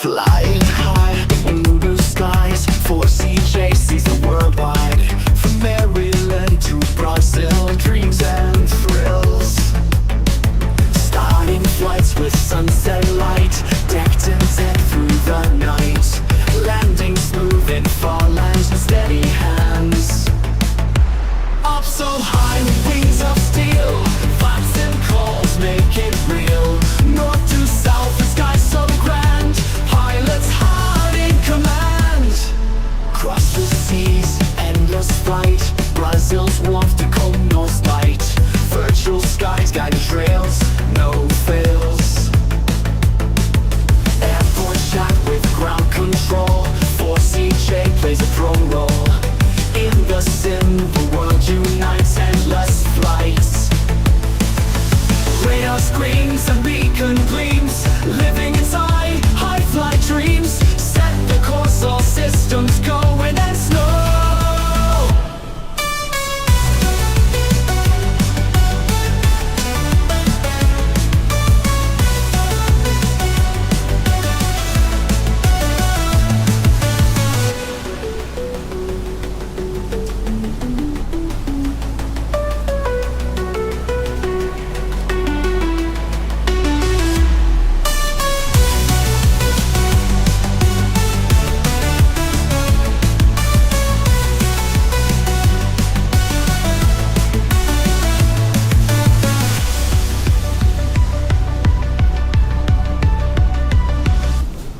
Flying high in blue skies, 4CJ sees the worldwide. From Maryland to Brazil, dreams and thrills. Starting flights with sunset light, decked in tech through the night. Landing smooth in far lands with steady hands. Up so high with wings of steel, VATSIM calls make it real. North to south, the sky so grand, pilots hard in command. Cross the seas, endless flight, Brazil's warmth to cold north light. Virtual skies, guided trails, no fails. Airport chat with ground control, 4CJ plays a pro role. In the sim, the world unites, endless flights. Radar screams and beacon gleams, living inside high flight dreams. Set the course, all systems go, wind and snow.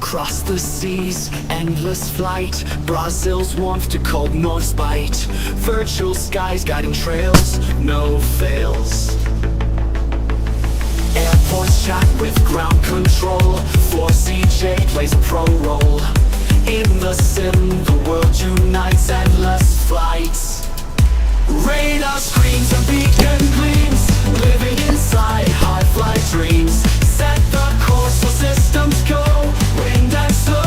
Across the seas, endless flight, Brazil's warmth to cold north's bite. Virtual skies, guiding trails, no fails. Airports chat with ground control, 4CJ plays a pro role. In the sim, the world unites, endless flights. Radar screens and beacon gleams, living inside high flight dreams. Set the course, all systems go, wind and snow.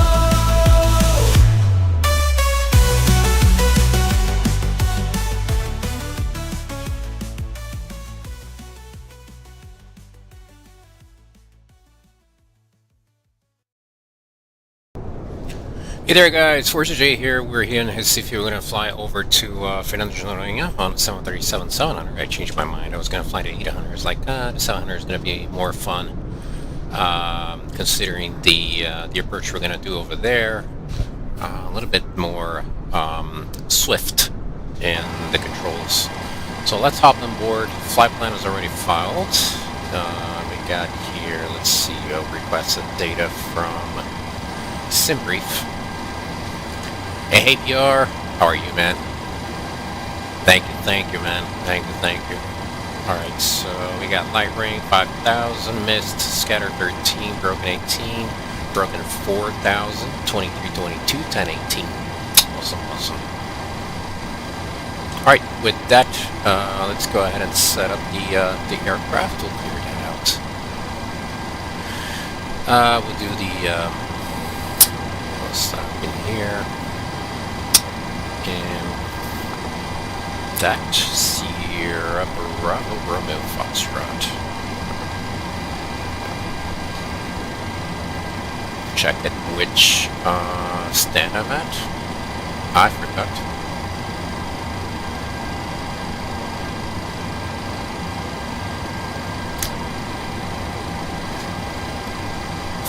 Hey there guys, 4CJ here. We're here in Recife. We're going to fly over to Fernando, Noronha on 737-700. I changed my mind. I was going to fly to 800. It's like, the 700 is going to be more fun, considering the approach we're going to do over there. A little bit more swift in the controls. So let's hop on board. Flight plan is already filed. We got here, let's see, requested data from SimBrief. Hey PR, how are you, man? Thank you, man. Thank you. Alright, so we got light ring 5,000, missed, scatter 13, broken 18, broken 4,000, 23, 22, 10, 18. Awesome. Alright, with that, let's go ahead and set up the aircraft. We'll clear that out. We'll do the, we'll stop in here. And that Sierra Bravo Romeo Foxtrot. Check at which stand I'm at. I forgot.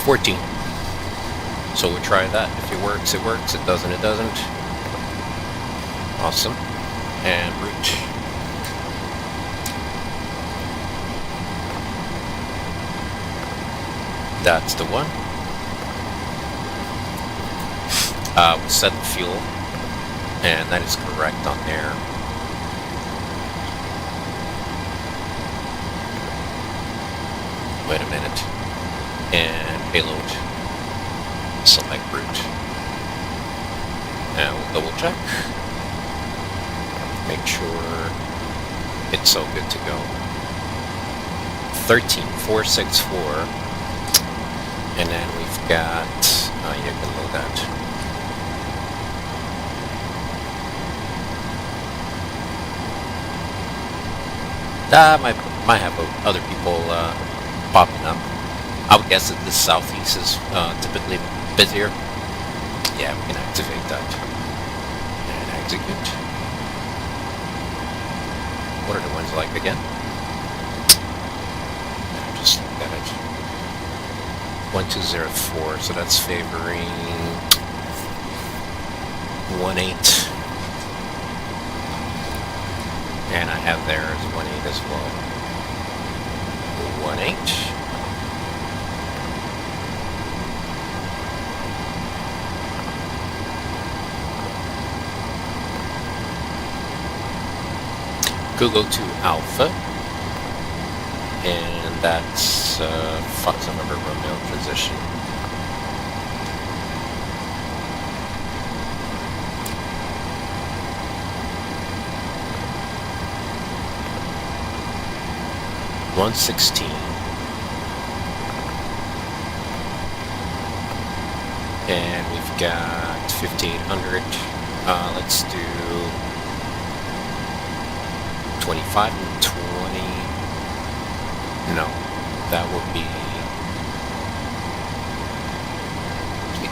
$14. So we'll try that. If it works, it works. It doesn't, it doesn't. Awesome. And route. That's the one. We'll set the fuel, and that is correct on there. Wait a minute. And payload. Select route. And we'll double check. Make sure it's all good to go. 13464, and then we've got you can load that. Might have other people popping up. I would guess that the southeast is typically busier. Yeah, we can activate that and execute. What are the ones like again? Just look at it. 1204, so that's favoring 1-8. And I have there as 1-8 as well. 1-8. Google to Alpha, and that's Fox November Romeo transition. $116, and we've got 5,800. Let's do 25 and 20. No, that would be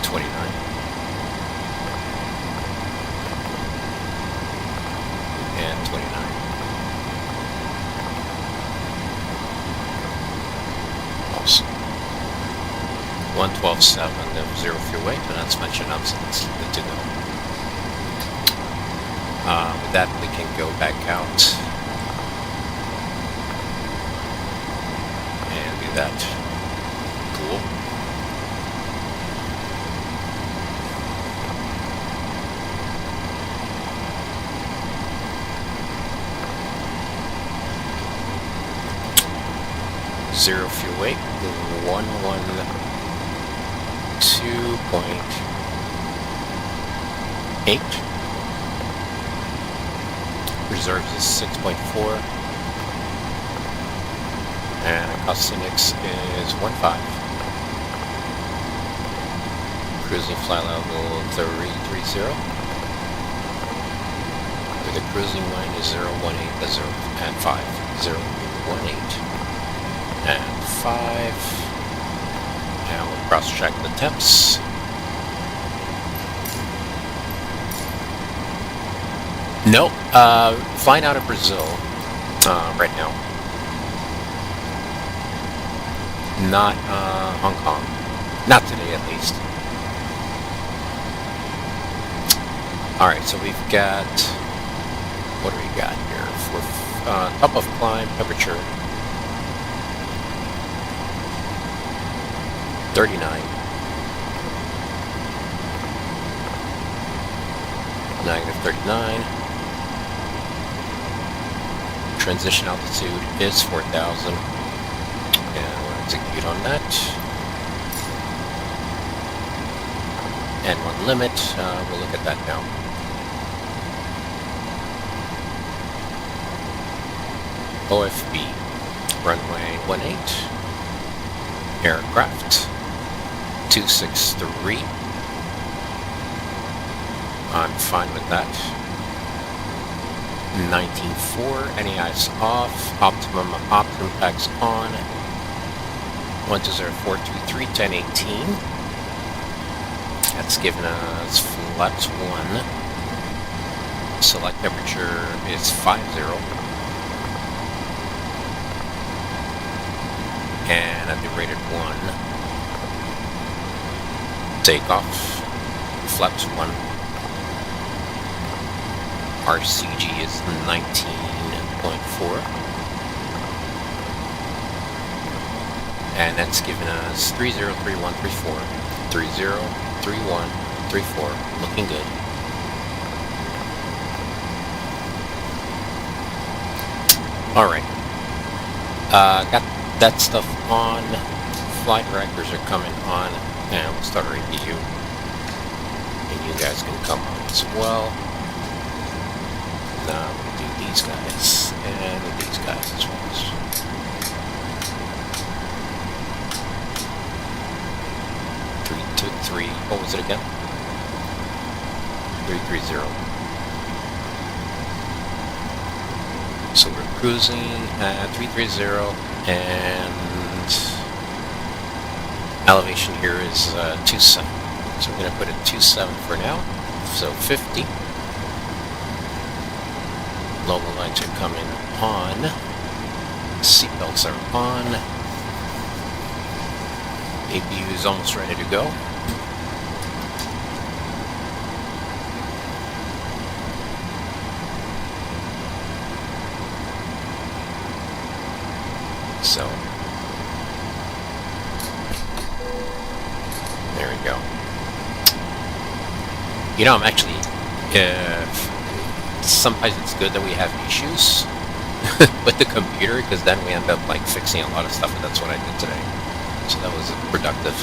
29. And 29. Awesome. 112.7 of 0 fuel weight, and that's mentioned up, so that's good to go. With that, we can go back out and do that. Cool. Zero fuel weight, 112.8. Reserves is 6.4. And cosmetics is 1.5. Cruising flight level 330. With a cruising line is 018 to 0 and 5. 018 and 5. Now we'll cross check the temps. Nope, flying out of Brazil right now. Not Hong Kong. Not today, at least. Alright, so we've got... What do we got here? For top of climb, temperature 39. -39. Transition altitude is 4,000. And we'll execute on that. And one limit, we'll look at that now. OFB, runway 18, aircraft 263. I'm fine with that. 19.4, NEI's off, optimum packs on. 120.423, 1018. That's given us flaps 1. Select temperature is 50. And at the rated 1. Takeoff, flaps 1. RCG is 19.4. And that's given us 303134. 303134. Looking good. Alright. Got that stuff on. Flight directors are coming on. And we'll start a review. And you guys can come on as well. Now we'll do these guys. And these guys as well. 323. What was it again? 330. So we're cruising at 330, and elevation here is 27. So I'm going to put it 27 for now. So 50. Logo lights are coming on. Seatbelts are on. APU is almost ready to go. So, there we go. You know, I'm actually, sometimes it's good that we have issues with the computer, because then we end up like fixing a lot of stuff, and that's what I did today. So that was productive.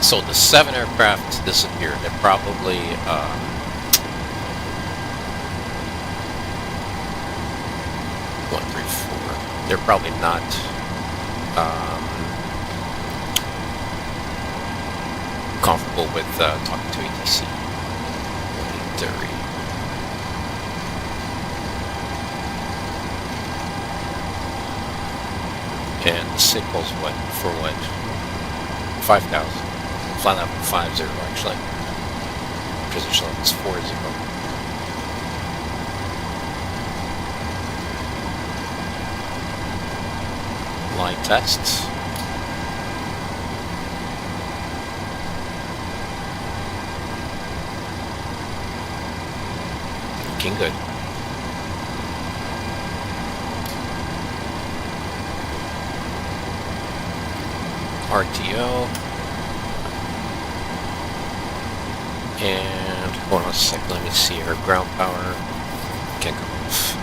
So the 7 aircraft disappeared. They're probably, 1, 3, 4. They're probably not comfortable with talking to ATC. 1, 3. And the signal's what? For what? 5,000. Flat out 50 actually. Position is 40. Line tests. Looking good. RTO. And hold on a sec, let me see her ground power. Can't come off.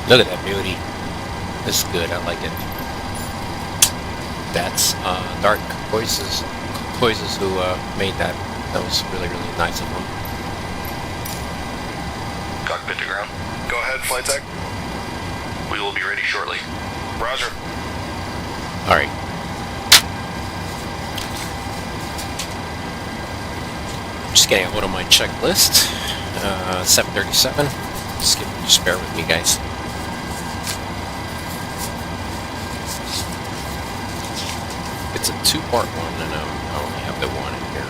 Look at that beauty. It's good, I like it. That's Dark Voices who made that. That was really, really nice of them. Cockpit to ground. Go ahead, flight deck. We will be ready shortly. Roger. All right. Just getting a hold of my checklist. 737. Just bear with me, guys. It's a 2-part one, and I only have the one in here.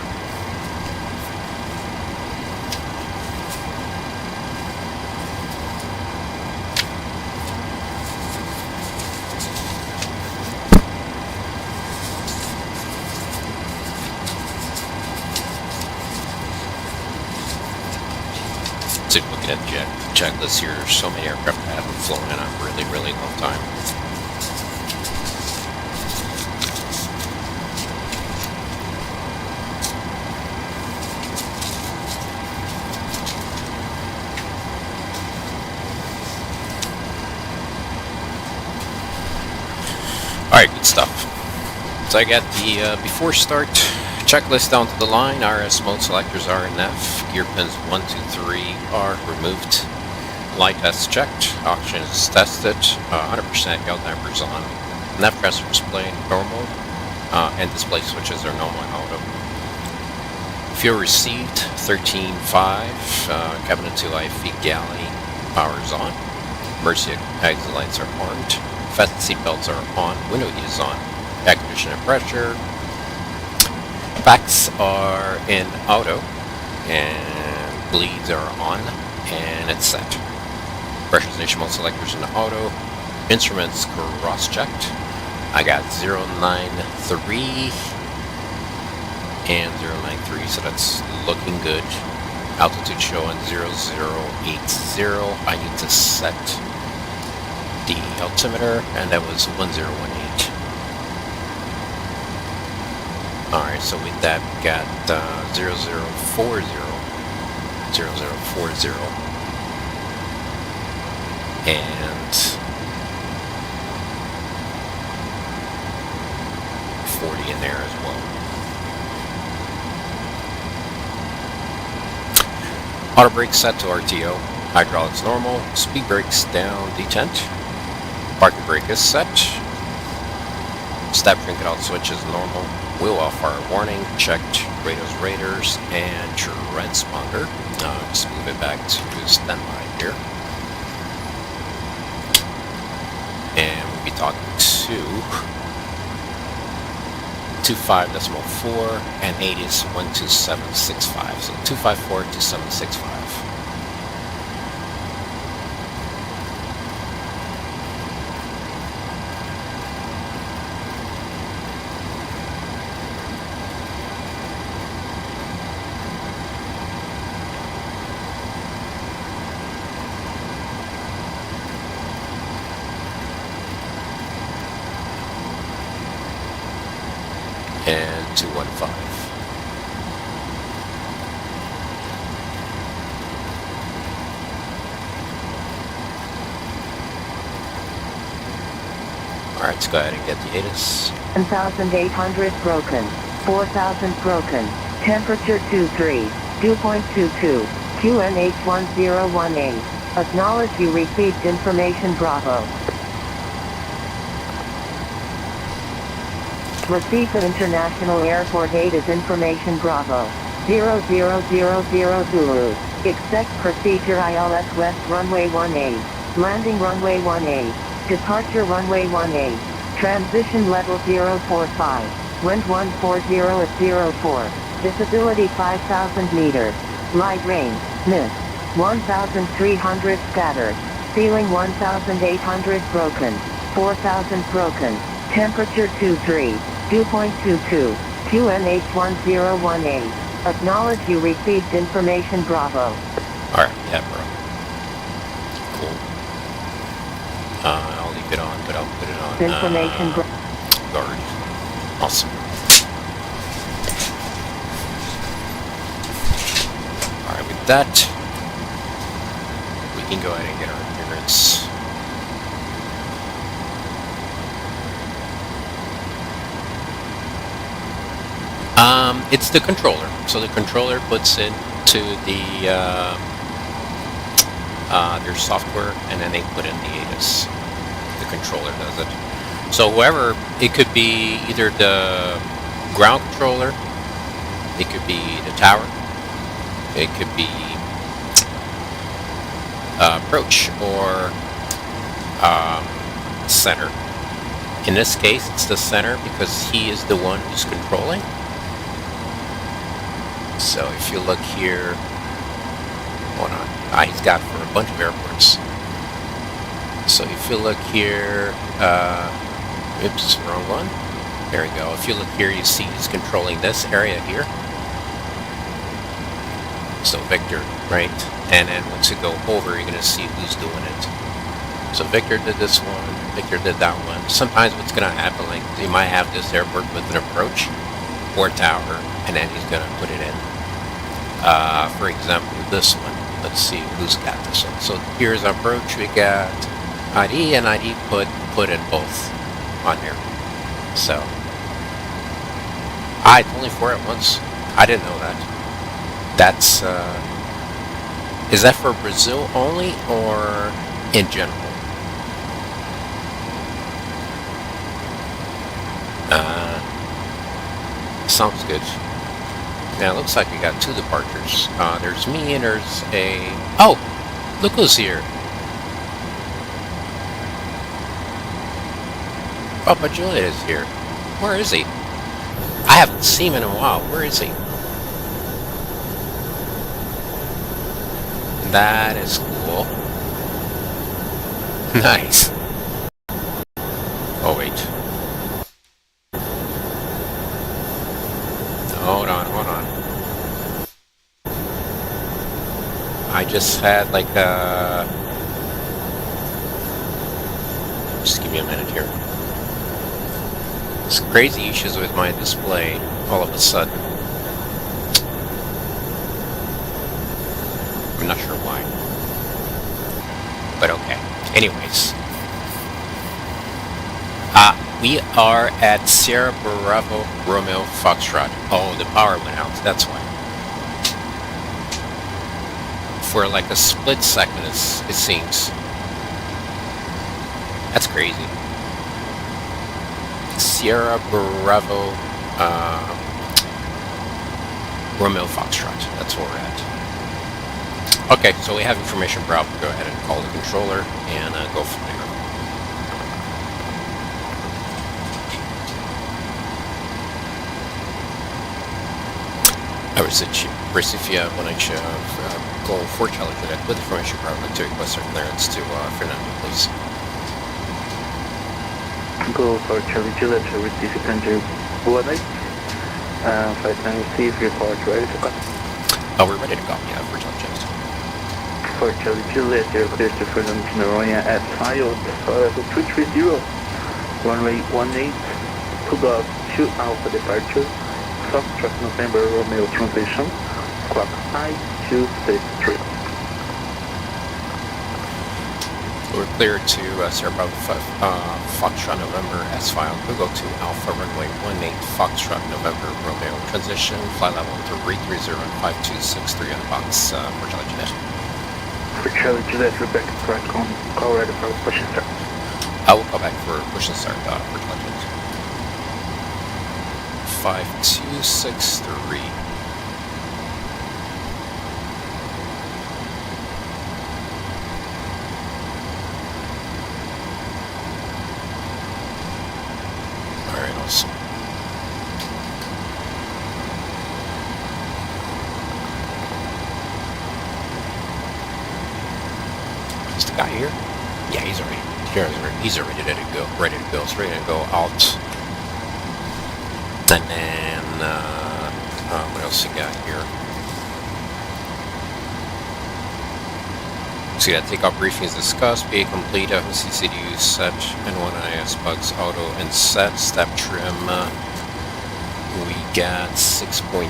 So looking at the checklist here, there's so many aircraft that haven't flown in a really, really long time. Alright, good stuff. So I got the before start checklist down to the line. RS mode selectors are in F. Gear pins 1, 2, 3 are removed. Light tests checked. Oxygen is tested. 100% yaw dampers on. Nav pressure display normal. And display switches are normal in auto. Fuel received 13.5. Cabin and 2 IFE galley powers on. Emergency exit lights are armed. Fasten seatbelts are on. Window heat is on. Air conditioner pressure. Packs are in auto. And bleeds are on. And it's set. Pressurization mode selectors in auto. Instruments cross-checked. I got 093 and 093, so that's looking good. Altitude showing 0080. I need to set the altimeter, and that was 1018. Alright, so with that, we got 0040. And 40 in there as well. Auto brakes set to RTO. Hydraulics normal. Speed brakes down detent. Parking brake is set. Step trinket out switch is normal. Wheel well fire warning checked. Radars and transponder. Just move it back to standby here. And we'll be talking to 25.4 and 8 is 12765. So 254 2765. And 215. Alright, let's go ahead and get the ATIS. 1,800 broken, 4,000 broken, temperature 23, dew point 22, QNH1018. Acknowledge you received information Bravo. Recife International Airport 8 is information Bravo. 0000 Zulu. Expect procedure ILS West runway 18. Landing runway 18. Departure runway 18. Transition level 045. Wind 140 at 04. Visibility 5,000 meters. Light rain, mist. 1,300 scattered. Ceiling 1,800 broken. 4,000 broken. Temperature 23. Dew point 22, QNH1018. Acknowledge you received information Bravo. Alright, yeah, bro. Cool. I'll leave it on, but I'll put it on Information guard. Awesome. Alright, with that, we can go ahead and get our appearance. It's the controller. So the controller puts it to the their software, and then they put in the ATIS. The controller does it. So whoever, it could be either the ground controller, it could be the tower, it could be approach or center. In this case, it's the center because he is the one who's controlling. So if you look here, hold on, he's got for a bunch of airports. So if you look here, oops, wrong one. There we go. If you look here, you see he's controlling this area here. So Victor, right? And then once you go over, you're going to see who's doing it. So Victor did this one, Victor did that one. Sometimes what's going to happen, like they might have this airport with an approach or tower, and then he's going to put it in. For example, this one. Let's see who's got this one. So here's approach. We got ID, and ID put in both on there. So it's only 4 at once. I didn't know that. That's is that for Brazil only or in general? Sounds good. Now, it looks like we got 2 departures. There's me and there's a... Oh! Look who's here! Papa Juliet is here. Where is he? I haven't seen him in a while. Where is he? That is cool. Nice. Oh, wait. Hold on. I just had like just give me a minute here. It's crazy issues with my display all of a sudden. I'm not sure why. But okay. Anyways. We are at Sierra Bravo Romeo Foxtrot. Oh, the power went out. That's why. For like a split second, it seems. That's crazy. Sierra Bravo Romeo Foxtrot. That's where we're at. Okay, so we have information Bravo. Go ahead and call the controller and go from there. Recife, Bonancha, Goal 4 Charlie Cadet with information Bravo to request our clearance to Fernando, please. Go for Charlie Juliet to receive passenger. Boa noite. Flight plan receive, report ready to go. We're ready to go, yeah, for Charlie Juliet. For Charlie Juliet, you're clear to Fernando to Noronha at filed level 230, runway 18, to go 2 Alpha departure, Foxtrot November Romeo transition, squawk 5263. We're clear to Sierra Bravo Foxtrot November S file. We'll go to Alpha runway 18 Foxtrot November Romeo transition. Flight level 330 and 5263 on the box for Charlie Juliet. For Charlie Juliet, Rebecca, correct call ready for push and start. I will call back for push and start for Charlie Juliet. 5263. Awesome. Is the guy here? Yeah, he's already here. He's already ready to go. Ready to go. It's ready to go out. And then what else we got here? See that takeoff briefing is discussed. BA complete. CCDU set. N1IS bugs auto and set. Step trim. We got 6.2.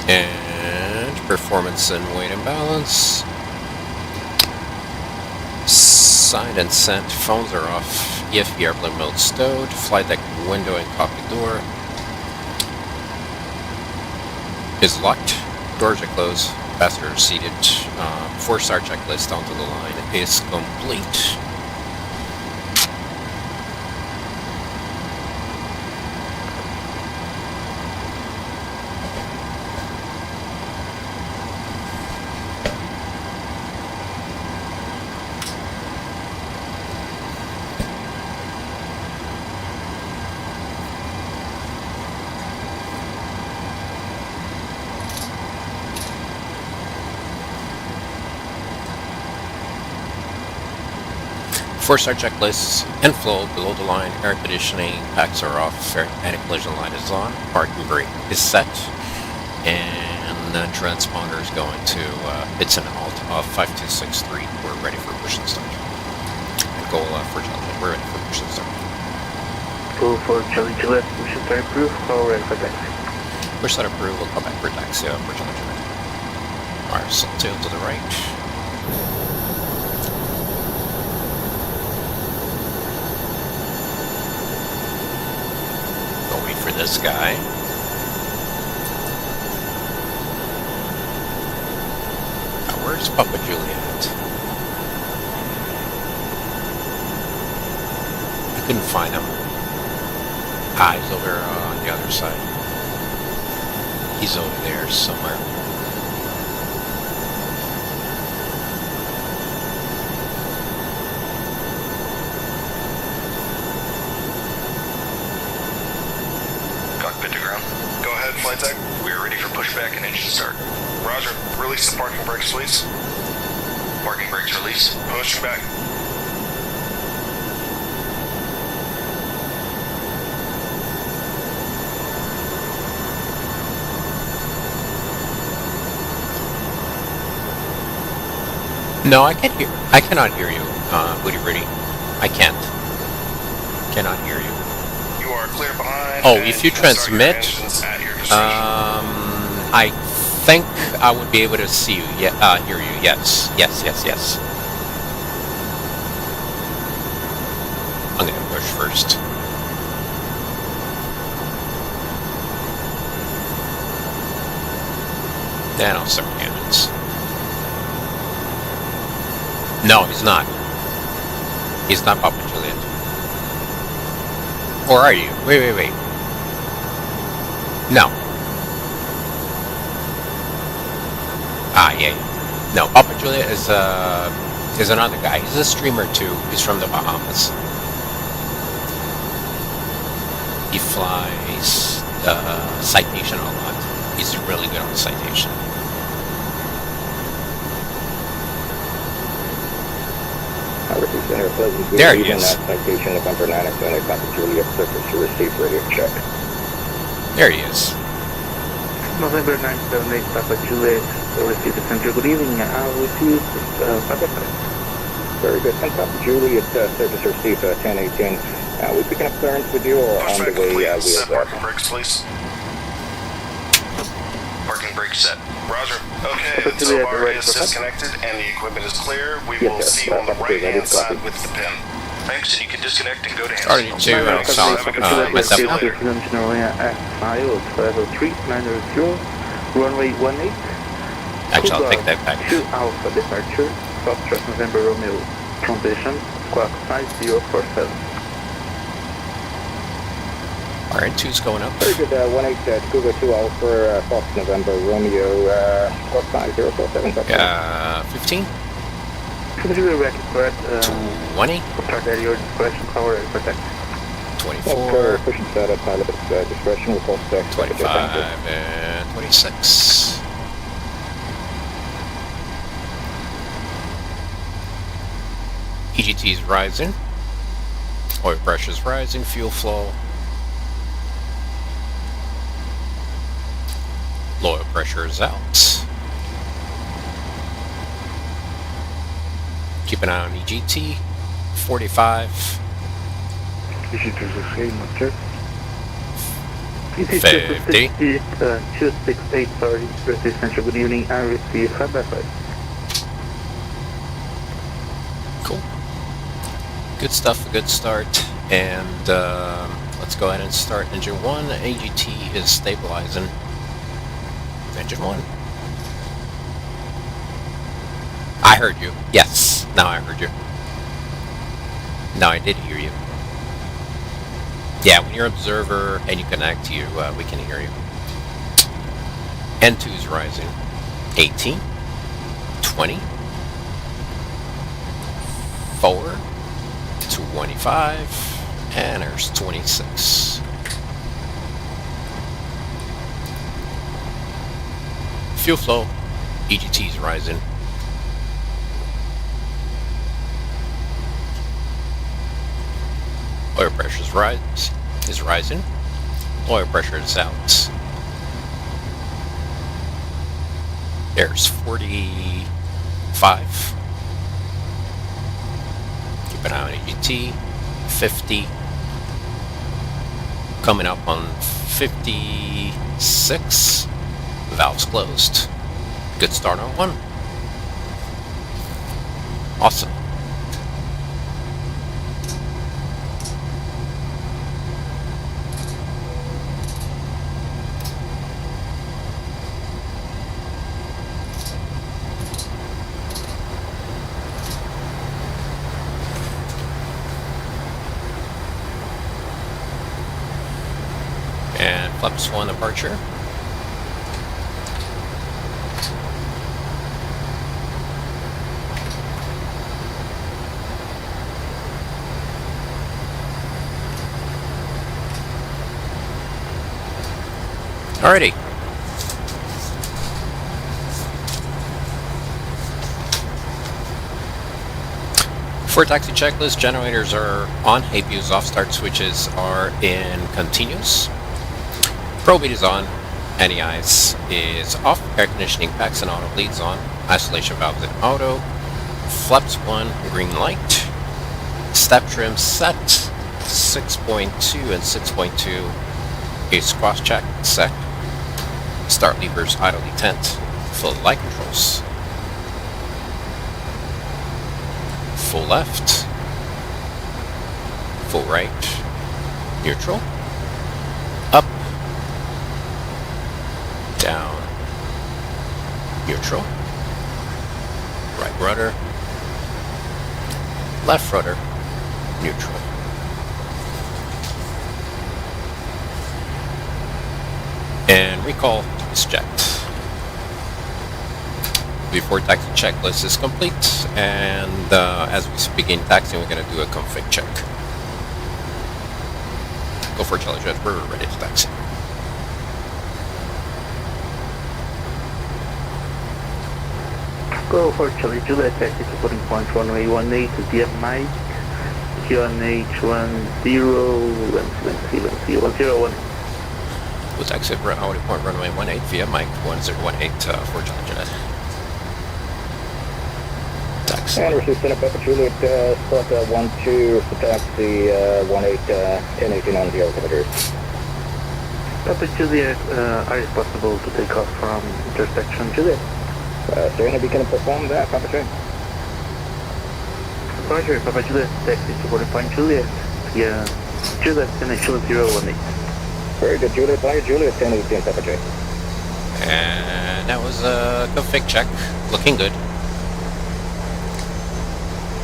And performance and weight imbalance. Signed and sent. Phones are off. EFB airplane mode stowed. Flight deck window and cockpit door is locked. Doors are closed. Passengers seated. 4-star checklist onto the line is complete. Four-star checklists and flow below the line. Air conditioning packs are off. Anti-collision light is on. Parking brake is set. And the transponder is going to, it's an alt of 5263. We're ready for push and start. And go for Charlie. We're ready for push and start. Go for Charlie Juliet, push and start approved, call ready for taxi. Push start approved. We'll call back for taxi for Charlie. Alright, so tail to the right. For this guy. Now, where's Papa Juliet? I couldn't find him. He's over on the other side. He's over there somewhere. Flight deck, we are ready for pushback and engine start. Roger. Release the parking brakes, please. Parking brakes release. Push back. No, I can't hear. I cannot hear you, Woody Riddy. I can't. Cannot hear you. You are clear behind. Oh, if you transmit, I think I would be able to see you. Yeah, hear you. Yes, yes, yes, yes. I'm gonna push first. And officer cannons. No, he's not. He's not Papa Juliet. Or are you? Wait. No. Yeah. No, Papa Juliet is another guy. He's a streamer too. He's from the Bahamas. He flies citation a lot. He's really good on citation. There he is. Citation November 9 at Papa Juliet surface to receive radio check. There he is. November 978 Papa Juliet, receive the center. Good evening. I'll receive Papa. Very good. And Papa Juliet service receive 1018. We picking up clearance with you or on the way? Set parking brakes, please. Parking brakes set. Roger. Okay, the tow bar is disconnected and the equipment is clear. We will see you on the right-hand side with the pin. Thanks, and you can disconnect and go to Starting hands. to myself. Noronha at level 390, runway 18. Actually, I'll take that back. 2 Alpha departure, Foxtrot November Romeo transition, squawk 5047. RN2's going up. Very good. 18 Cougar 2 Alpha, Fox November Romeo, squawk 5047. 15? Computer record correct. 20? Start at your discretion, power and protect. 24. Push set up, pilot discretion, will call stack. 25 and 26. EGT is rising. Oil pressure is rising. Fuel flow. Low oil pressure is out. Keep an eye on EGT. 45. EGT is okay, not check. 50. 268, sorry, British Central. Good evening, I receive 5x5. Cool. Good stuff, a good start. And let's go ahead and start engine 1. AGT is stabilizing. Engine 1. I heard you. Yes, now I heard you. Now I did hear you. Yeah, when you're observer and you connect, we can hear you. N2 is rising. 18. 20. 4. 25. And there's 26. Fuel flow. EGT is rising. Oil pressure is rising. Oil pressure is out. There's 45. Keep an eye on EGT. 50. Coming up on 56. Valves closed. Good start on 1. Awesome. And flaps 1 departure. Alrighty. For taxi checklist, generators are on, APUs off, start switches are in continuous. Probate is on, NEIs is off, air conditioning packs and auto bleeds on, isolation valves in auto, flaps 1, green light, step trim set, 6.2 and 6.2 is cross check, set, start levers, idle detent, full light controls, full left, full right, neutral, up, down, neutral. Right rudder. Left rudder, neutral. And recall is checked. Before taxi checklist is complete, and as we begin taxiing, we're going to do a config check. Go for Charlie Jet, we're ready to taxi. Go for Charlie Juliet, taxi to boarding point runway 18 via Mike, QNH 10, Let's exit Howdy Point runway 18 via Mike 1018 for Charlie Jet. Taxi. And receive Center Papa Juliet, spot 12 for taxi 18 on the altimeter. Papa Juliet, are you possible to take off from intersection Juliet? Certainly we can perform that, Papa Juliet. Roger, Papa Juliet, taxi to boarding point Juliet, via Juliet initial 018. Very good, Juliet. Bye, Juliet, 1018, Papa Juliet. And that was a config check, looking good.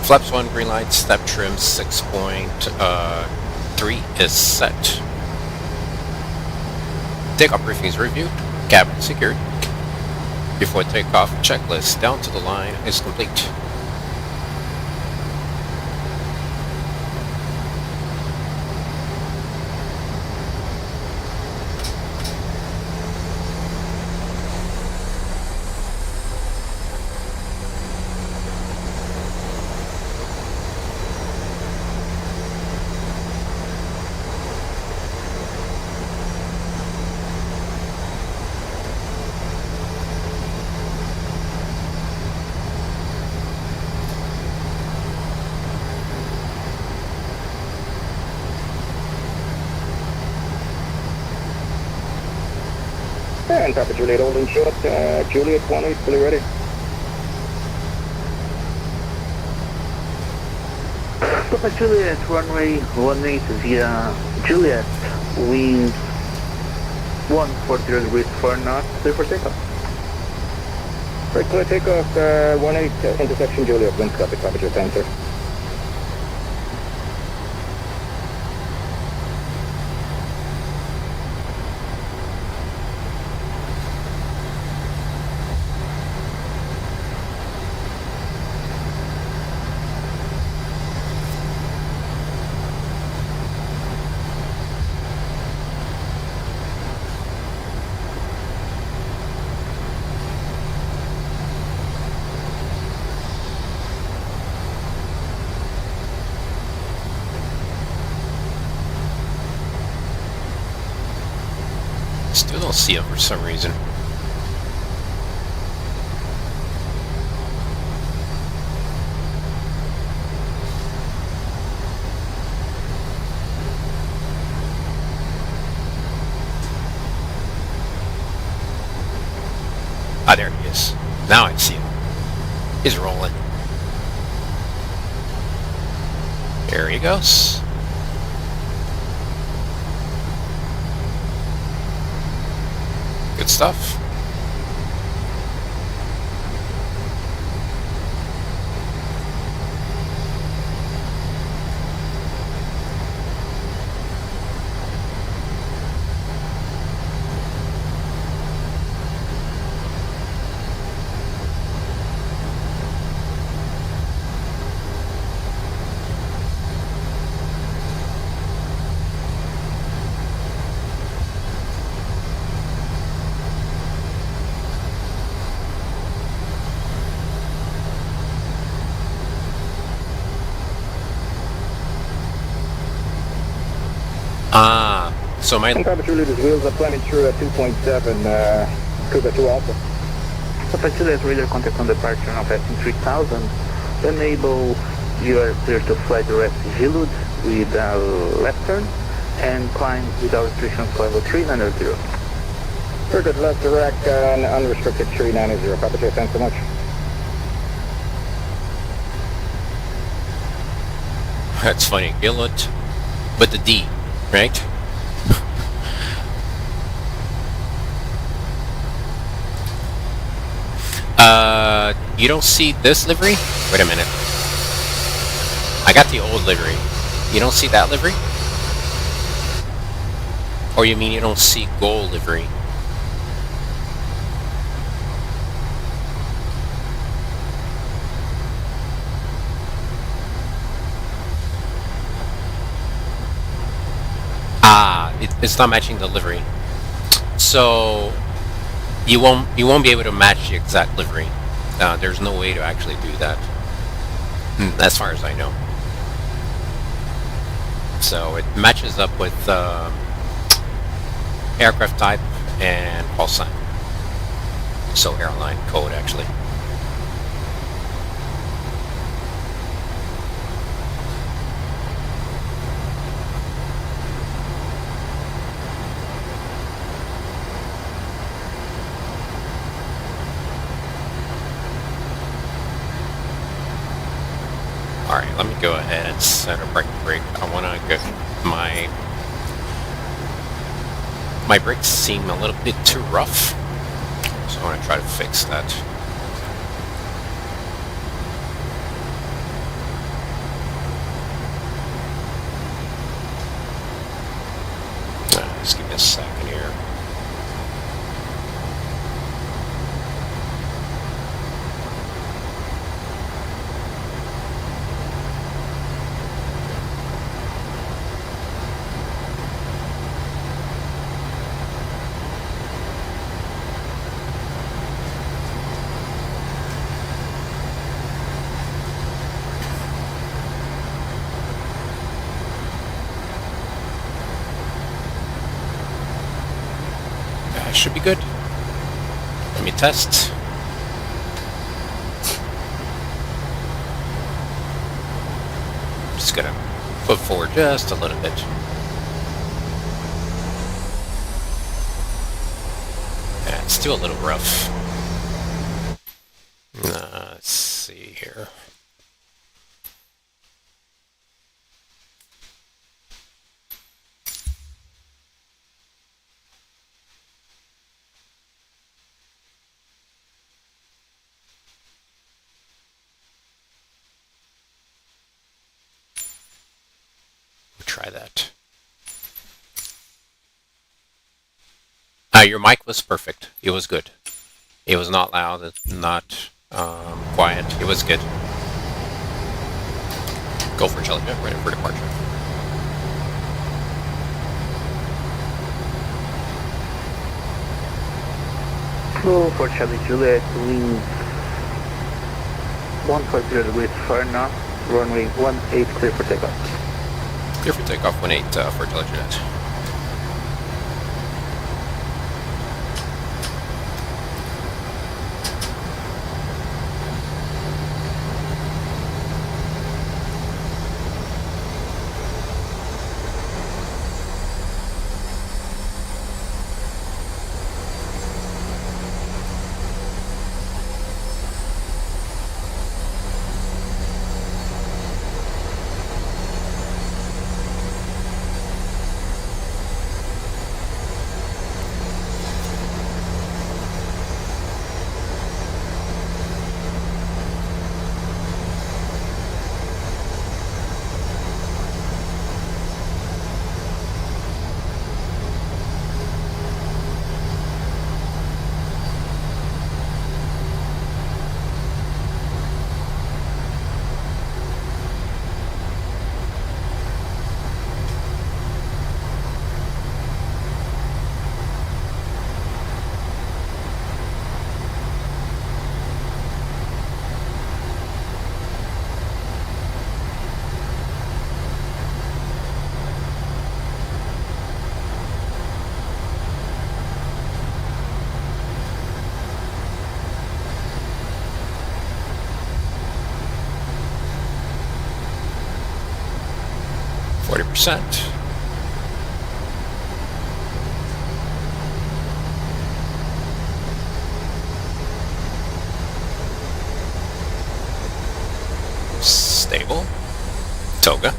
Flaps 1, green light, step trim 6.3 is set. Takeoff briefing is reviewed, cabin secured. Before takeoff, checklist down to the line is complete. And Papa Juliet holding short, Juliet 18, fully ready. Papa Juliet, runway 18 via Juliet, wind 140 degrees 4 knots, clear for takeoff. Very clear takeoff, 18, intersection Juliet, wind copy, Papa Juliet, thanks, sir. Still don't see him for some reason. Ah, there he is. Now I see him. He's rolling. There he goes. Good stuff. Ah, so my... And Papa Juliet, his wheels are planning through at 2.7, Cougar 2 Alpha. Papa Juliet, radar contact on departure now passing 3000. Enable, you are clear to fly direct Gilud with a left turn and climb without restrictions level 390. Very good, left direct and unrestricted 390, Papa Juliet, thanks so much. That's funny, Gillet, but the D, right? You don't see this livery? Wait a minute. I got the old livery. You don't see that livery? Or you mean you don't see gold livery? It's not matching the livery. So you won't be able to match the exact livery. There's no way to actually do that, as far as I know. So it matches up with aircraft type and call sign. So airline code actually. Alright, let me go ahead and set a parking brake. I want to go... My brakes seem a little bit too rough, so I want to try to fix that. Just give me a second here. Should be good. Let me test. Just gonna put forward just a little bit. Yeah, it's still a little rough. Let's see here. Try that. Your mic was perfect. It was good. It was not loud, not quiet. It was good. Go for Charlie. Ready for departure. Go for Charlie Juliet, wind 150 degrees Fernando, runway 18 clear for takeoff. Clear for takeoff, 18 for Intelligent. %. Stable. Toga.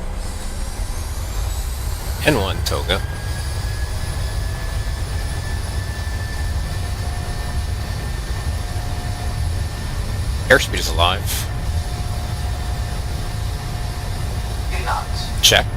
And 1 toga. Airspeed is alive. Checked.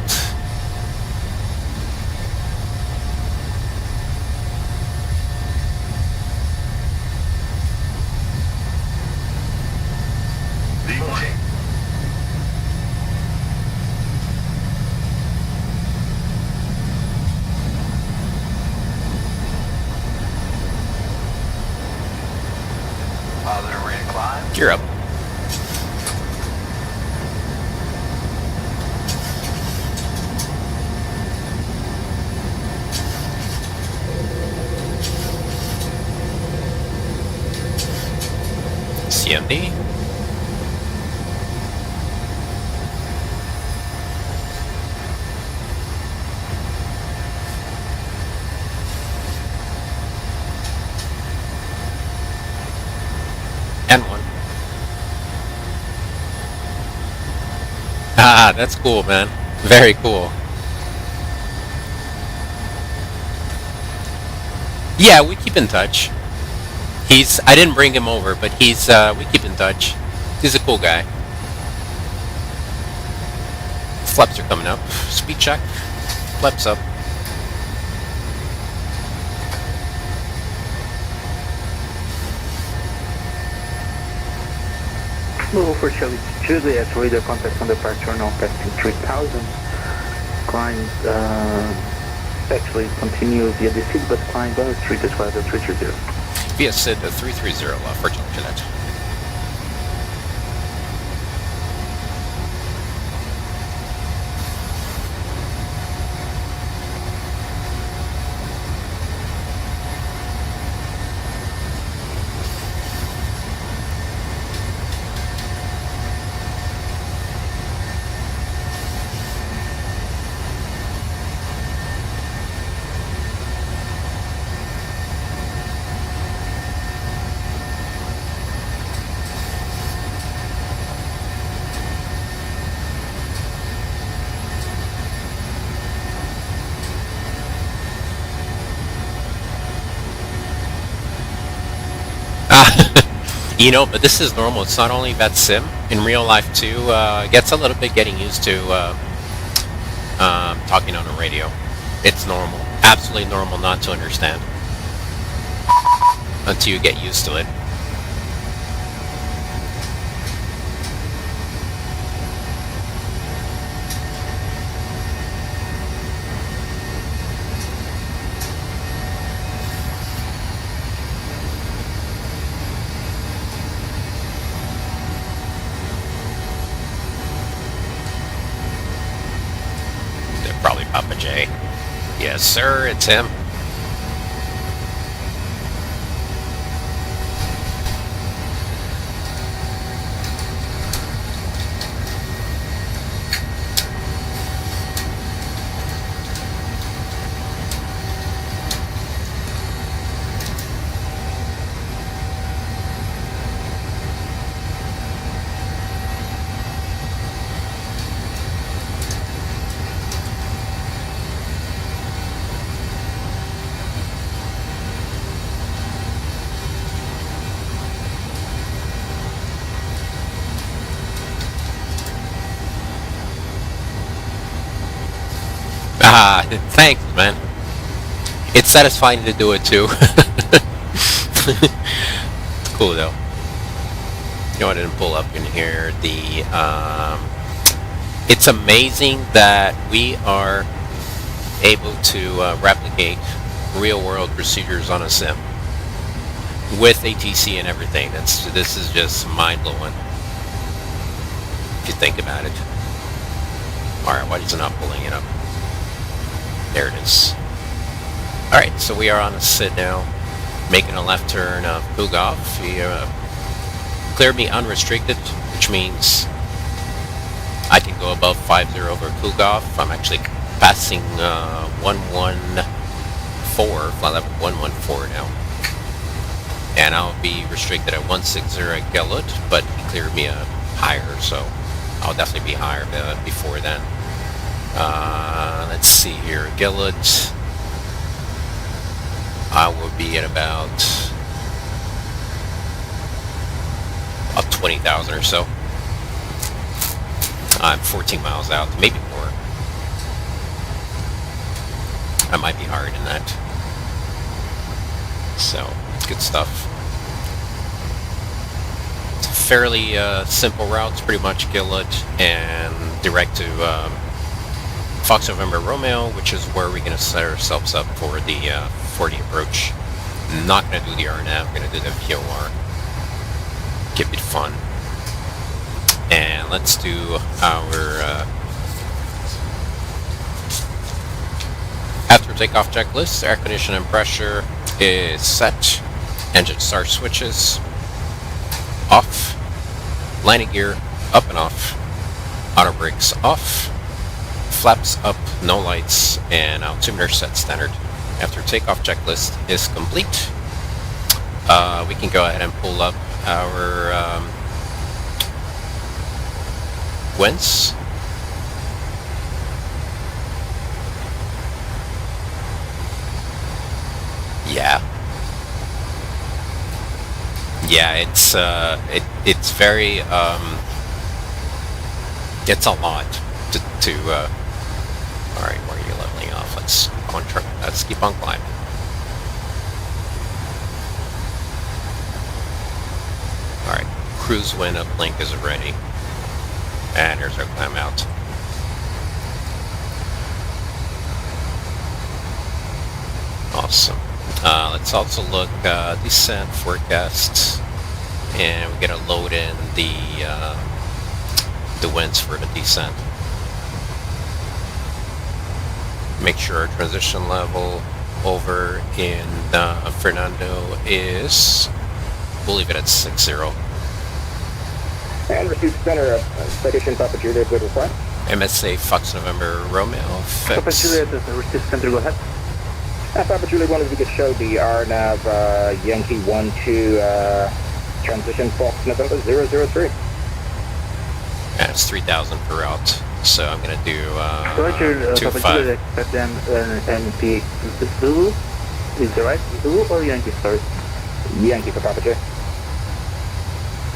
Gear up. CMD. And one. Ah, that's cool, man. Very cool. Yeah, we keep in touch. I didn't bring him over, but we keep in touch. He's a cool guy. Flaps are coming up. Speed check. Flaps up. Move for Charlie Juliet, radar contact on departure now passing 3000. Climb, actually continue via the seat, but climb down the street as well as 330. Via SID 330 for Charlie Juliet. You know, but this is normal. It's not only VATSIM. In real life, too, it gets a little bit getting used to talking on the radio. It's normal. Absolutely normal not to understand until you get used to it. Probably Papa J. Yes, sir, it's him. Ah, thanks, man. It's satisfying to do it too. It's cool though. You know, I didn't pull up in here. It's amazing that we are able to replicate real-world procedures on a sim with ATC and everything. This is just mind-blowing if you think about it. All right, why is it not pulling it up? There it is. Alright, so we are on a SID now, making a left turn of Pugov. He cleared me unrestricted, which means I can go above 50 over Pugov. I'm actually passing 114, flight level 114 now. And I'll be restricted at 160 at Gillett, but he cleared me higher, so I'll definitely be higher before then. Let's see here, Gillett. I will be at about about 20,000 or so. I'm 14 miles out, maybe more. I might be higher than that. So, it's good stuff. It's a fairly simple route. It's pretty much Gillett and direct to Fox November Romeo, which is where we're going to set ourselves up for the 40 approach. I'm not going to do the RNAV, I'm going to do the VOR. Keep it fun. And let's do our after takeoff checklist. Air condition and pressure is set. Engine start switches off. Landing gear up and off. Auto brakes off. Flaps up, no lights, and altimeter set standard. After takeoff checklist is complete, we can go ahead and pull up our winds. Yeah, it's very it's a lot to all right, where are you leveling off? Let's keep on climbing. All right, cruise wind uplink is ready, and here's our climb out. Awesome. Let's also look descent forecast, and we gotta load in the winds for the descent. Make sure our transition level over in Fernando is, we'll leave it at 6-0. And receive center citation Papa Juliet with request. MSA Fox November Romeo. Papa Juliet, receive center, go ahead. Papa Juliet, wanted to show the RNAV Yankee 1-2 transition Fox November 003. That's 3,000 per route. So I'm going to do Roger, 2-5. Papa Juliet, expect them NP Zulu. Is that right? Zulu or Yankee, sorry? Yankee for Papa J.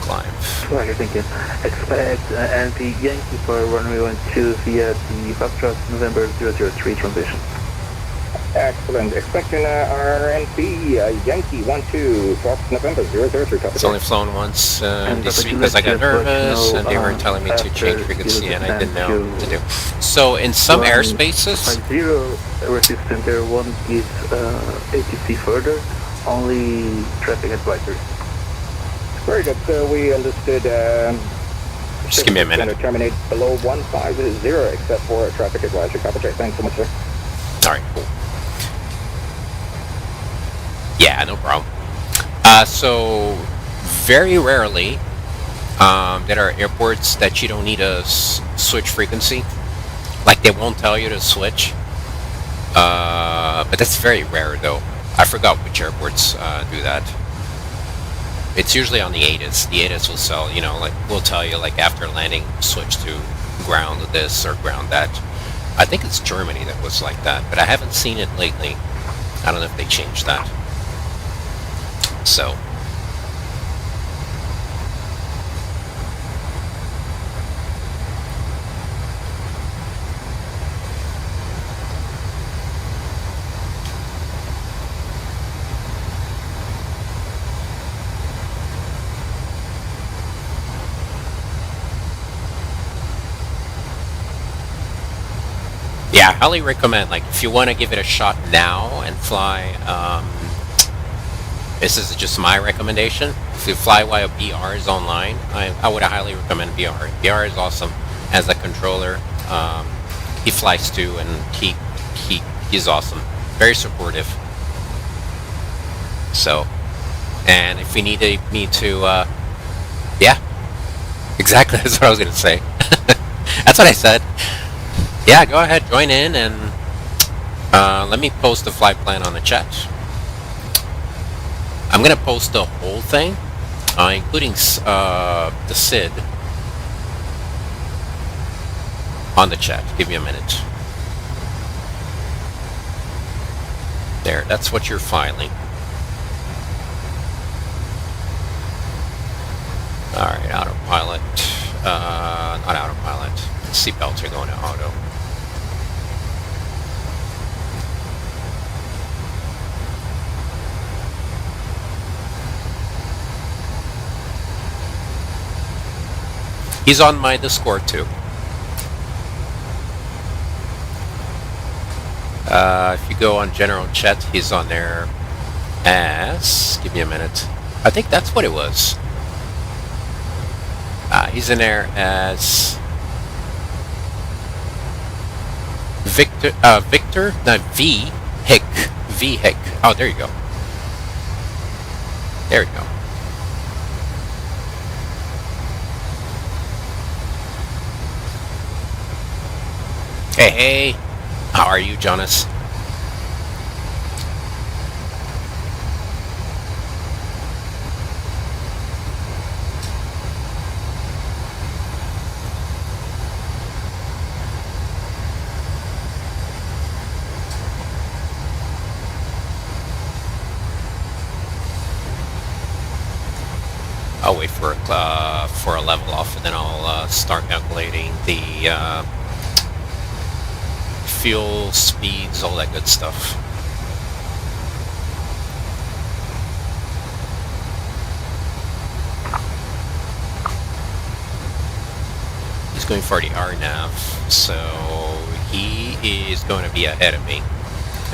Climb. Roger, thank you. Expect NP Yankee for runway 12 via the Foxtrot November 003 transition. Excellent. Expecting RNP Yankee 1-2 Fox November 003. It's only flown once this week because I got nervous and they were telling me to change frequency and I didn't know what to do. So in some airspaces... 50, receive center 1 is ATC further, only traffic advisory. Very good. So we understood... just give me a minute. Going to terminate below 150 except for traffic advisory. Copy. Thanks so much, sir. Alright, cool. Yeah, no problem. So, very rarely, there are airports that you don't need a switch frequency. Like, they won't tell you to switch. But that's very rare, though. I forgot which airports do that. It's usually on the ATIS. The ATIS will sell, you know, like, will tell you, like, after landing, switch to ground this or ground that. I think it's Germany that was like that, but I haven't seen it lately. I don't know if they changed that. So. Yeah, I highly recommend, like, if you want to give it a shot now and fly, this is just my recommendation. If you fly while BR is online, I would highly recommend BR. BR is awesome as a controller. He flies too, and he's awesome. Very supportive. So, and if you need me to, yeah, exactly, that's what I was going to say. That's what I said. Yeah, go ahead, join in, and let me post the flight plan on the chat. I'm going to post the whole thing, including the SID, on the chat. Give me a minute. There, that's what you're filing. Alright, autopilot. Not autopilot. Seatbelts are going to auto. He's on my Discord too. If you go on general chat, he's on there as... Give me a minute. I think that's what it was. He's in there as... Victor? No, V. Hick. V. Hick. Oh, there you go. There you go. Hey, hey. How are you, Jonas? I'll wait for a level off, and then I'll start calculating the fuel, speeds, all that good stuff. He's going for the RNAV, so he is going to be ahead of me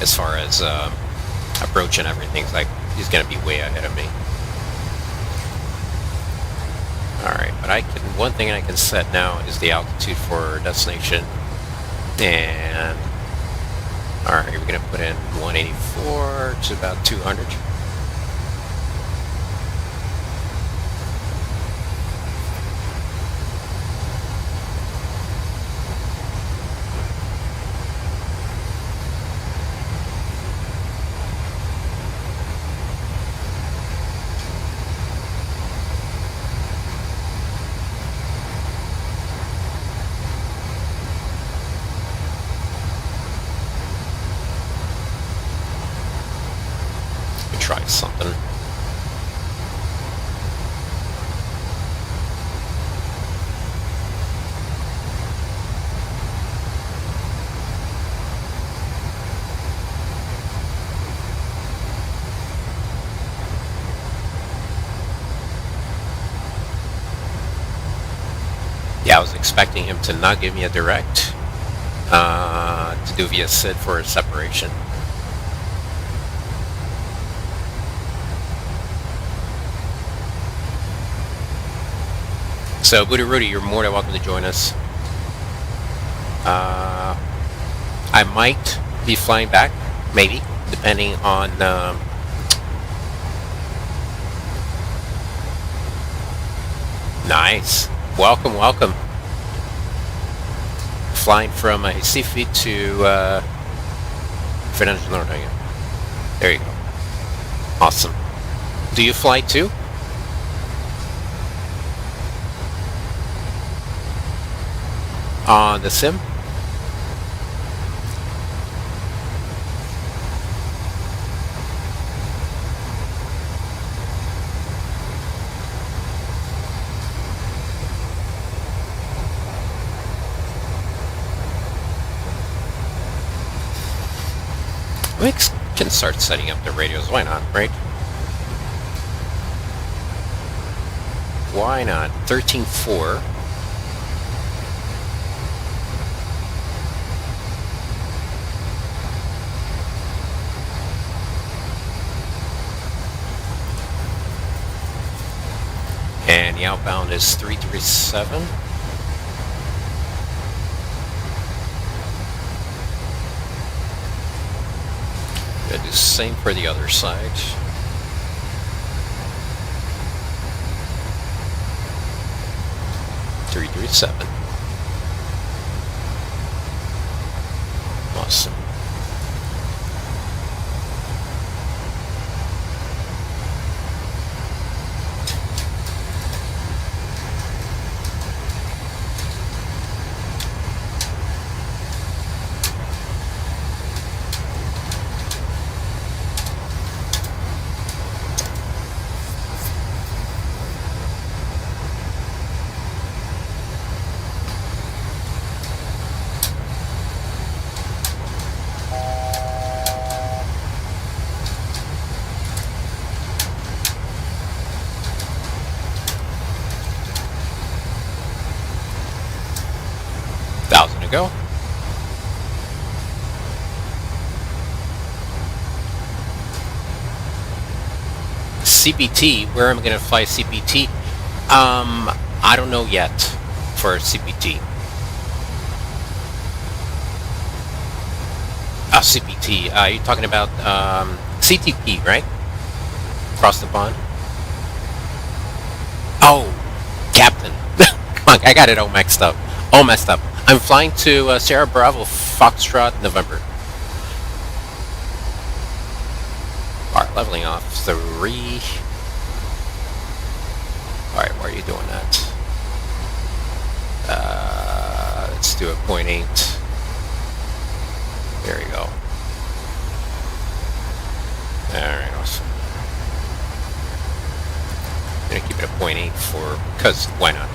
as far as approach and everything. Like, he's going to be way ahead of me. Alright, but one thing I can set now is the altitude for destination. And alright, we're gonna put in 184 to about 200. Try something. Yeah, I was expecting him to not give me a direct, to do via SID for a separation. So, Booty Rudy, you're more than welcome to join us. I might be flying back, maybe, depending on... Nice. Welcome, welcome. Flying from Recife to Fernando, Noronha. There you go. Awesome. Do you fly too? On the sim? We can start setting up the radios, why not, right? Why not? 13.4. And the outbound is 337. Gonna do the same for the other side. .337. Awesome. to go. CPT, where am I going to fly CPT? I don't know yet for CPT. CPT, you're talking about CTP, right? Across the pond. Oh, Captain. I got it all mixed up. All messed up. I'm flying to Sierra Bravo Foxtrot, November. Alright, leveling off 3. Alright, why are you doing that? Let's do a 0.8. There you go. Alright, awesome. I'm gonna keep it at 0.8 for, because why not?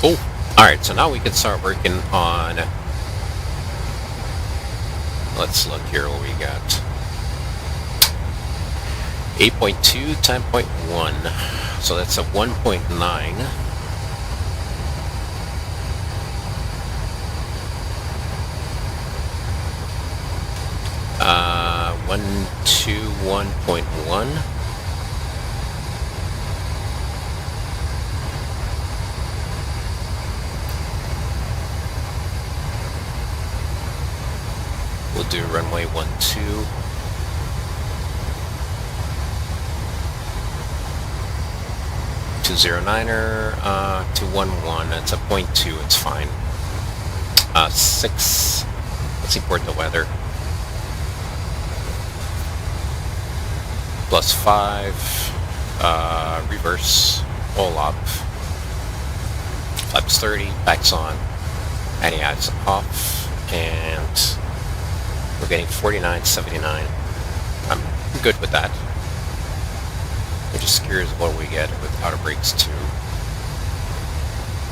Cool. Alright, so now we can start working on, let's look here what we got. 8.2, 10.1. So that's a 1.9. Uh, 121.1. We'll do runway 12. 209er, 211, it's a 0.2, it's fine. 6, let's import the weather. +5, reverse, all up. Flaps 30, backs on, anti-ice off, and we're getting 49.79. I'm good with that. I'm just curious what we get with outer brakes 2.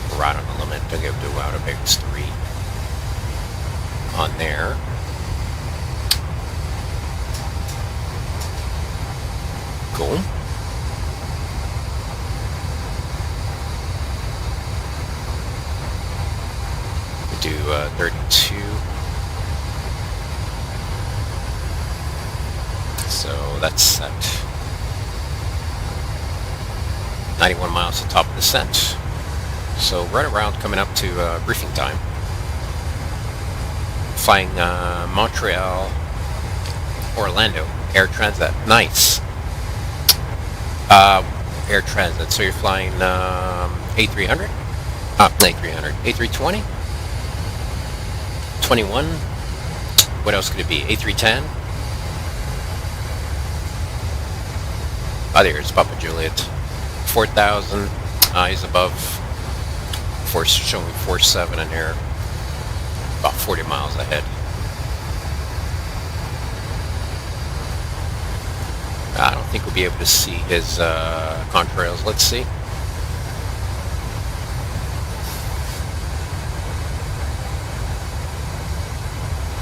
We're right on the limit to go to outer brakes 3 on there. Cool. We do 32. So that's set. 91 miles to top of descent. So right around coming up to briefing time. Flying Montreal, Orlando, Air Transat. Nice. Air Transat. So you're flying A300? A300. A320? 21? What else could it be? A310? Oh, there's Papa Juliet. 4,000, he's above, showing 4.7 in here, about 40 miles ahead. I don't think we'll be able to see his contrails. Let's see.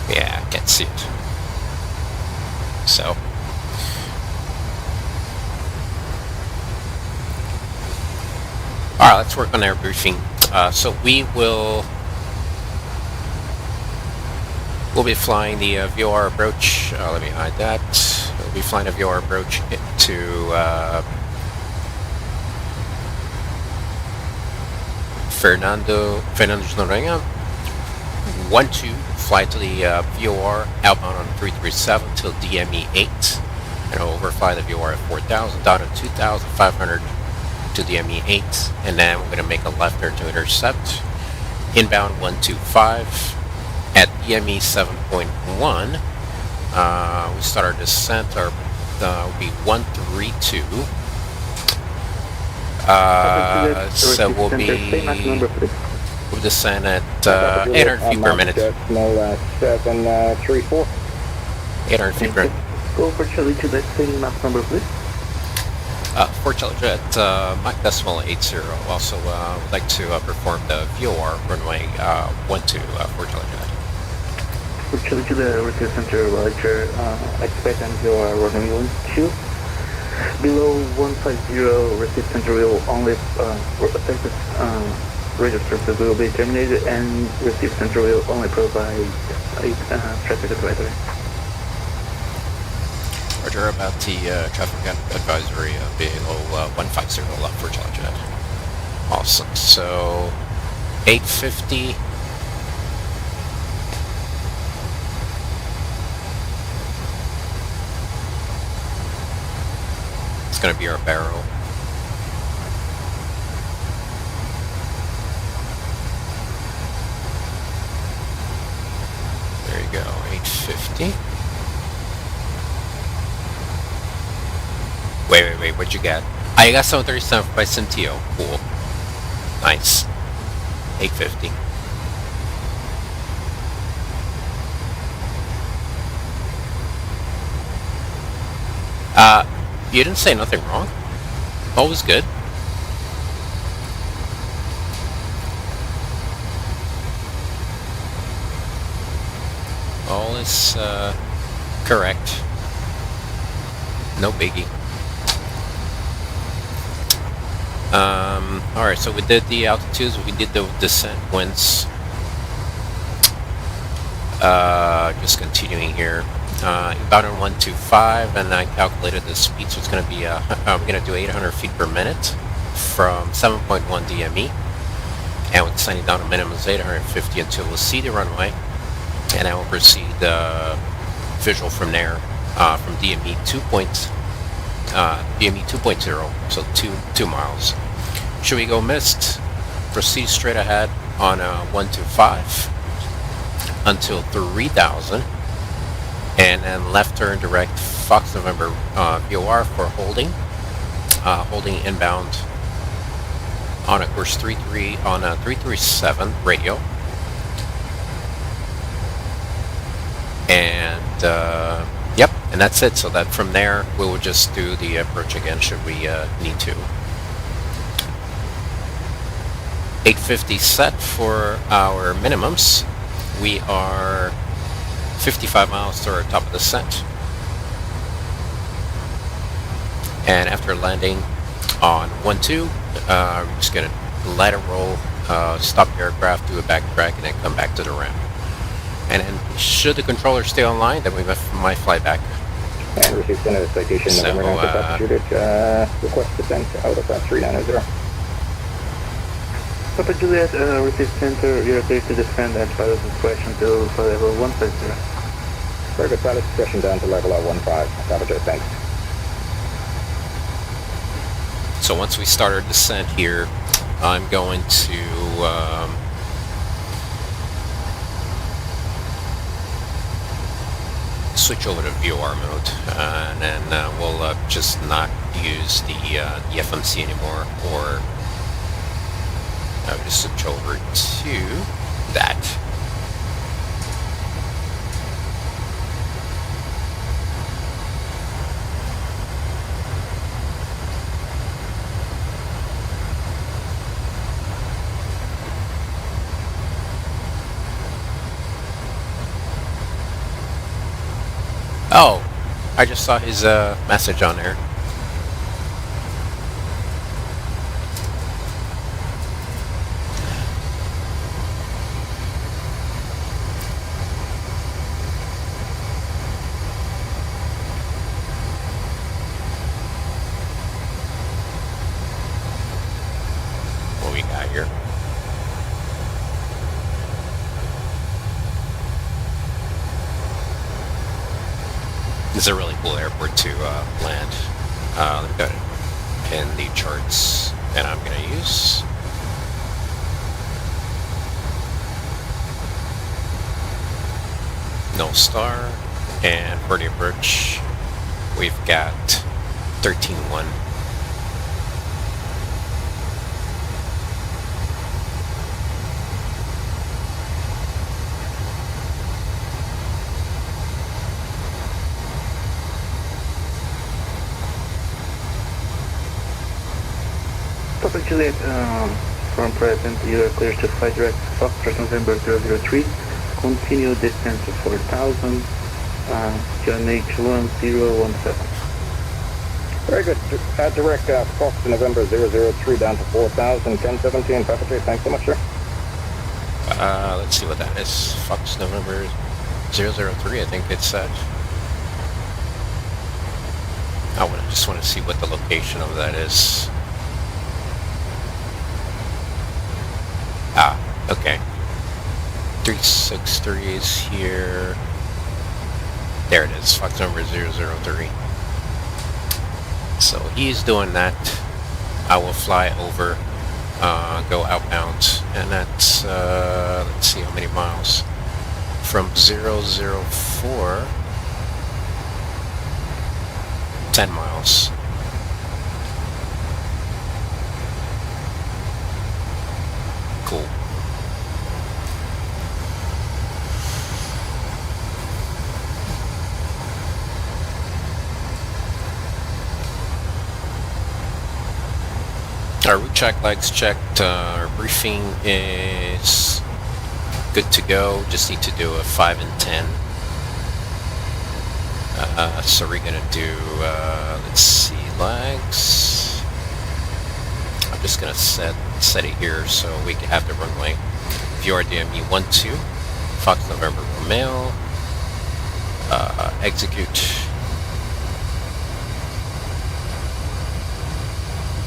Yeah, I can't see it. So. Alright, let's work on air briefing. So we'll be flying the VOR approach. Let me hide that. We'll be flying a VOR approach to Fernando's Noronha. 12, fly to the VOR outbound on 337 till DME 8, and I'll overfly the VOR at 4,000 down to 2,500. To the ME8, and then we're going to make a left there to intercept inbound 125 at EME 7.1. We start our descent. Our will be 132. So we'll descend at 800 feet per minute. 734. 800 feet per minute. Go for Charlie to that same map number, please. For Charlie Jet, Mach Decimal 80. Also, would like to perform the VOR runway 12 for Charlie Jet. For Chile Juliet, receive center Roger, expect NZR runway 12. Below 150, receive center will only affected radio service will be terminated and receive center will only provide a traffic advisory. Roger, about the traffic advisory below 150 left for Chile Juliet. Awesome. So 850. It's going to be our barrel. There you go, 850. Wait, what'd you get? I got 737 by Centio. Cool. Nice. 850. You didn't say nothing wrong. All was good. All is correct. No biggie. Alright, so we did the altitudes, we did the descent winds. Just continuing here. About on 125, and I calculated the speed, so it's going to be, we're going to do 800 feet per minute from 7.1 DME, and with descending down to minimum is 850 until we'll see the runway, and I will proceed visual from there, from DME 2.0, so 2 miles. Should we go missed? Proceed straight ahead on 125 until 3000. And then left turn direct Fox November VOR for holding inbound on a course 33 on a 337 radio, and yep, and that's it. So that from there we will just do the approach again should we need to. 850 set for our minimums. We are 55 miles to our top of the descent, and after landing on 1-2, we're just going to let it roll, stop the aircraft, do a backtrack, and then come back to the ramp. And then should the controller stay online, then we might fly back. And receive center citation November 9th altitude, request descent out of 390. Papa Juliet, receive center, you're clear to descend at pilot discretion to level 150. Very good, pilot discretion down to level 15. Papa Juliet, thanks. So once we start our descent here, I'm going to switch over to VOR mode, and then we'll just not use the FMC anymore, or I would just switch over to that. Oh, I just saw his message on there. What we got here? This is a really cool airport to land. Let me go ahead and pin the charts that I'm going to use. No star, and for the approach, we've got 13-1. Papa Juliet, from present, you are clear to fly direct Fox November 003, continue descent to 4,000, John H1017. Very good. Direct Fox November 003 down to 4,000, 1017, Papa 3. Thanks so much, sir. Let's see what that is. Fox November 003, I think it's at. I just want to see what the location of that is. Ah, okay. 363 is here. There it is, Fox number 003. So he's doing that. I will fly over, go outbound, and that's, let's see how many miles. From 004, 10 miles. Cool. Our route check legs checked. Our briefing is good to go. Just need to do a 5 and 10. So we're gonna do, let's see, legs. I'm just gonna set it here so we can have the runway. VRDME 12, Fox November Romeo. Execute.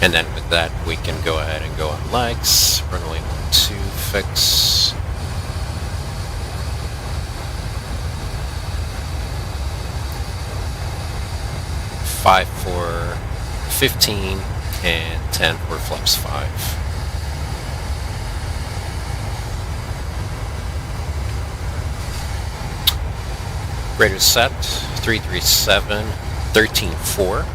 And then with that, we can go ahead and go on legs. Runway 12, fix. Five for 15 and 10 for flaps 5. Radar set 337 13.4.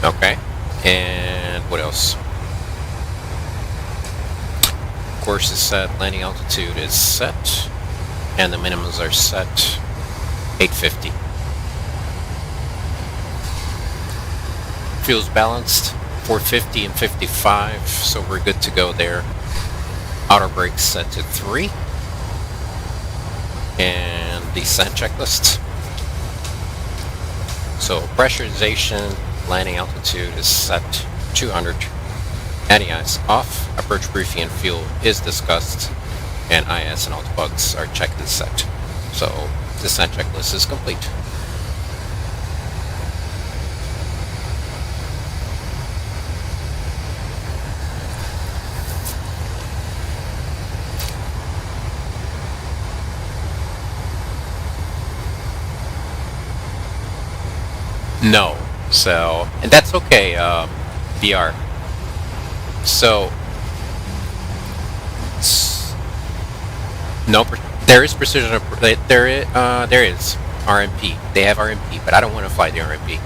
Okay, and what else? Course is set, landing altitude is set, and the minimums are set 850. Fuel's balanced 450 and 55, so we're good to go there. Auto brakes set to 3, and descent checklist. So pressurization, landing altitude is set 200. Anti-ice off. Approach briefing and fuel is discussed, and IS and autobugs are checked and set. So descent checklist is complete. No. So, and that's okay, VR. So, no, there is precision, there is RMP. They have RMP, but I don't want to fly the RMP.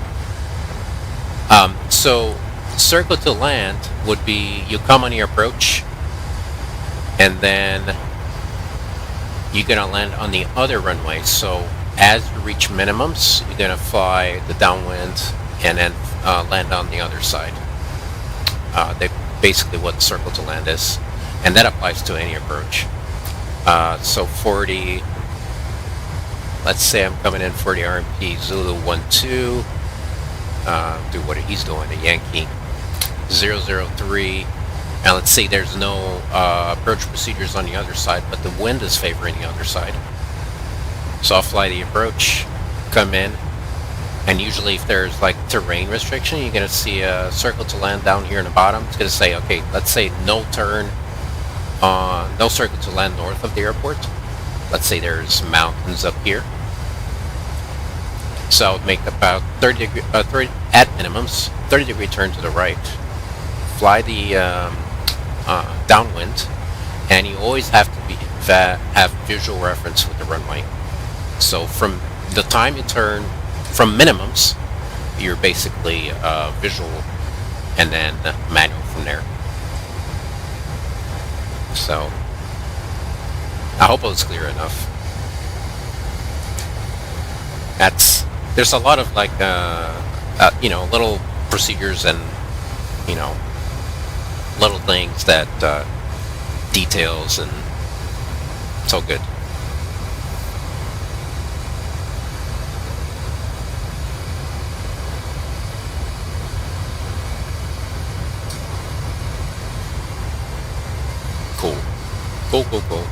So, circle to land would be, you come on your approach, and then you're going to land on the other runway. So, as you reach minimums, you're going to fly the downwind and then land on the other side. They basically what circle to land is, and that applies to any approach. So 40, let's say I'm coming in 40 RMP, Zulu 12, do what he's doing, a Yankee 003, and let's say there's no approach procedures on the other side, but the wind is favoring the other side. So I'll fly the approach, come in, and usually if there's like terrain restriction, you're going to see a circle to land down here in the bottom. It's going to say, okay, let's say no turn, no circle to land north of the airport. Let's say there's mountains up here. So I would make about 30 degree, at minimums, 30 degree turn to the right, fly the downwind, and you always have to have visual reference with the runway. So from the time you turn, from minimums, you're basically visual and then manual from there. So I hope it was clear enough. There's a lot of like little procedures and little things that details, and it's all good. Cool. Cool.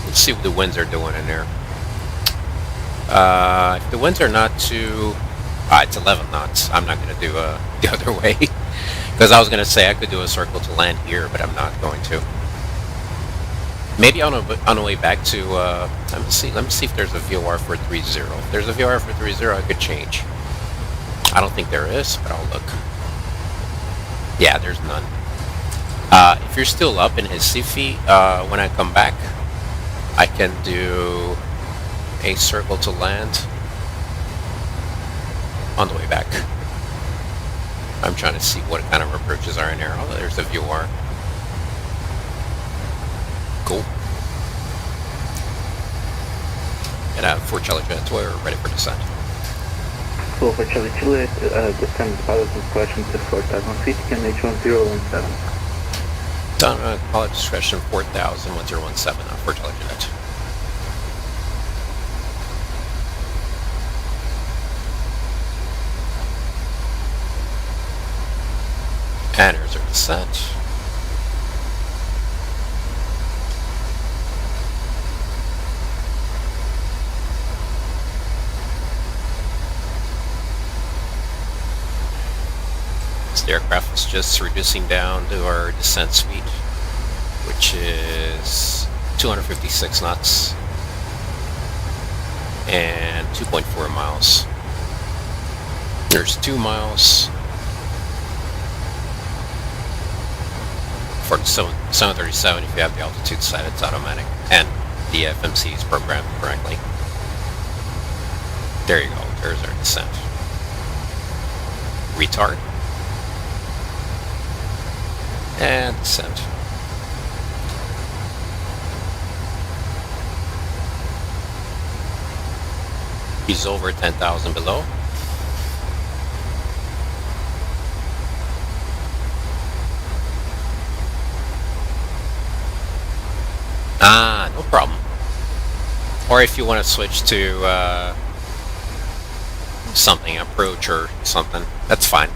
Let's see what the winds are doing in there. If the winds are not too... it's 11 knots. I'm not going to do the other way. Because I was going to say I could do a circle to land here, but I'm not going to. Maybe on the way back to... let me see if there's a VOR for 3.0. If there's a VOR for 3.0, I could change. I don't think there is, but I'll look. Yeah, there's none. If you're still up in Recife, when I come back, I can do a circle to land on the way back. I'm trying to see what kind of approaches are in there. Oh, there's a VOR. Cool. And I have 4 Charlie Jets. We're ready for descent. So for Charlie Chile, descend pilot discretion to 4,000 feet, and H1017. Done, pilot discretion 4,000, 1017 for Charlie Jet. And here's our descent. The aircraft is just reducing down to our descent speed, which is 256 knots and 2.4 miles. There's 2 miles for the 737 if you have the altitude set. It's automatic, and the FMC is programmed correctly. There you go. There's our descent. Retard. And descent. He's over 10,000 below. No problem. Or if you want to switch to something, approach or something, that's fine.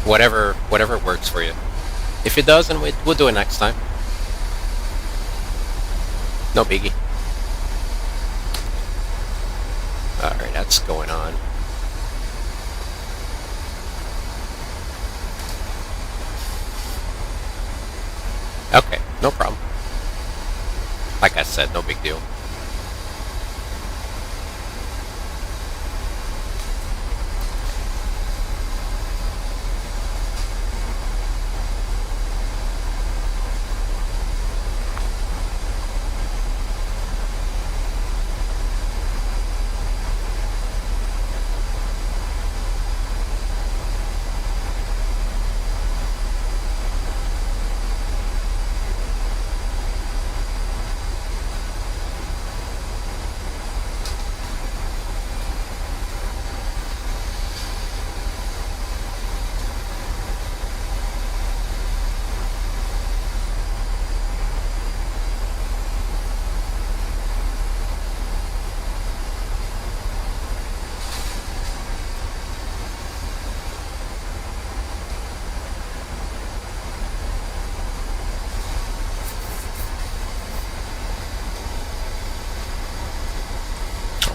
Whatever works for you. If it doesn't, we'll do it next time. No biggie. Alright, that's going on. Okay, no problem. Like I said, no big deal.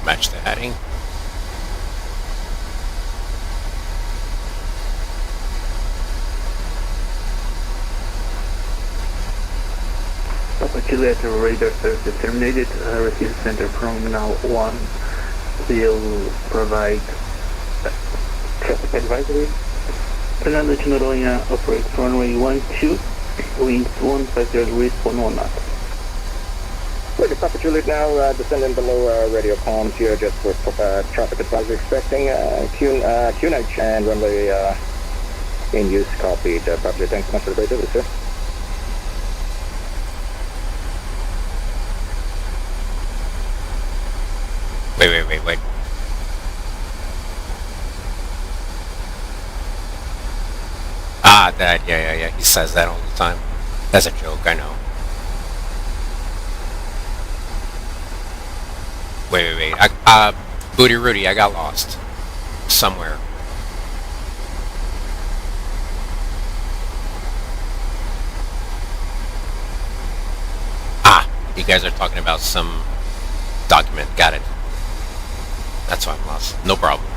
Match the heading. Papa Juliet radar service terminated. Recife Center from now on will provide traffic advisory. Fernando to Noronha operates runway 12, winds 150 degrees, 11 knots. Okay, Papa Juliet now descending below radio comms here just for traffic advisory expecting QNH and runway in use. Copied. Papa Juliet, thanks so much for the radio, sir. Wait. that. Yeah. He says that all the time. That's a joke, I know. Wait. Booty Rudy, I got lost. Somewhere. You guys are talking about some document. Got it. That's why I'm lost. No problem.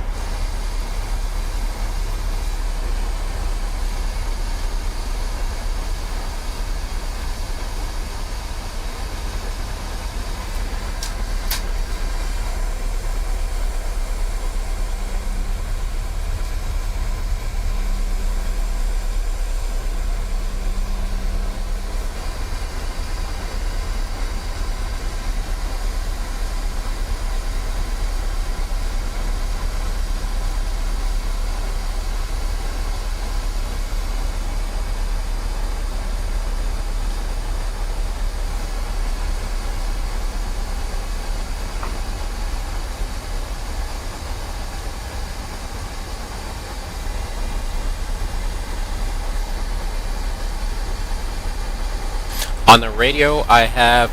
On the radio, I have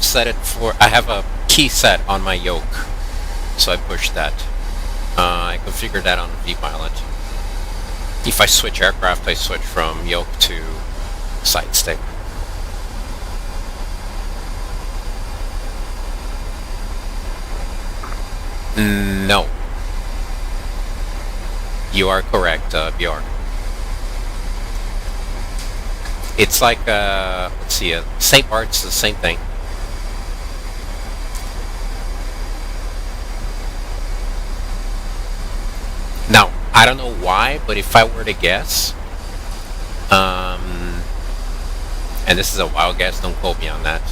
set it for. I have a key set on my yoke, so I push that. I configured that on vPilot. If I switch aircraft, I switch from yoke to side stick. No. You are correct, Bjorn. It's like, let's see, St. Bart's the same thing. Now, I don't know why, but if I were to guess, and this is a wild guess, don't quote me on that,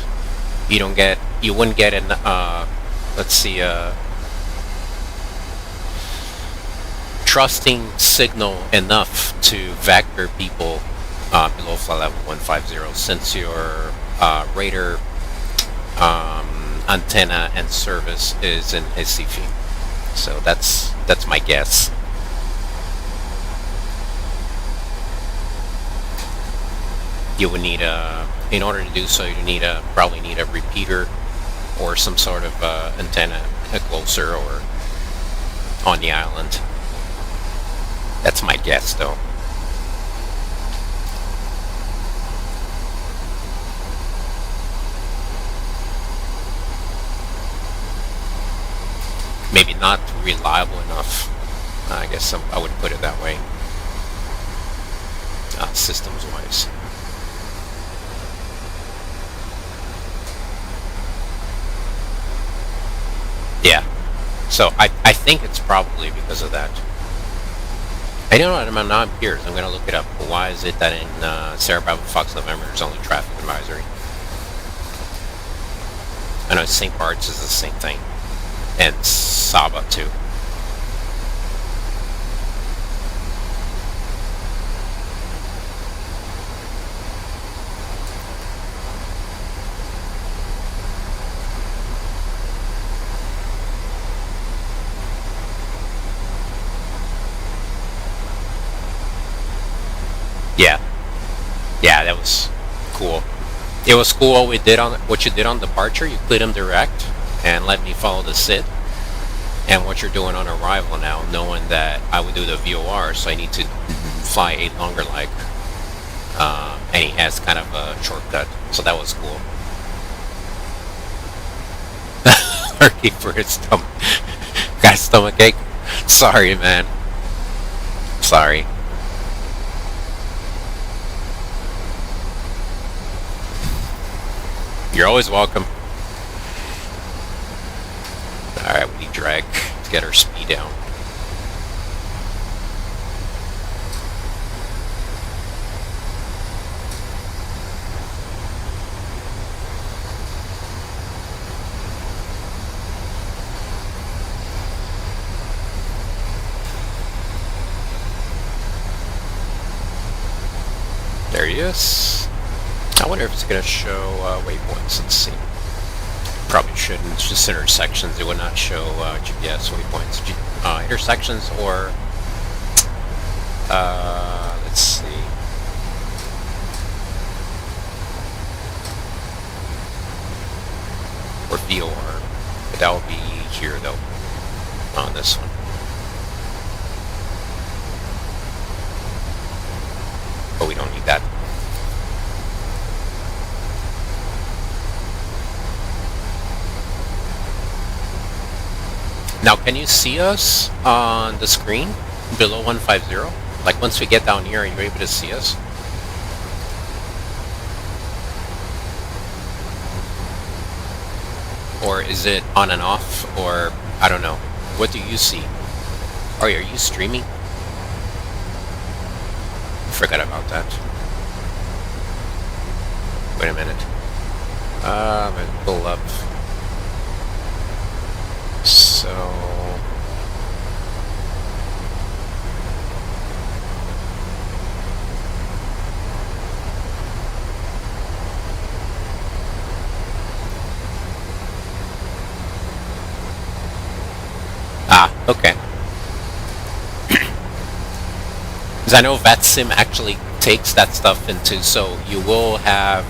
you wouldn't get an, let's see, trusting signal enough to vector people below flight level 150, since your radar antenna and service is in Recife. So that's my guess. You would need in order to do so, you probably need a repeater or some sort of antenna closer or on the island. That's my guess, though. Maybe not reliable enough. I guess I would put it that way. Systems-wise. Yeah. So I think it's probably because of that. I don't know. I'm not here. So I'm going to look it up. Why is it that in Sierra Bravo Fox November there's only traffic advisory? I know St. Bart's is the same thing. And Saba too. Yeah, that was cool. It was cool what you did on departure. You put them direct and let me follow the SID. And what you're doing on arrival now, knowing that I would do the VOR, so I need to fly a longer leg. And he has kind of a shortcut, so that was cool. Turkey for his stomach. Got stomach ache? Sorry, man. Sorry. You're always welcome. Alright, we need drag to get our speed down. There he is. I wonder if it's going to show waypoints. Let's see. Probably shouldn't. It's just intersections. It would not show GPS waypoints. Intersections or Let's see. Or VOR. But that will be here though. On this one. But we don't need that. Now, can you see us on the screen below 150? Like once we get down here, are you able to see us? Or is it on and off? Or I don't know. What do you see? Are you streaming? Forgot about that. Wait a minute. I'm gonna pull up. So okay. Because I know VATSIM actually takes that stuff into, so you will have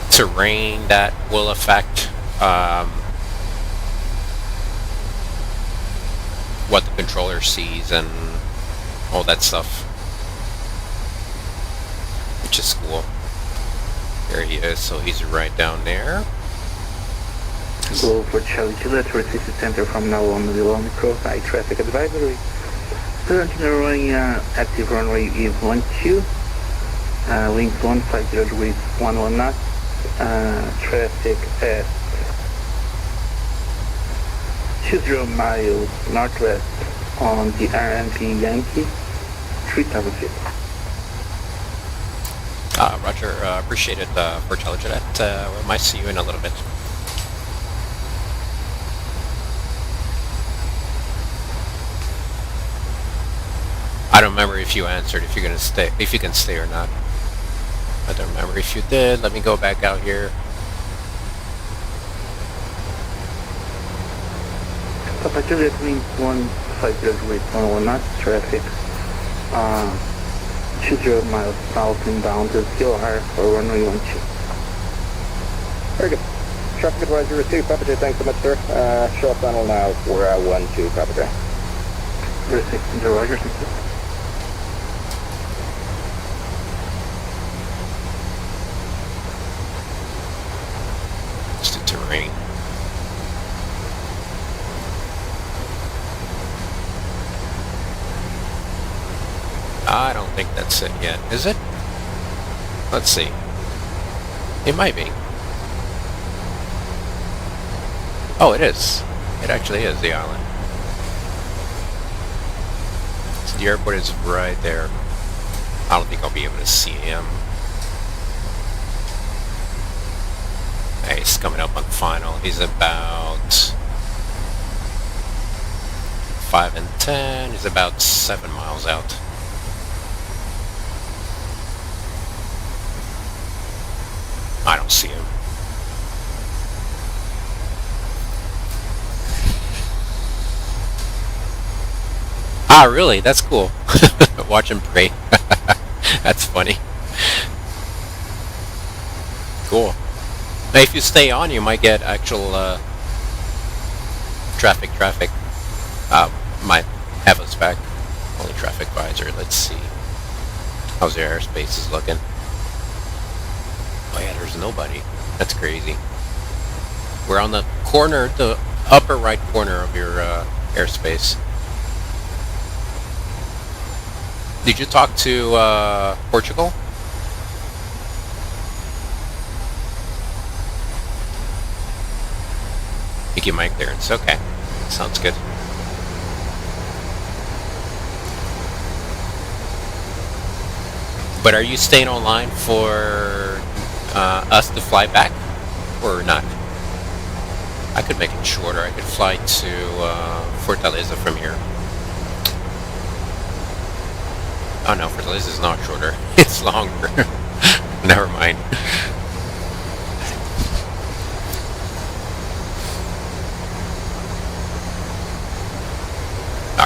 terrain that will affect what the controller sees and all that stuff, which is cool. There he is, so he's right down there. Go for Charlie Juliet, Recife Center from now on, will only provide traffic advisory. Current Noronha active runway is 12, winds 150 degrees 11 knots, traffic at 20 miles northwest on the RMP Yankee 3000 feet. Roger, appreciate it for Charlie Juliet. We might see you in a little bit. I don't remember if you answered, if you're gonna stay, if you can stay or not. I don't remember if you did. Let me go back out here. Papa Juliet winds 150 degrees 11 knots, traffic 20 miles south inbound to QR for runway 12. Very good. Traffic advisory received, Papa J. Thanks so much, sir. Show up funnel now for 12, Papa J. Received, Roger. It's the terrain. I don't think that's it yet, is it? Let's see. It might be. Oh, it is. It actually is the island. So the airport is right there. I don't think I'll be able to see him. Hey, he's coming up on final. He's about 5 and 10. He's about 7 miles out. I don't see him. Ah, really? That's cool. Watch him pray. That's funny. Cool. Now, if you stay on, you might get actual traffic. Might have us back. Only traffic visor. Let's see. How's your airspace is looking? Oh yeah, there's nobody. That's crazy. We're on the corner, the upper right corner of your airspace. Did you talk to Portugal? You get my clearance. Okay. Sounds good. But are you staying online for us to fly back or not? I could make it shorter. I could fly to Fortaleza from here. Oh no, Fortaleza is not shorter. It's longer. Never mind.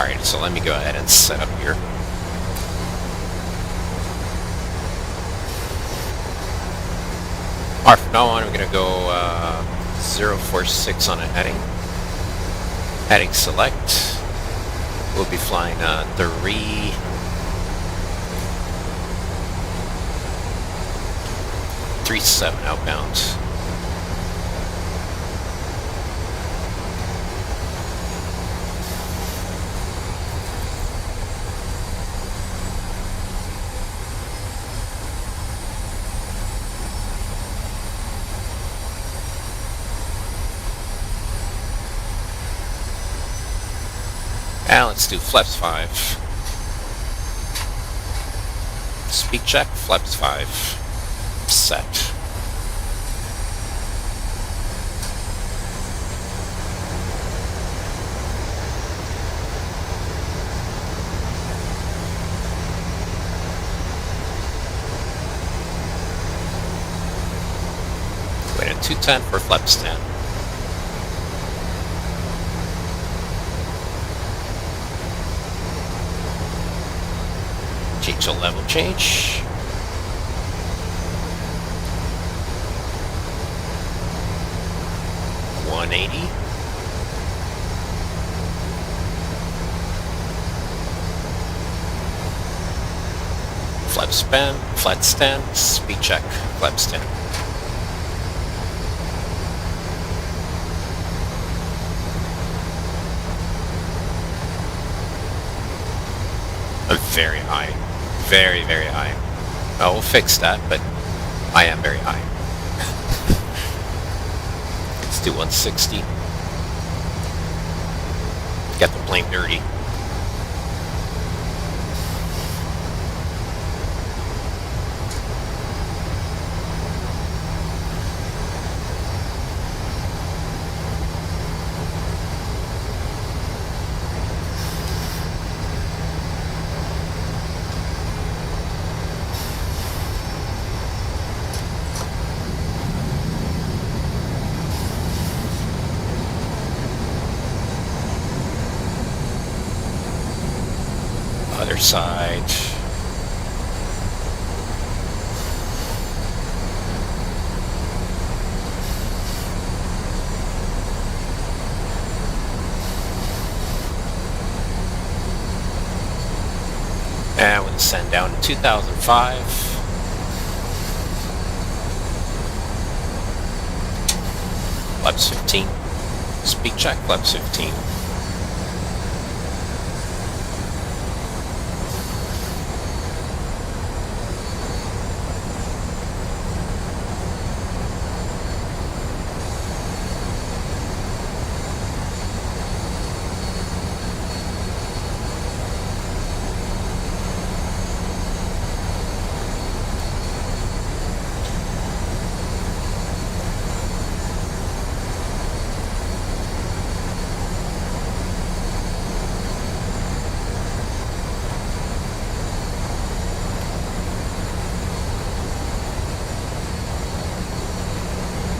Alright, so let me go ahead and set up here. Alright, from now on, I'm going to go 046 on a heading. Heading select. We'll be flying 337 outbound. Now let's do flaps 5. Speed check, flaps 5. Set. Wait at 210 for flaps 10. Change the level change. $180. Flaps 10, flats 10, speed check, flaps 10. I'm very high. Very, very high. I will fix that, but I am very high. Let's do 160. Get the plane dirty. Other side. And we'll send down to 2005. Flaps 15. Speed check, flaps 15.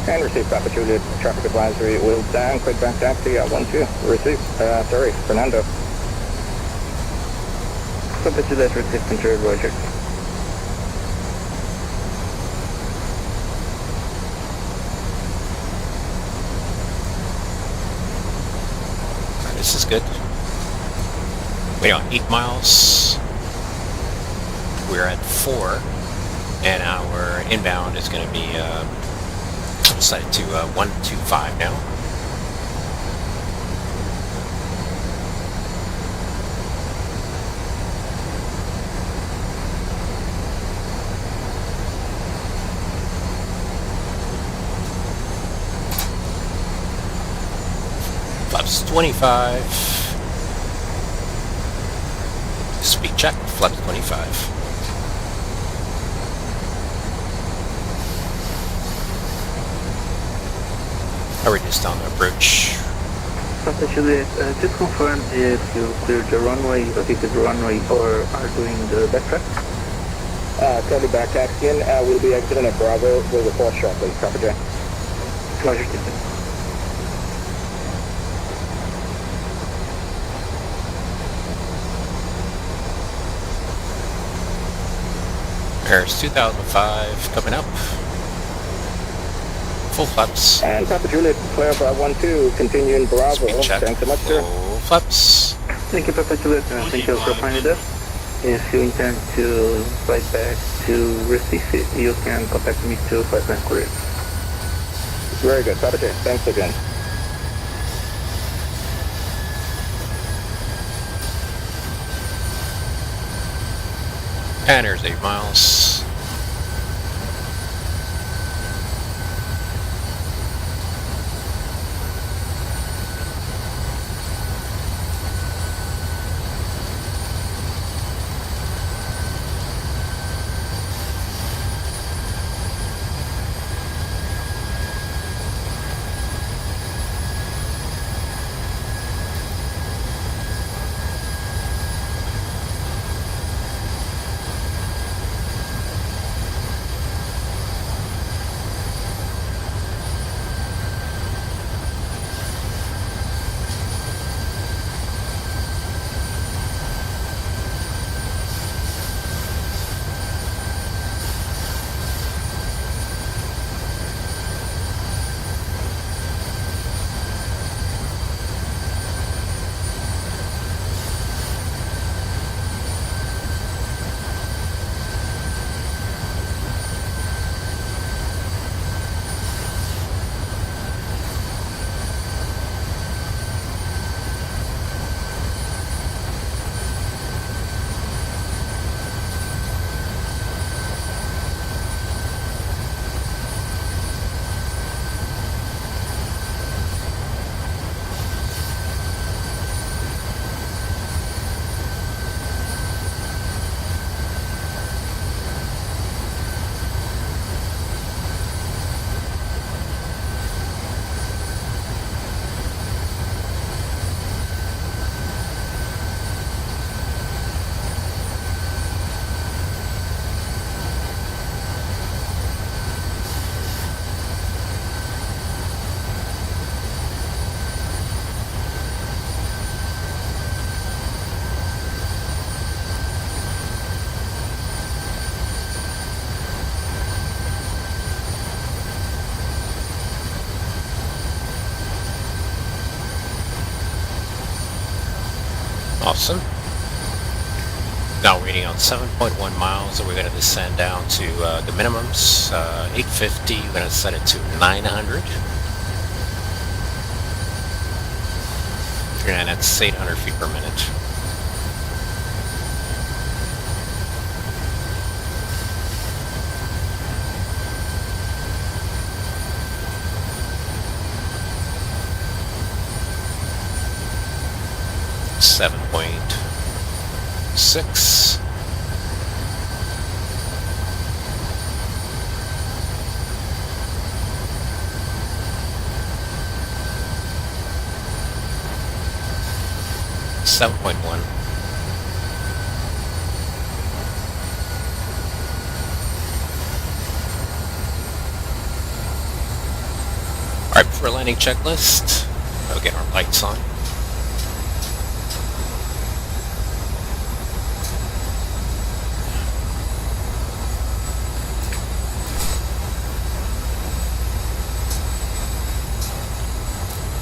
And receive Papa Juliet, traffic advisory, wheels down, quick back taxi, 12, receive, Fernando. Papa Juliet, receive control, roger. This is good. Wait on 8 miles. We're at 4, and our inbound is going to be set to 125 now. Flaps 25. Speed check, flaps 25. I reduced down the approach. Papa Juliet, just confirm if you cleared the runway, repeated the runway, or are doing the backtrack? Currently back taxiing, we'll be exiting at Bravo, we'll report shortly, Papa J. Roger, Captain. There's 2005 coming up. Full flaps. And Papa Juliet, clear for 1-2, continuing Bravo. Speed check. Thanks so much, sir. Full flaps. Thank you, Papa Juliet, and thank you for finding us. If you intend to fly back to Recife, you can contact me to flight plan clear. Very good, Papa J. Thanks again. And there's 8 miles. Awesome. Now waiting on 7.1 miles, and we're going to descend down to the minimums. 850, we're going to set it to 900. And that's 800 feet per minute. .6. .1. Alright, before landing checklist, we'll get our lights on.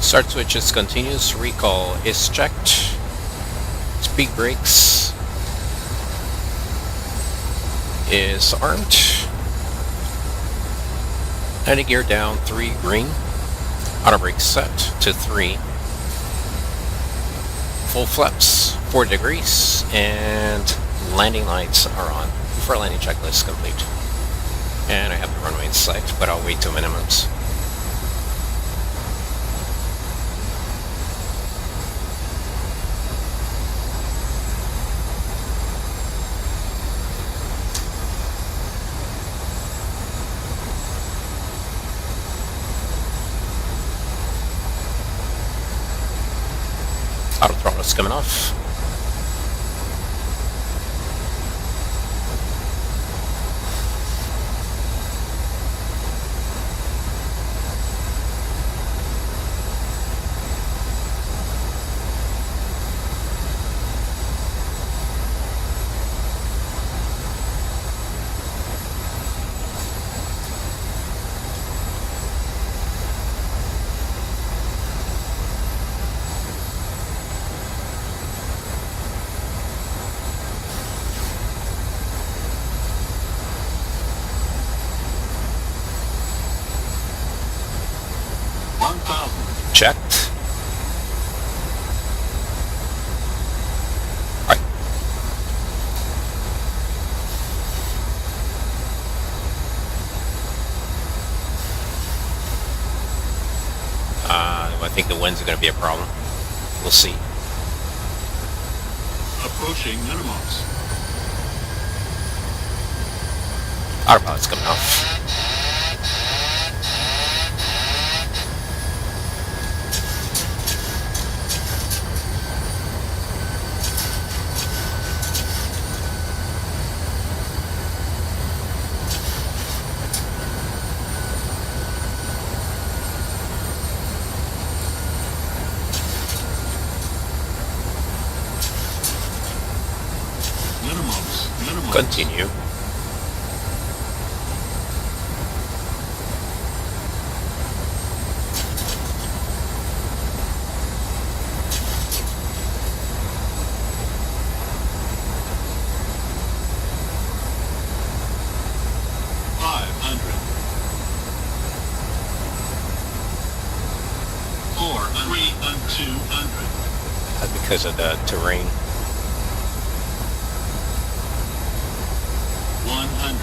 Start switch is continuous, recall is checked, speed brakes is armed, landing gear down 3 green, auto brake set to 3, full flaps 4 degrees, and landing lights are on before landing checklist complete. And I have the runway in sight, but I'll wait till minimums. Auto throttle is coming off. checked. All right. I think the winds are going to be a problem. We'll see. Approaching minimums. Autopilot's coming off. Minimums. Continue. Because of the terrain. 100.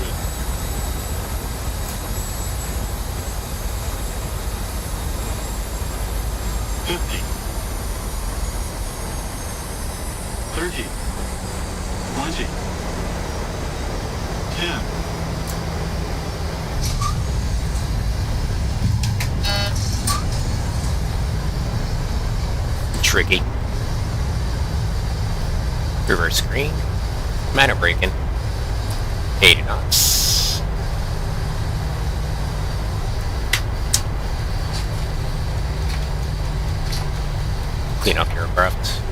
50. 30. 20. 10. Tricky. Reverse green. Minor braking. 80 knots. Clean up your aircraft.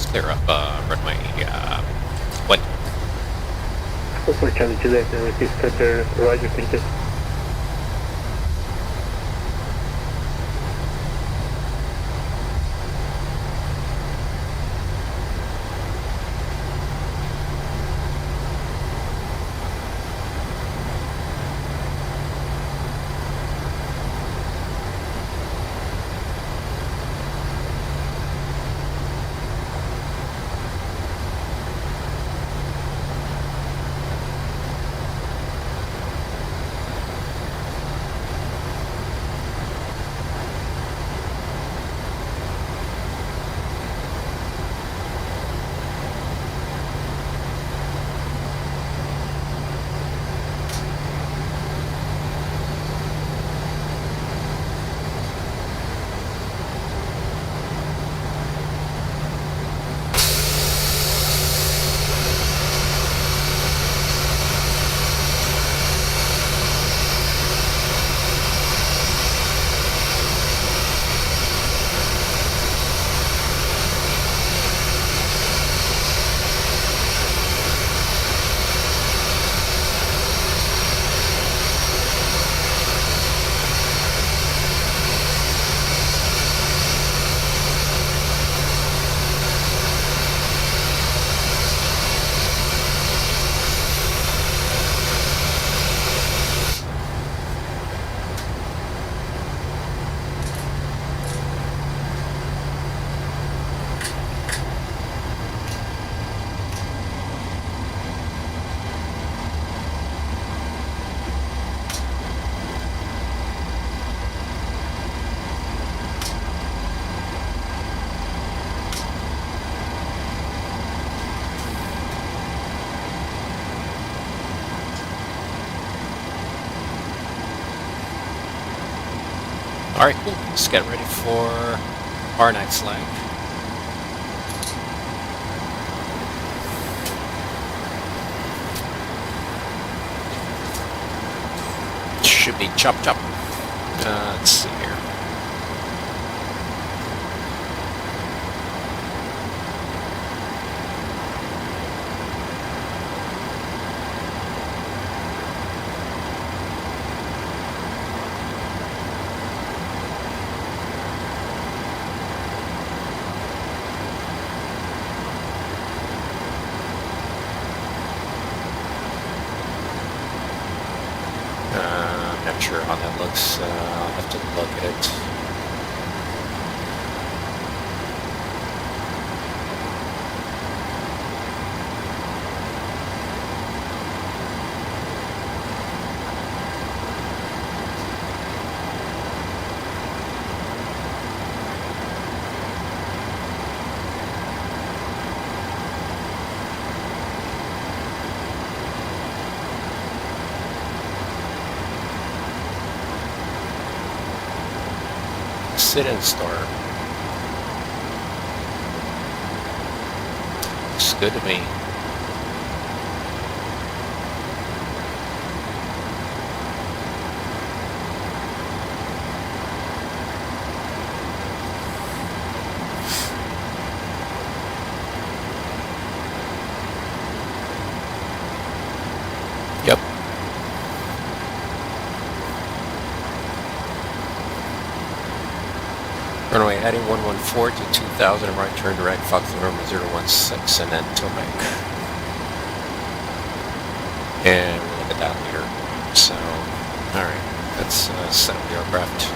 let's clear up runway what? For Charlie Juliet, receive center, Roger, thank you. Alright, cool. Let's get ready for our next leg. Should be chop chop. Let's see here. Not sure how that looks. I'll have to look at it. Sit and start. Looks good to me. Yep. Runway heading 114 to 2000, right turn direct, Fox November 016, and then Tomac. And we'll look at that later. So, alright, let's set up the aircraft.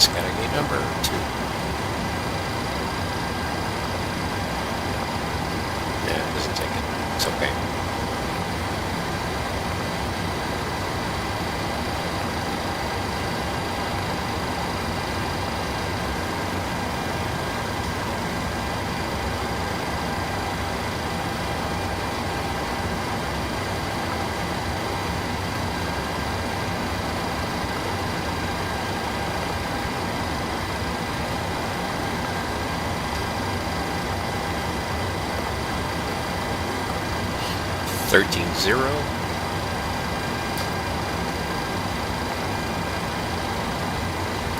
It's got a gate number 2. Yeah, it doesn't take it. It's okay. $13.0.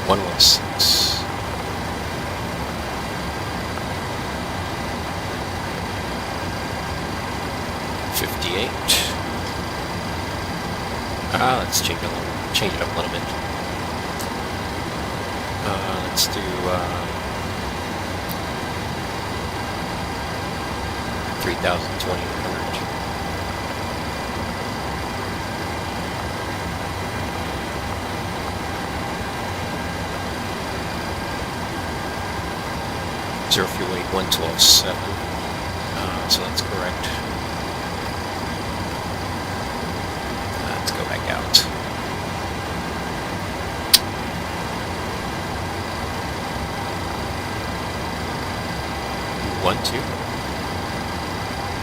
116. 58. Let's change it up a little bit. Let's do 3,200. Zero fuel weight 112.7. So that's correct. Let's go back out. One, 2.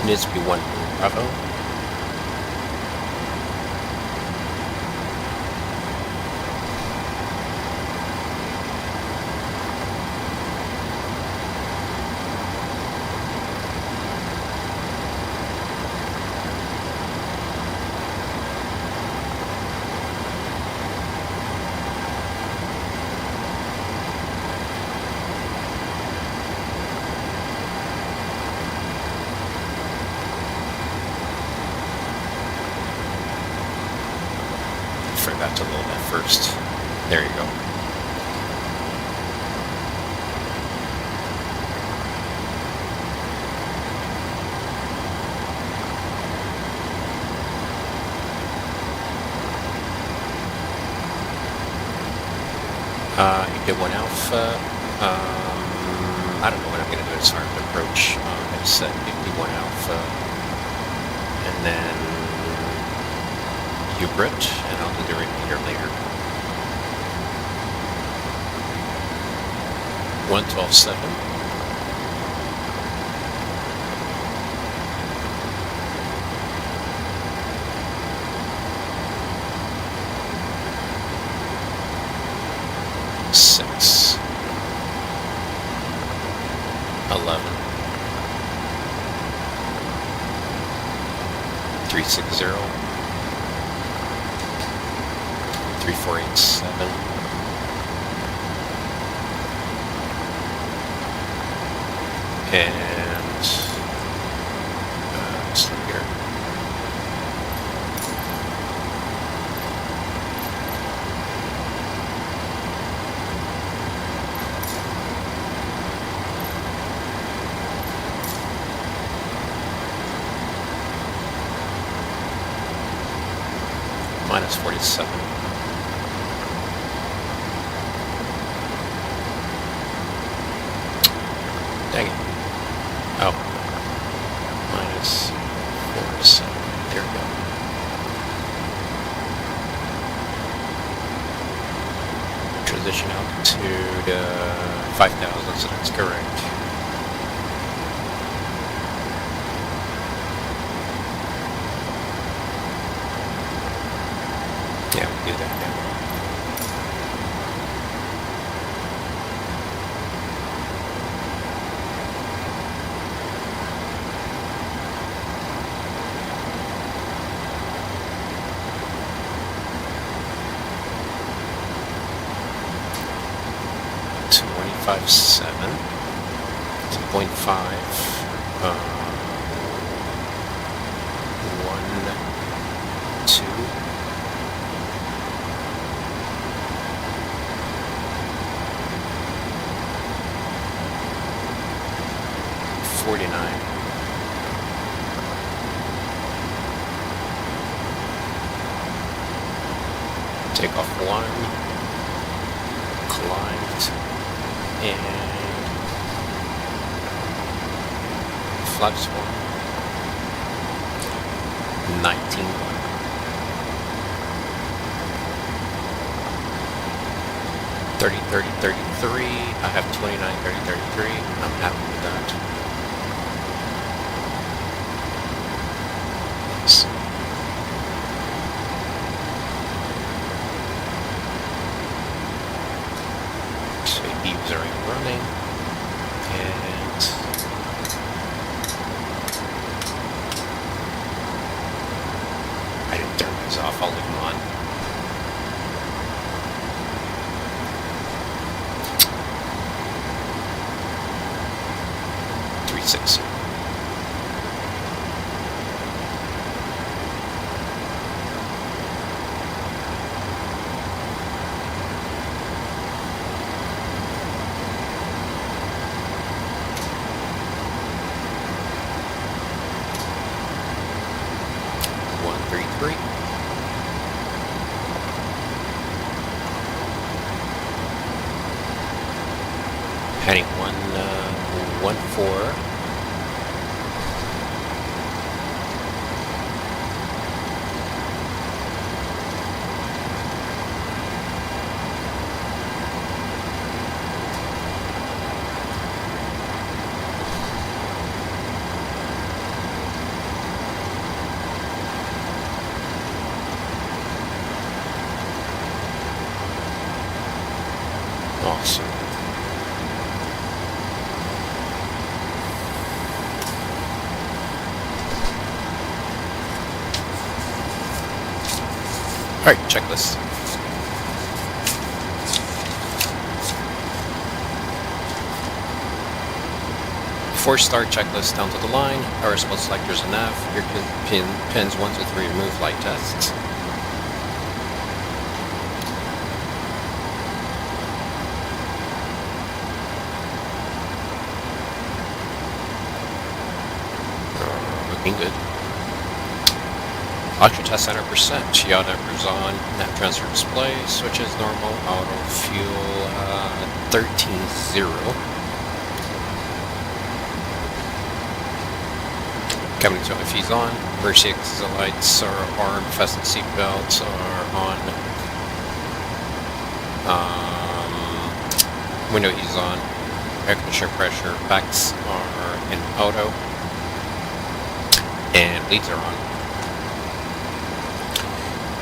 It needs to be 1 Bravo. Forgot to load that first. There you go. You did 1 Alpha. I don't know what I'm going to do as far as approach. I said you do 1 Alpha. And then Hubert, and I'll do the repeater later. 112.7. Six. 11. 360. 3487. And let's see here. Minus 47. Dang it. Oh. Minus 47. There we go. Transition altitude 5,000, so that's correct. Yeah, we do that now. .57, 2.5, 1, 2, 49. Take off 1, climb. And flaps 1. 19.1. 30, 30, 33. I have 29, 30, 33. I'm happy with that. Yes. So beams are running. And I didn't turn these off. I'll leave them on. 6. Heading 114. Awesome. Alright, checklist. Before start checklist down to the line, power split selectors and nav, your pins 1 to 3 remove light tests. Looking good. Electric test 100%, yaw dampers on, net transfer display, switches normal, auto, fuel 13.0. Cabin to FE's on, emergency exit lights are armed, fasten seat belts are on, window heat's on, air conditioner pressure, packs are in auto, and leads are on.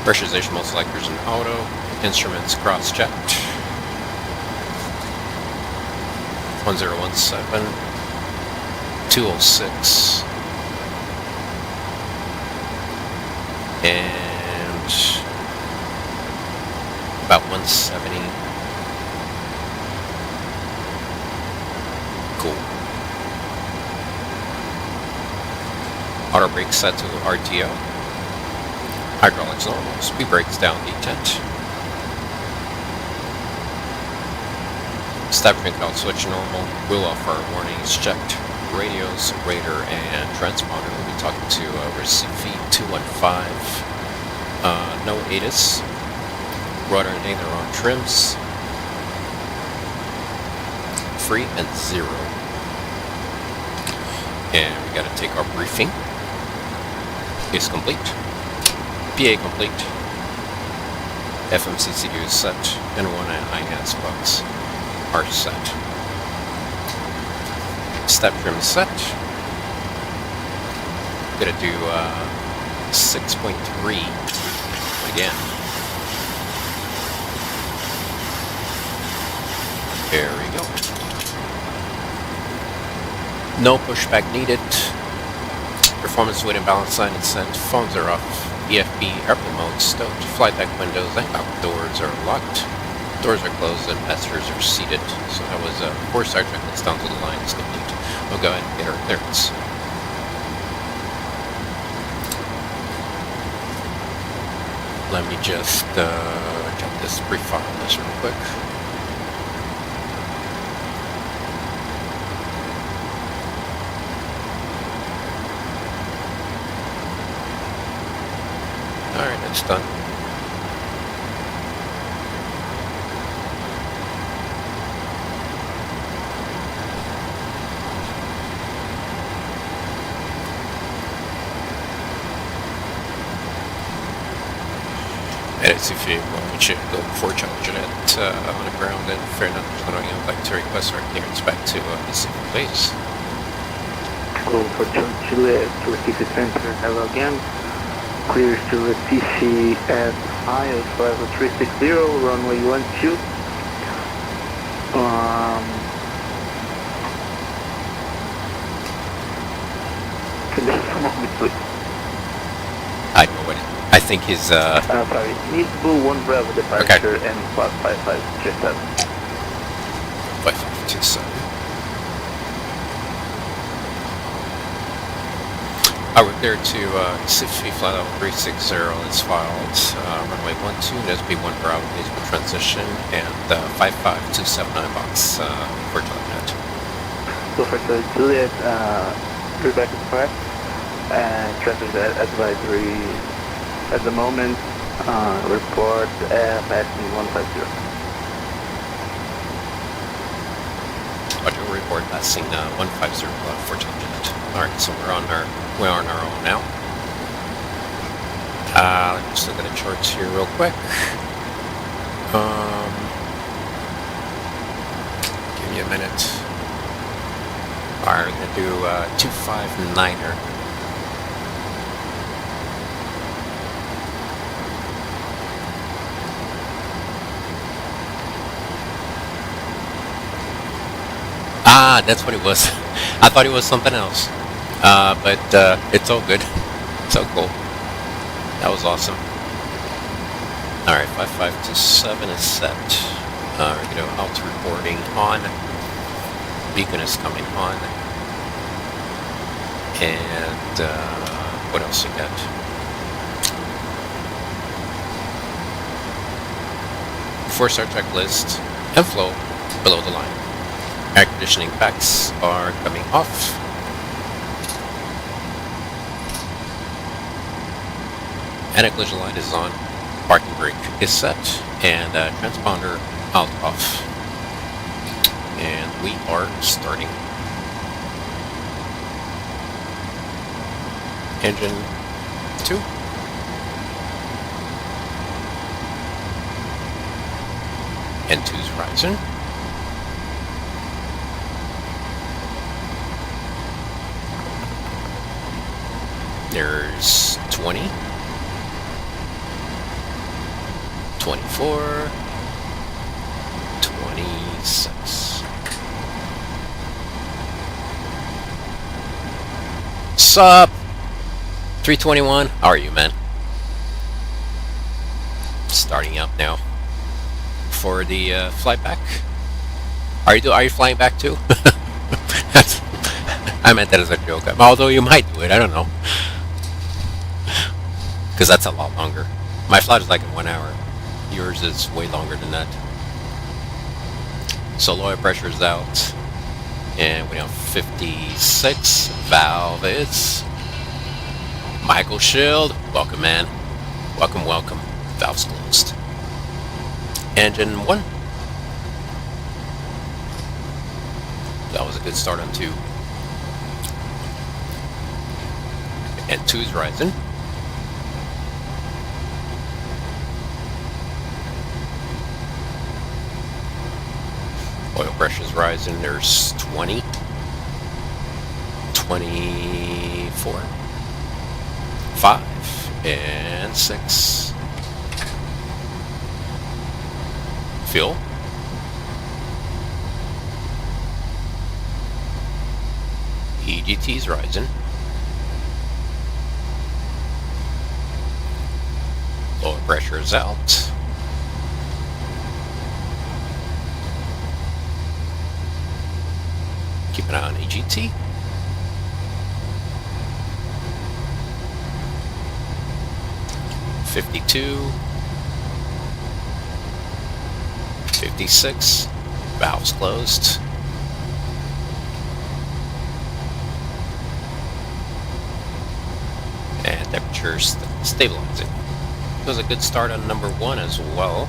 Pressurization mode selectors in auto, instruments cross-checked. 1017, 206, and about 170. Cool. Auto brake set to RTO. Hydraulics normal. Speed brakes down detent. Step out switch normal. Wheel off fire warnings checked. Radios, radar, and transponder. We'll be talking to Recife 215. No ATIS. Rudder and aileron trims. Free and 0. And we got to take our briefing. Is complete. PA complete. FMCCU is set, and 1 INS bugs are set. Step trim is set. Gonna do 6.3 again. There we go. No pushback needed. Performance weight and balance sign is set. Phones are off. EFB airplane mode stowed. Flight deck windows and cockpit doors are locked. Doors are closed and passengers are seated. So that was a 4-star checklist down to the line is complete. We'll go ahead and get our clearance. Let me just check this brief file list real quick. Alright, it's done. Recife, we should go before Charlie Juliet on the ground, and Fernando, Noronha would like to request our clearance back to Recife, please. Go for Juliet to Recife Center, hello again. Clears to Recife at IOS 5360, runway 12. Can you just come on me, please? I know what I think his Sorry, needs Bull 1 Bravo departure Okay. and plus 5537. 5527. I went there to Recife flight level 360 is filed, runway 12, SB1 Bravo, musical transition, and 55279 box for Juliet. So for Juliet, Rebecca is correct, and traffic advisory at the moment, report passing 150. Audio report passing 150 for Juliet. Alright, so we're on our own now. Let's look at the charts here real quick. Give me a minute. Alright, we're gonna do 259er. Ah, that's what it was. I thought it was something else. But it's all good. It's all cool. That was awesome. Alright, 5527 is set. We're going to alt reporting on. Beacon is coming on. And what else we got? Force our checklist and flow below the line. Air conditioning packs are coming off. And collision light is on. Parking brake is set. And transponder out off. And we are starting. Engine 2. And 2's rising. There's 20, 24, 26. Sup? 321. How are you, man? Starting up now for the flight back. Are you flying back too? I meant that as a joke. Although you might do it, I don't know. Because that's a lot longer. My flight is like in 1 hour. Yours is way longer than that. So oil pressure is out. And we have 56. Valve is. Michael Shield. Welcome, man. Welcome, welcome. Valve's closed. Engine 1. That was a good start on 2. And 2's rising. Oil pressure's rising. There's 20, 24, 5, and 6. Fuel. EGT's rising. Oil pressure is out. Keep an eye on EGT. $52, 56, valves closed. And temperature's stabilizing. It was a good start on number 1 as well.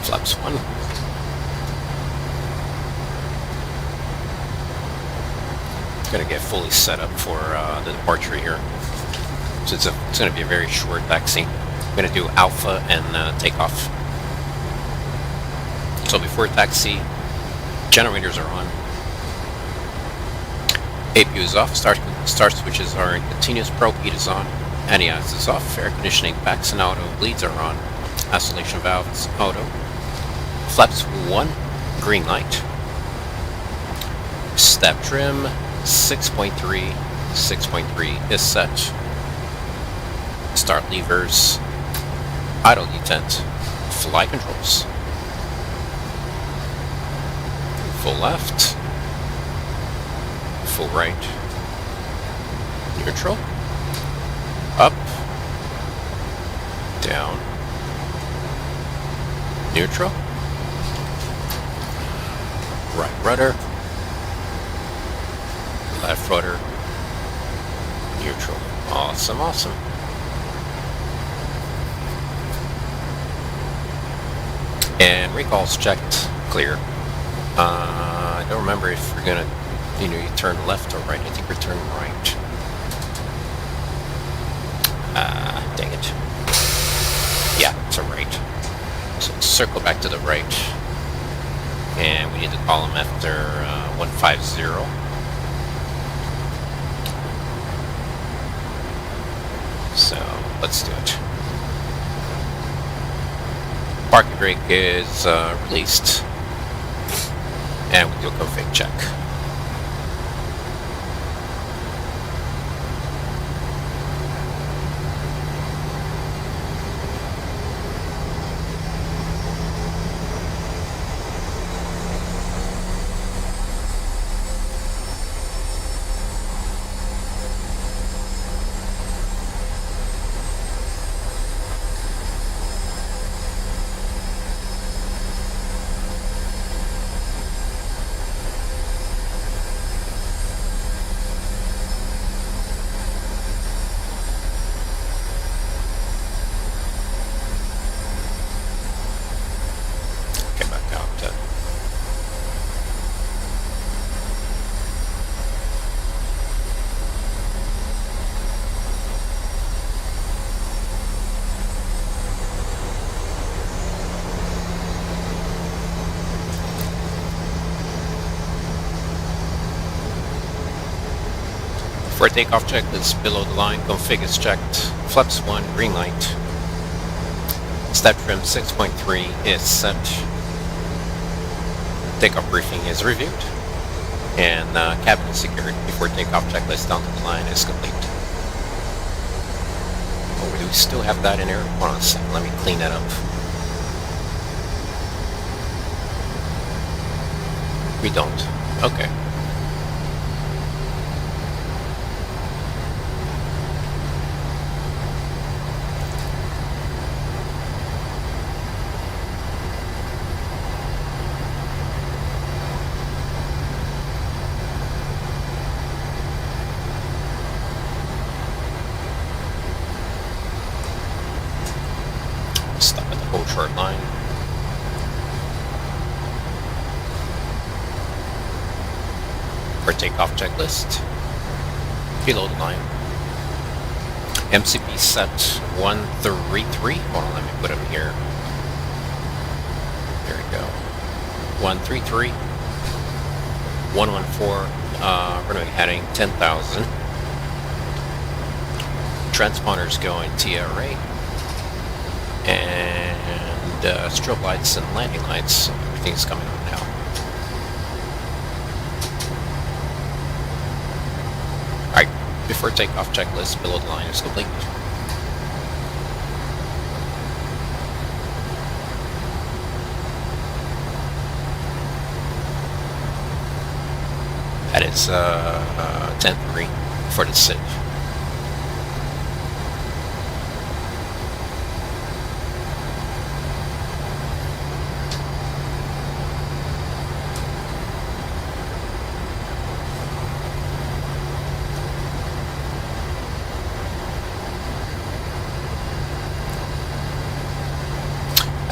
Flaps 1. Gonna get fully set up for the departure here. So it's gonna be a very short taxi. I'm gonna do alpha and takeoff. So before taxi, generators are on. APU is off. Start switches are in continuous. Probe heat is on. Anti-ice is off. Air conditioning, packs and auto. Bleeds are on. Isolation valves auto. Flaps 1, green light. Step trim 6.3. 6.3 is set. Start levers. Idle detent. Flight controls. Full left. Full right. Neutral. Up. Down. Neutral. Right rudder. Left rudder. Neutral. Awesome, awesome. And recalls checked. Clear. I don't remember if we're gonna, you turn left or right. I think we're turning right. Dang it. Yeah, it's a right. So circle back to the right. And we need to call him after 150. So let's do it. Parking brake is released. And we do a config check. For takeoff checklist, below the line, config is checked. Flaps 1, green light. Step trim 6.3 is set. Takeoff briefing is reviewed. And cabin is secured before takeoff checklist down to the line is complete. Oh, do we still have that in there? Hold on a second, let me clean that up. We don't. Okay. Stop at the whole short line. For takeoff checklist, below the line. MCP set 133. Hold on, let me put him here. There we go. 133. 114. Runway heading 10,000. Transponders going TRA. And strobe lights and landing lights. Everything's coming on now. Alright, before takeoff checklist, below the line is complete. That is 10-3 for the SID.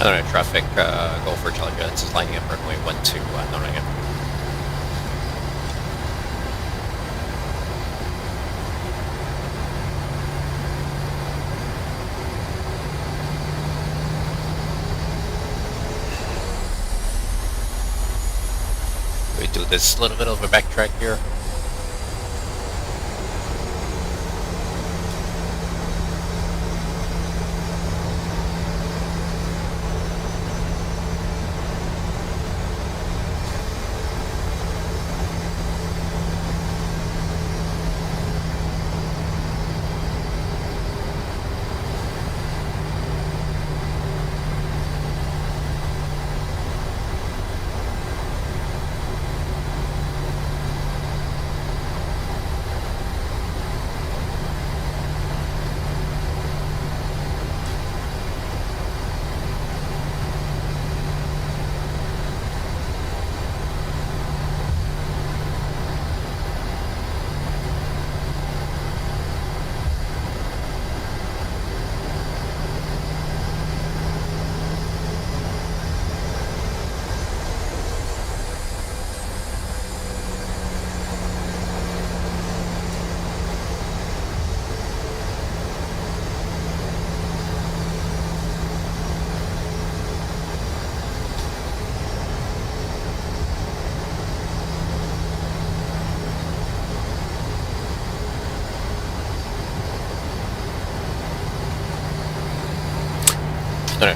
Another traffic, Gulf for Charlie Jets is lining up runway 12 Noronha. We do this little bit of a backtrack here.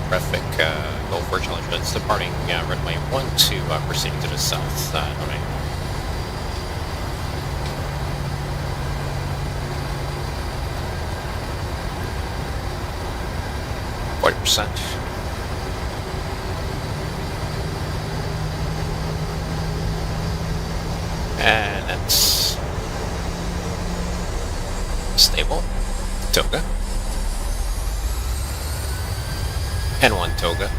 Traffic, Gulf for Charlie Jets departing runway 12, proceeding to the south. Noronha. %. And that's stable. Toga. And 1 Toga.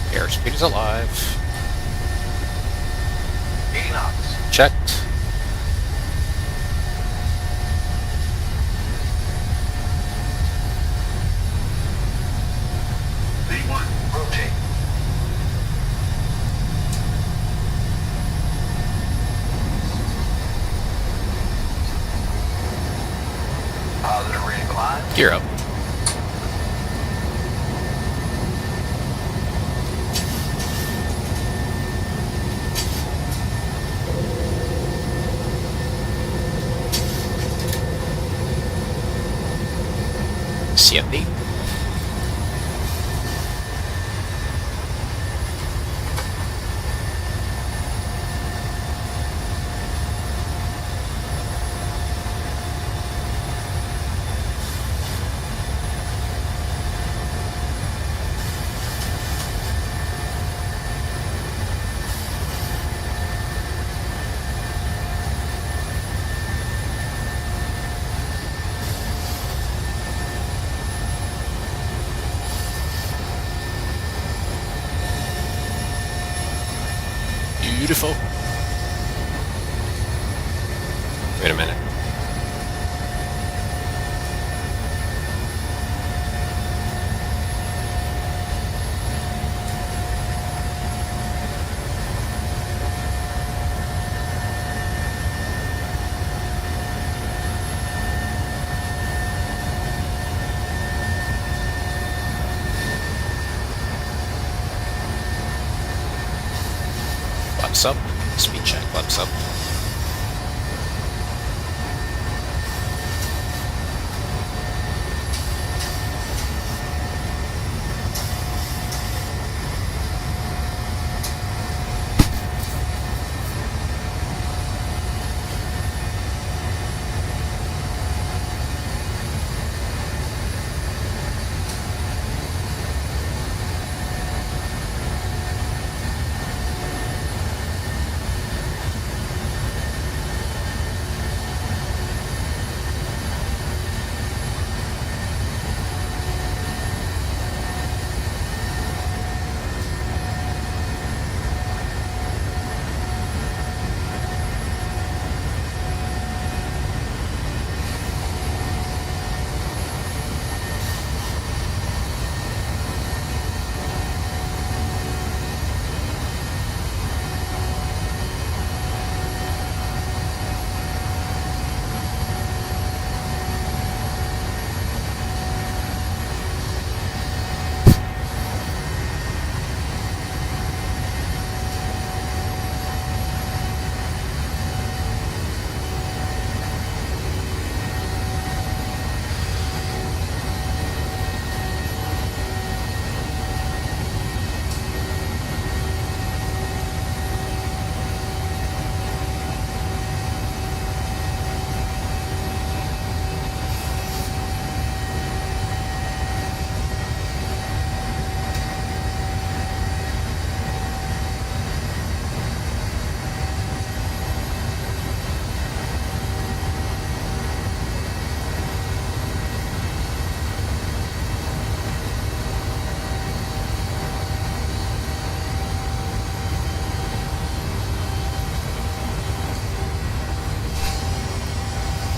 Airspeed is alive. 80 knots. Checked. V1, rotate. Positive reading climb. Gear up. CFD. Beautiful. Wait a minute. Flaps up. Speed check. Flaps up.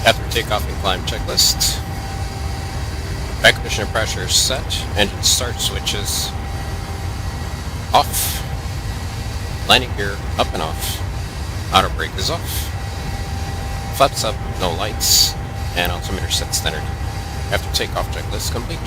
After takeoff and climb checklist. Back conditioner pressure set. Engine start switches off. Landing gear up and off. Auto brake is off. Flaps up, no lights. And altimeter set standard. After takeoff checklist complete.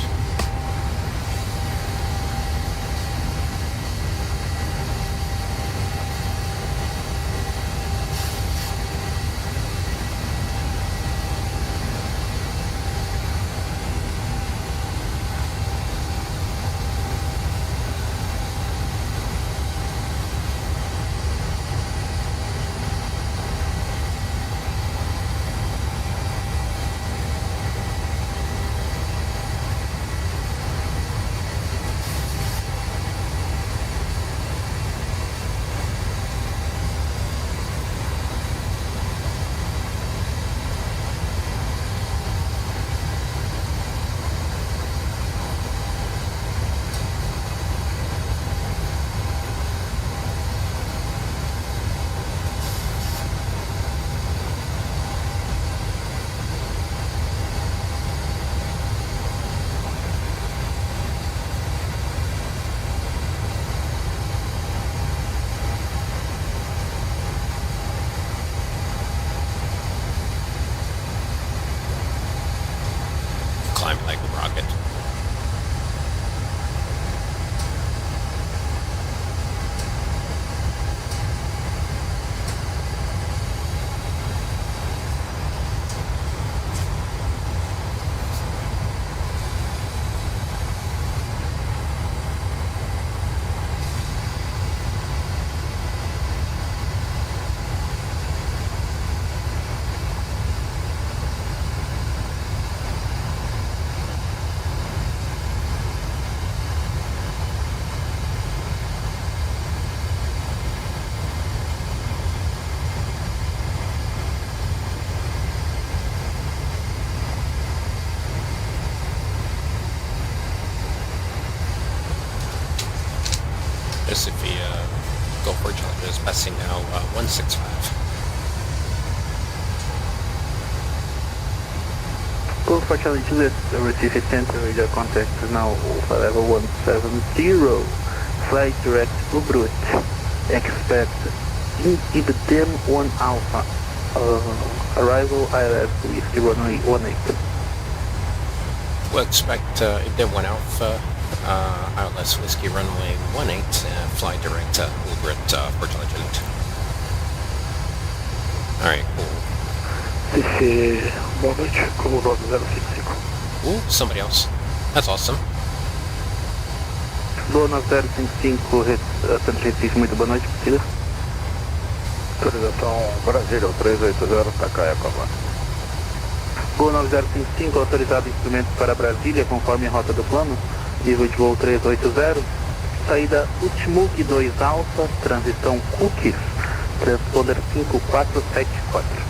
Climb like a rocket. Recife, go for challenges, passing now 165. Go for challenge list, Recife Center, radio contact now for level 170. Flight direct to Brut. Expect IBDM 1 Alpha. Arrival ILS Whiskey runway 18. We'll expect IBDM 1 Alpha, ILS Whiskey runway 18, fly direct to Brut for challenge elite. Alright, cool. Boa noite, como 9055. Ooh, somebody else. That's awesome. Boa 9055, Santo Recife, muito boa noite, possível? Autorização Brasília, 380, Takaya, comando. Boa 9055, autorizado instrumento para Brasília, conforme a rota do plano, nível de voo 380, saída Ultimug 2 Alpha, transição Cookies, transponder 5474.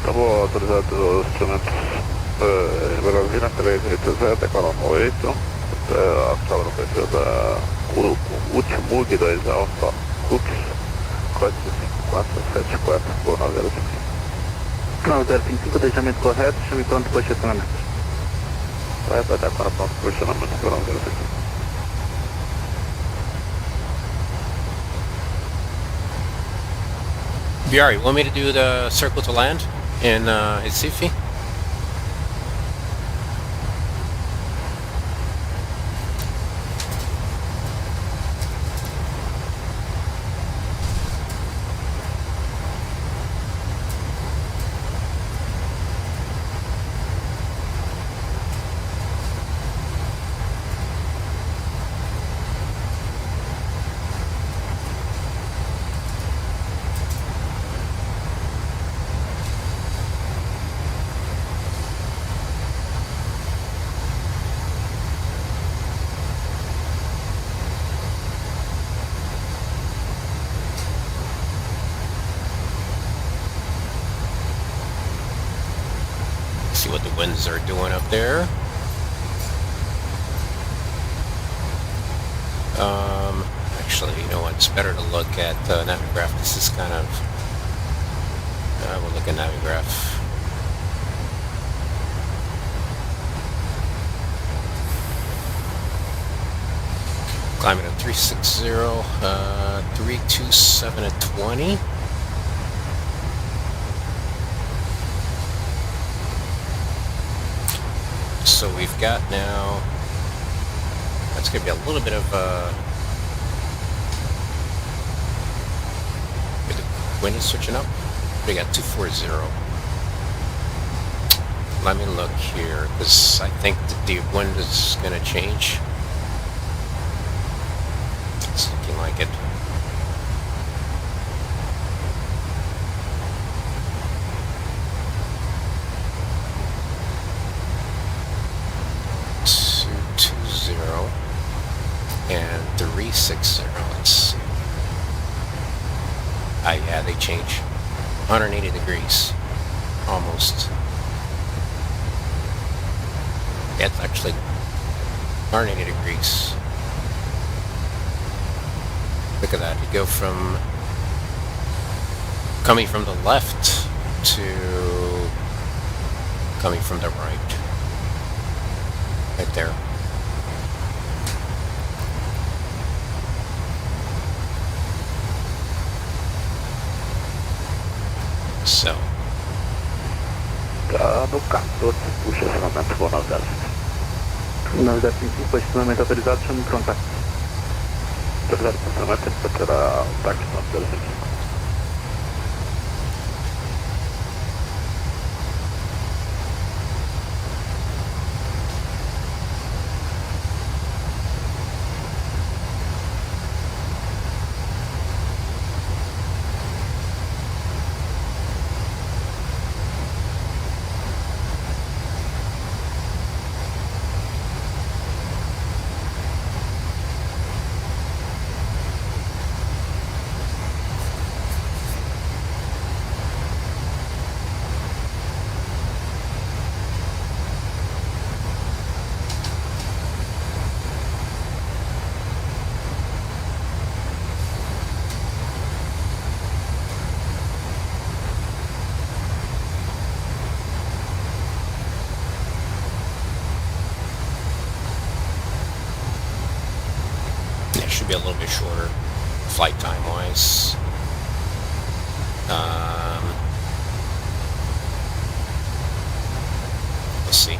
Tá bom, autorizado os instrumentos Brasília 380, coluna 8, estava no perfil da Ultimug 2 Alpha, Cookies, código 5474, boa 9055. 9055, deixamento correto, chame pronto para posicionamento. Vai estar para pronto para posicionamento, boa 9055. BR, you want me to do the circle to land in Recife? See what the winds are doing up there. Actually, you know what? It's better to look at Navigraph. This is kind of... we'll look at Navigraph. Climbing at 360, 327 at 20. So we've got now, that's going to be a little bit of the wind is switching up. We got 240. Let me look here, because I think that the wind is going to change. It's looking like it. And 360. Let's see. Yeah, they change. 180 degrees, almost. Yeah, it's actually 180 degrees. Look at that. You go from coming from the left to coming from the right. Right there. So. No 14, puxa acionamento por Nordeste. Nordeste 5, posicionamento autorizado, chama de contato. Autorizado posicionamento, para o táxi Nordeste 5. Should be a little bit shorter flight time wise. Let's see.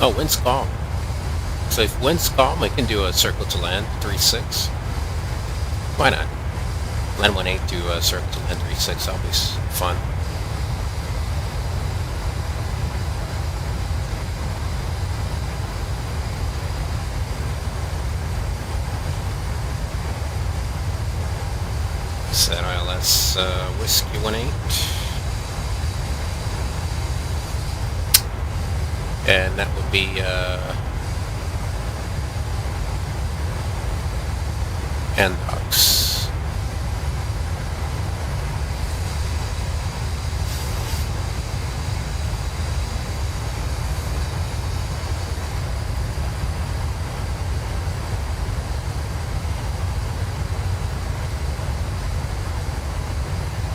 Oh, wind's calm. So if wind's calm, we can do a circle to land 3-6. Why not? Land 1-8, do a circle to land 3-6. That'll be fun. Set ILS Whiskey 1-8. And that would be NOx.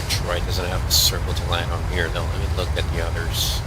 Detroit doesn't have a circle to land on here though. Let me look at the others.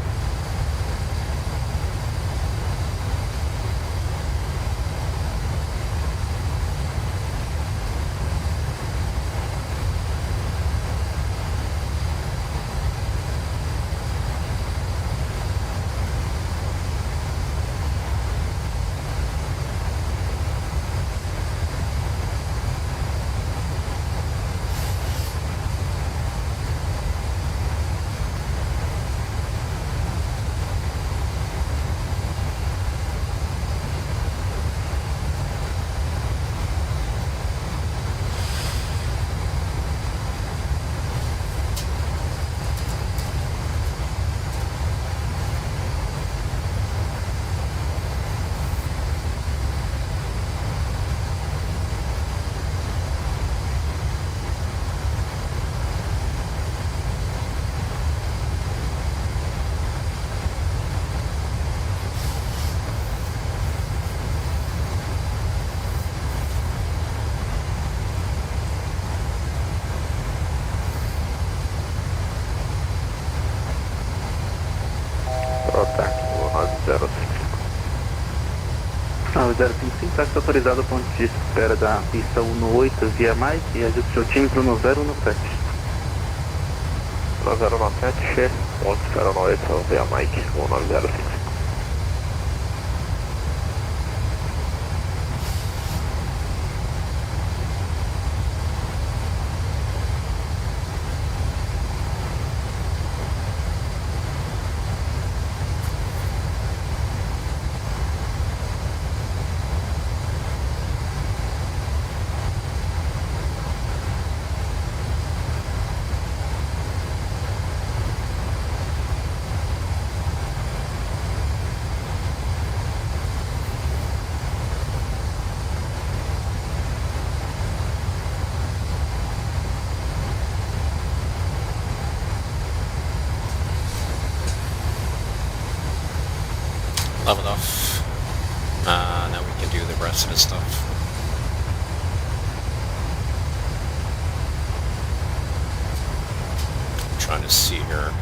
Ah, o 055 está autorizado ao ponto de espera da pista 18 via Mike e ajuste o tímetro no 017. No 017, ponto de espera 18 via Mike 1905. Level off. Now we can do the rest of the stuff. I'm trying to see here.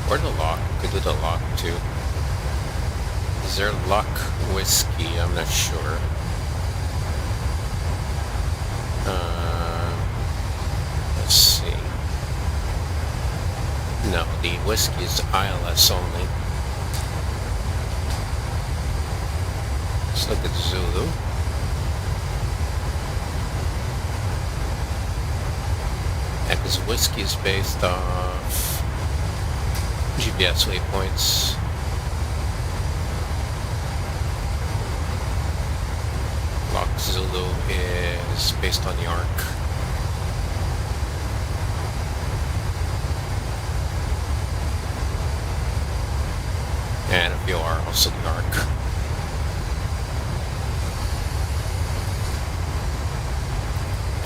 Or the lock. Could do the lock too. Is there lock whiskey? I'm not sure. Let's see. No, the whiskey is ILS only. Let's look at Zulu. Yeah, because whiskey is based off GPS waypoints. Lock Zulu is based on the arc. And VOR also the arc.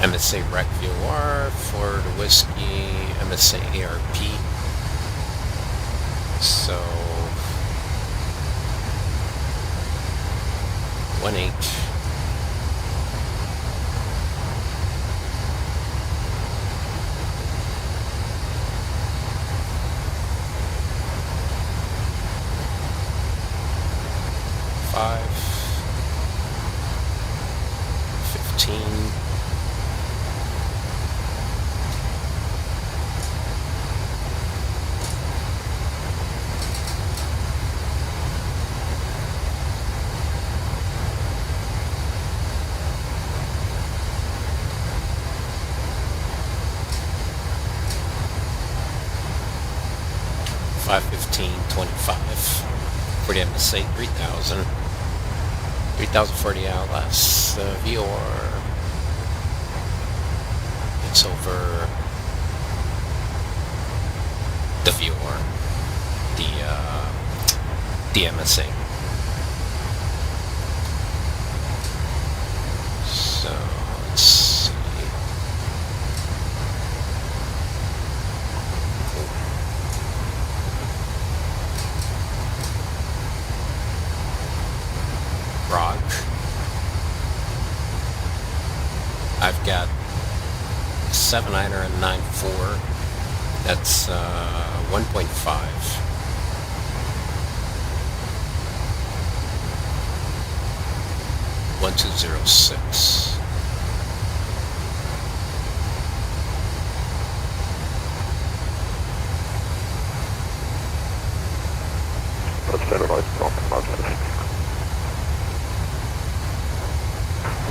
MSA Rec VOR for the whiskey, MSA ARP. So 1-8. Five 15. 515.25 for the MSA 3000. 3000 for the LS VOR. It's over the VOR, the MSA. So let's see. Rock. I've got 7.9er and 9.4. That's 1.5. $1,206.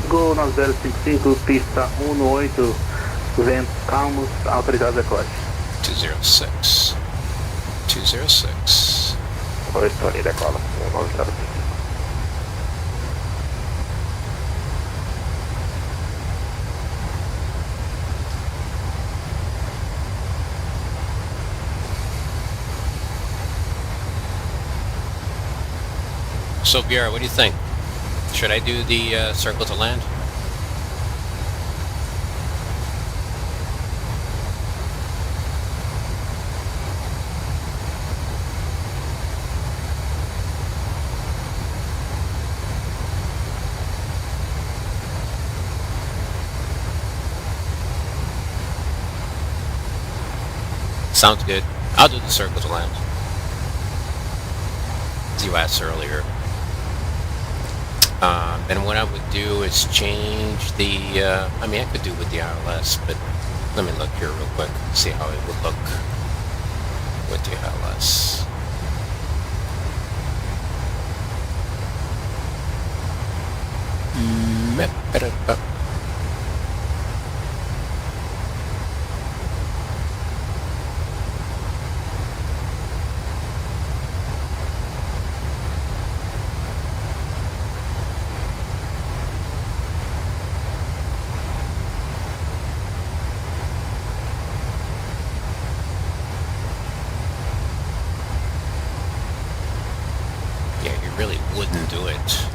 Gol 9055, pista 18, ventos calmos, autorizado decote. 206. 206. Oi, Tony, decola. 190. So, BR, what do you think? Should I do the circle to land? Sounds good. I'll do the circle to land. As you asked earlier. Then what I would do is change the, I mean, I could do with the ILS, but let me look here real quick, see how it would look with the ILS. Really wouldn't do it.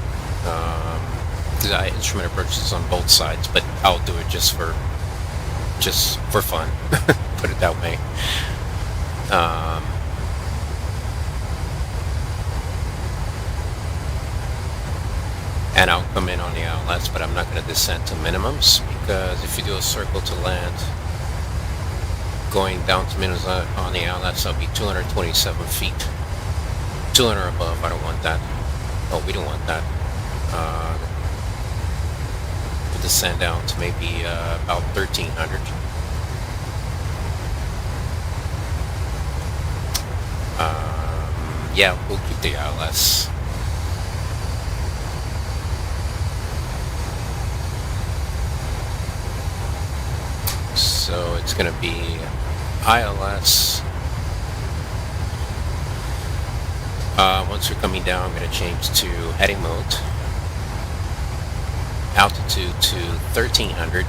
I instrument approaches on both sides, but I'll do it just for fun. Put it that way. And I'll come in on the outlets, but I'm not going to descend to minimums, because if you do a circle to land, going down to minimums on the outlets, I'll be 227 feet. 200 above, I don't want that. Oh, we don't want that. We'll descend down to maybe about 1,300. Yeah, we'll keep the ILS. So it's going to be ILS. Once we're coming down, I'm going to change to heading mode. Altitude to 1,300.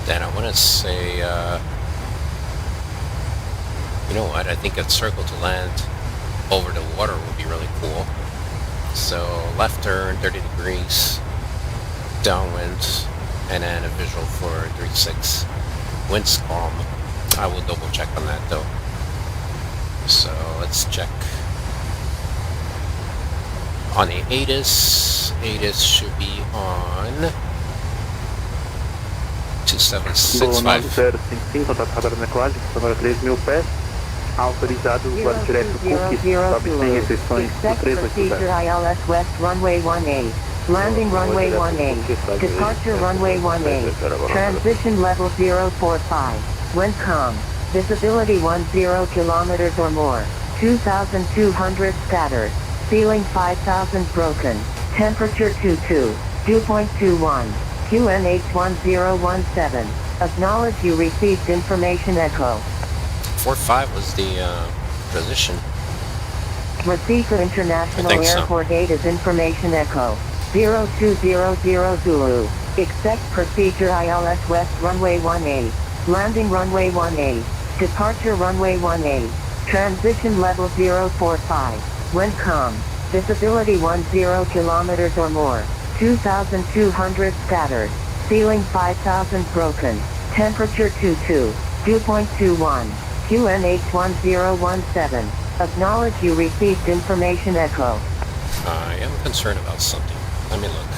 Then I want to say, you know what, I think a circle to land over the water would be really cool. So left turn, 30 degrees, downwind, and then a visual for 36. Wind's calm. I will double check on that though. So let's check. On the ATIS should be on 2765. 9055, contato radar decolagem, sonora 3.000 pés, autorizado voo direto cookies, sobe sem restrições do 380. ILS West Runway 18. Landing runway 18. Departure runway 18. Transition level 045. Wind calm. Visibility 10 kilometers or more. 2,200 scattered. Ceiling 5,000 broken. Temperature 22. Dew point 21. QNH 1017. Acknowledge you received information echo. 45 was the position. Recife International I think so. Airport 8 is information echo. 0200 Zulu. Expect procedure ILS West runway 18. Landing runway 18. Departure runway 18. Transition level 045. Wind calm. Visibility 10 kilometers or more. 2,200 scattered. Ceiling 5,000 broken. Temperature 22. Dew point 21. QNH 1017. Acknowledge you received information echo. I am concerned about something. Let me look.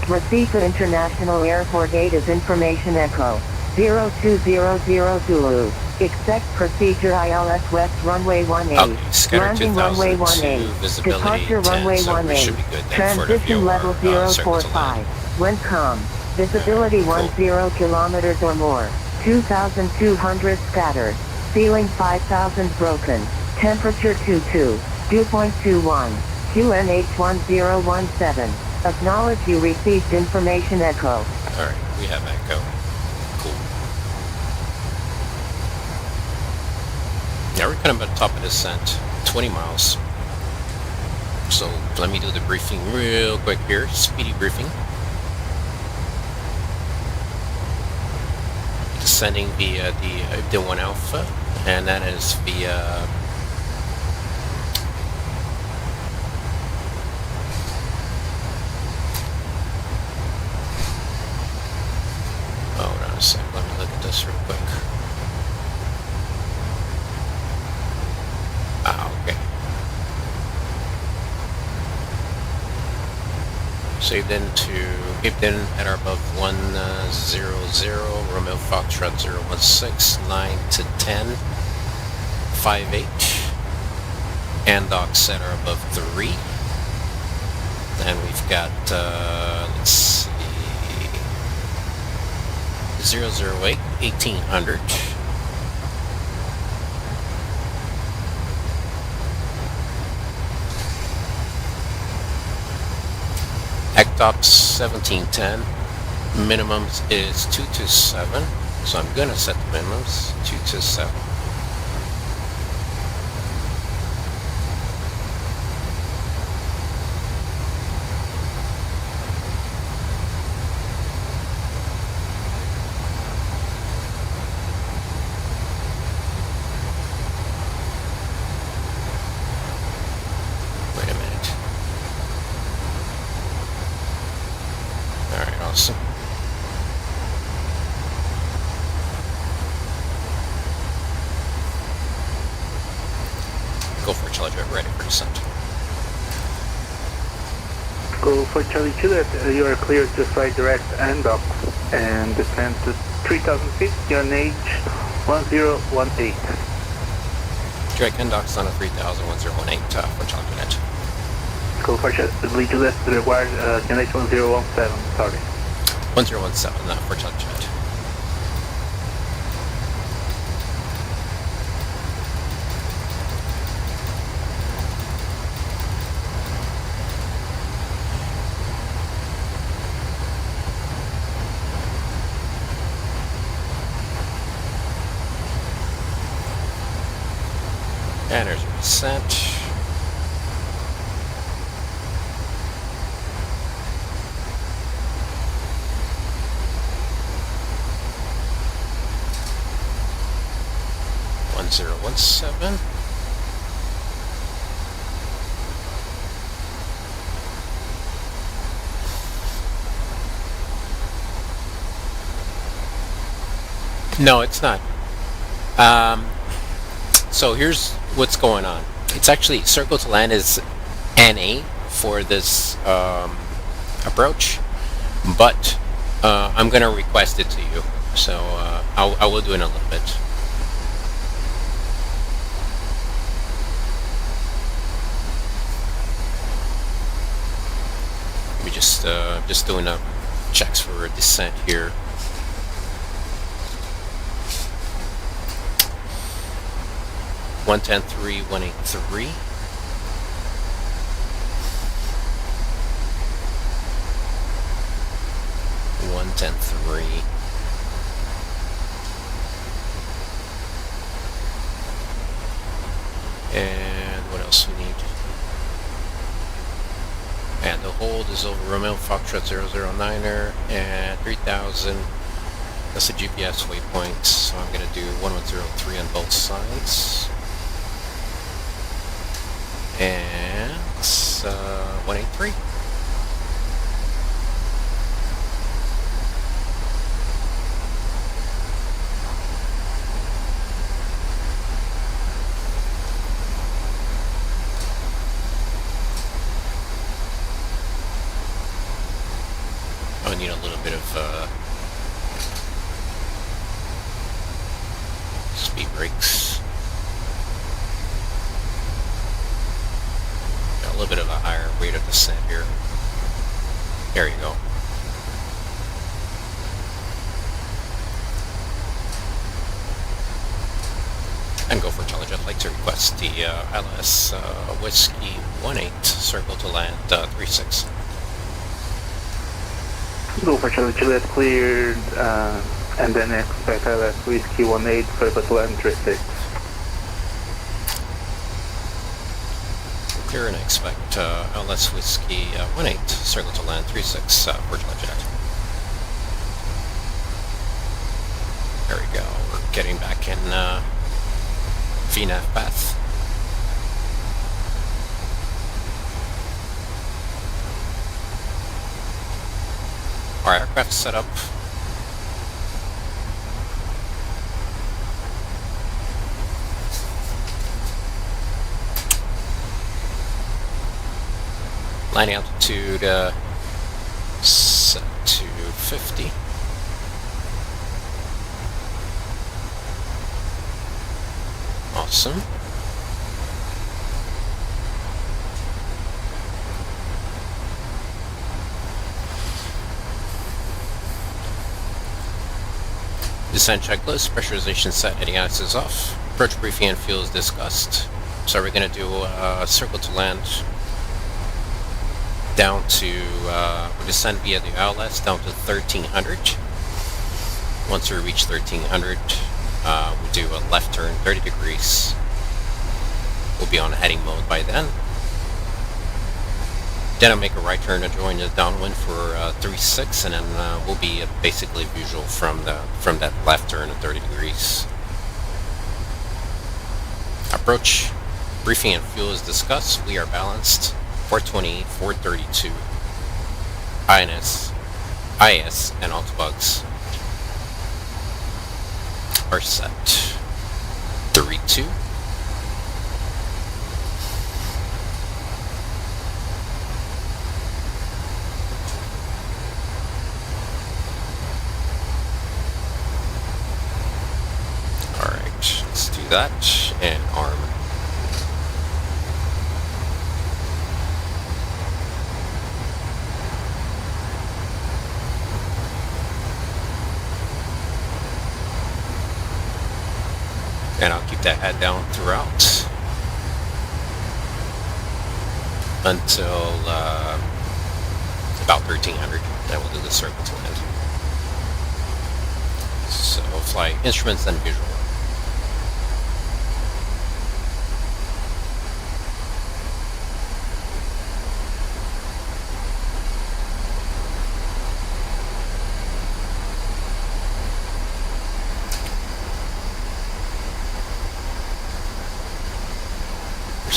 Recife International Airport 8 is information echo. 0200 Zulu. Expect procedure ILS West runway 18. Okay, scatter Landing runway 2002, 18. visibility Departure 10, runway so we 18. should be good then for the Transition viewer, level circle to 045. land. Wind calm. Visibility Cool. 10 kilometers or more. 2,200 scattered. Ceiling 5,000 broken. Temperature 22. Dew point 21. QNH 1017. Acknowledge you received information echo. Alright, we have echo. Cool. Now we're kind of at the top of the descent. 20 miles. So let me do the briefing real quick here. Speedy briefing. Descending via the 1 Alpha, and that is via hold on a sec, let me look at this real quick. Okay. Saved in at our above 100, Romeo Foxtrot 016, 9 to 10, 58, and dock set are above 3. And we've got, let's see, 008, 1800. Ectops 1710. Minimums is 227. So I'm gonna set the minimums 227. Wait a minute. Alright, awesome. Go for it, Charlie Driver, ready for descent. Go for Charlie Juliet, you are cleared to fly direct and dock and descend to 3,000 feet, QNH 1018. Direct and docks on a 3000, 1018 for Charlie Juliet. Go for Charlie Juliet, required QNH 1017, sorry. 1017 for Charlie Juliet. And there's your descent. One 1017. No, it's not. So here's what's going on. It's actually circle to land is NA for this approach, but I'm gonna request it to you. So I will do it in a little bit. Let me just doing a checks for descent here. One 110.3, 183. One 110.3. the hold is over Romeo Foxtrot 009er and 3000. That's the GPS waypoint, so I'm going to do 1103 on both sides. And 183. I need a little bit of speed brakes. Got a little bit of a higher rate of descent here. There you go. And go for intelligent. I'd like to request the ILS Whiskey 18 circle to land 36. Go for Charlie Juliet cleared, and then expect ILS Whiskey 18 circle to land 36. Clear and expect ILS Whiskey 18 circle to land 36 for Charlie Juliet. There we go. We're getting back in VNAV path. Our aircraft set up. Landing altitude set to 50. Awesome. Descent checklist, pressurization set, ADIS is off. Approach briefing and fuel is discussed. So we're going to do a circle to land down to, we descend via the ILS down to 1300. Once we reach 1300, we'll do a left turn 30 degrees. We'll be on heading mode by then. Then I'll make a right turn to join the downwind for 36, and then we'll be basically visual from that left turn at 30 degrees. Approach, briefing and fuel is discussed. We are balanced. 420, 432. IS, and autobugs are set. 32. Let's do that, and arm. And I'll keep that head down throughout until about 1300. Then we'll do the circle to land. So fly instruments, then visual.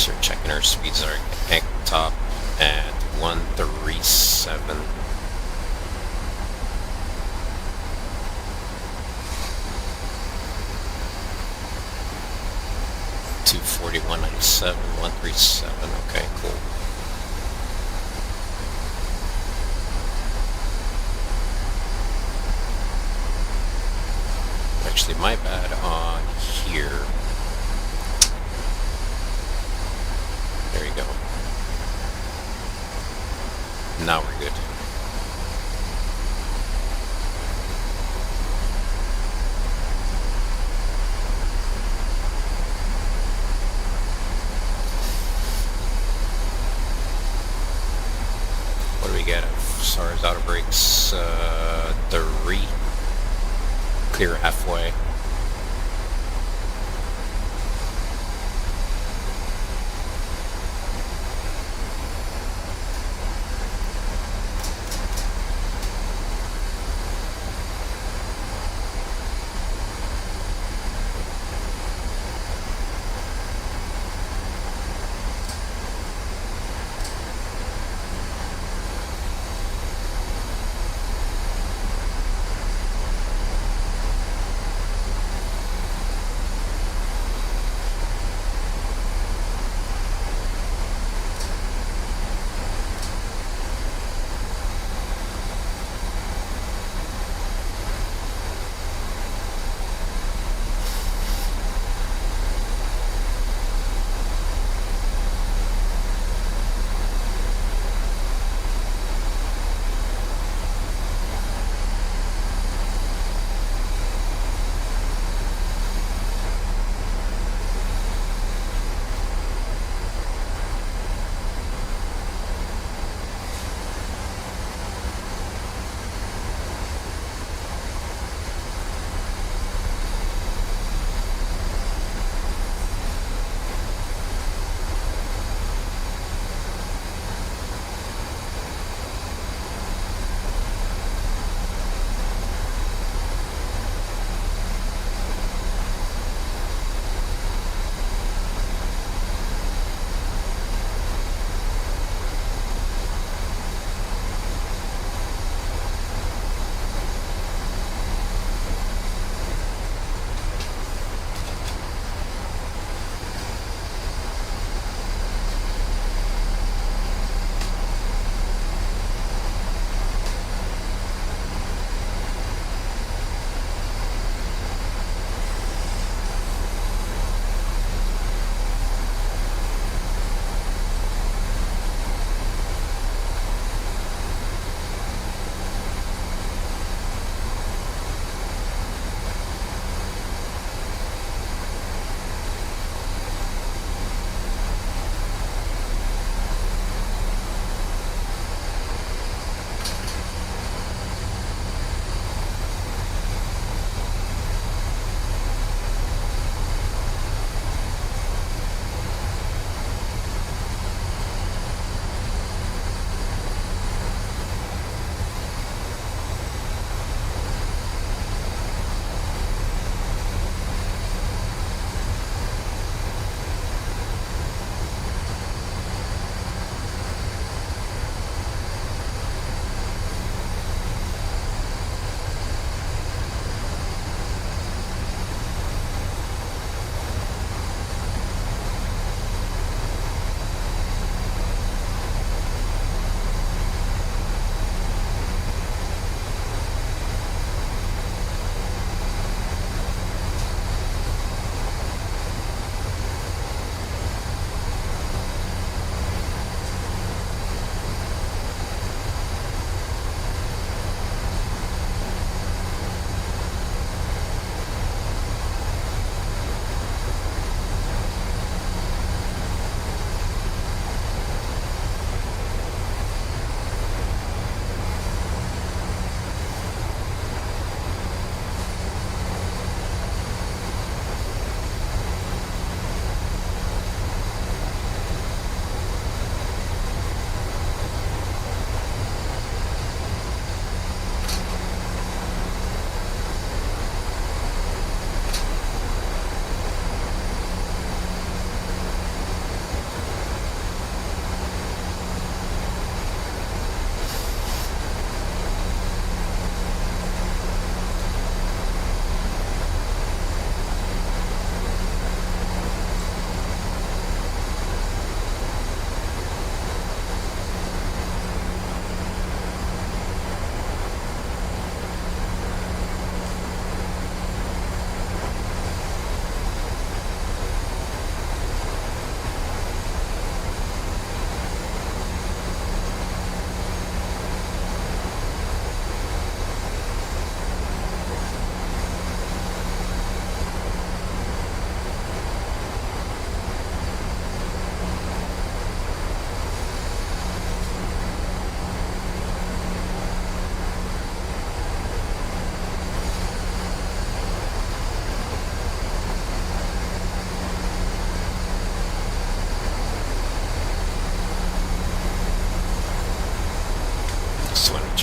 We're checking our speeds are at top at 137. .240, 197, 137. Okay, cool. Actually, my bad on here. There you go. Now we're good. What do we get? SARS auto brakes 3. Clear halfway.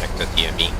check the DME.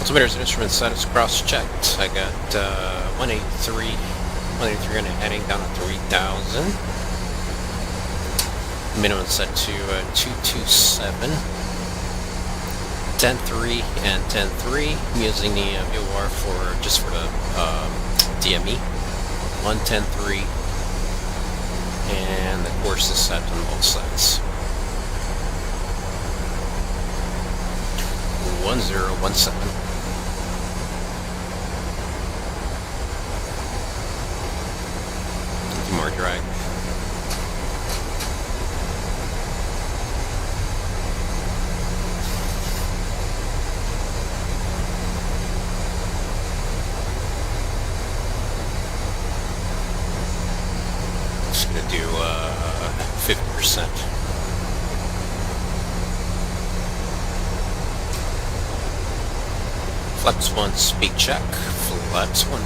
Altimeter's instrument status cross-checked. I got 183 on a heading down to 3,000. Minimum set to 227. 10.3 and 10.3. I'm using the VOR for just for the DME. 110.3, and the course is set on both sides. 1017. More drag. Just gonna do 50%. Flaps 1, speed check. Flaps 1.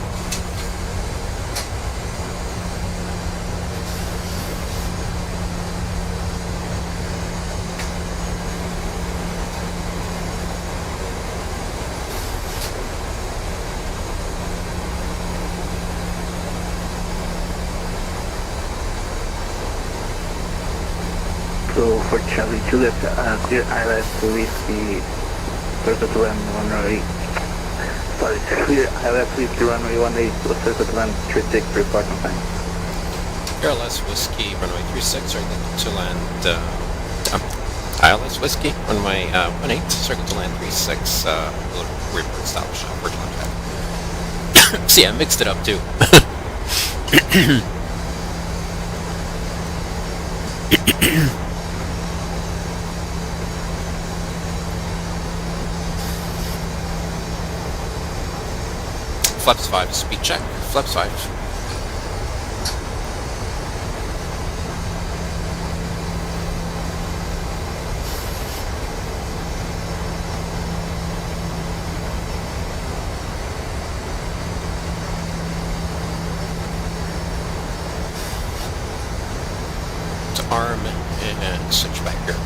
So for Charlie Juliet, clear ILS to leave the circuit to land runway. Sorry, clear ILS leave the runway 18 to circuit to land 36 reporting time. ILS Whiskey, runway 36, circle to land, ILS Whiskey, runway 18, circle to land 36, report establish for contact. See, I mixed it up too. Flaps 5, speed check. Flaps 5. To arm and switch back here.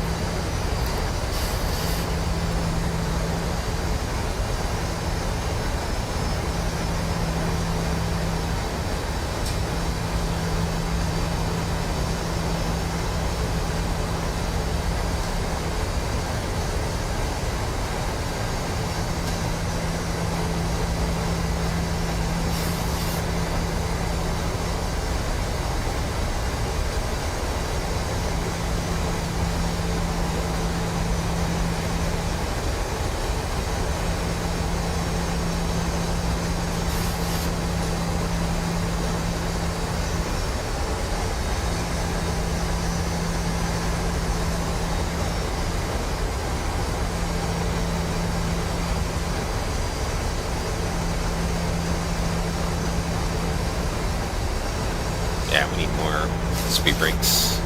speed brakes.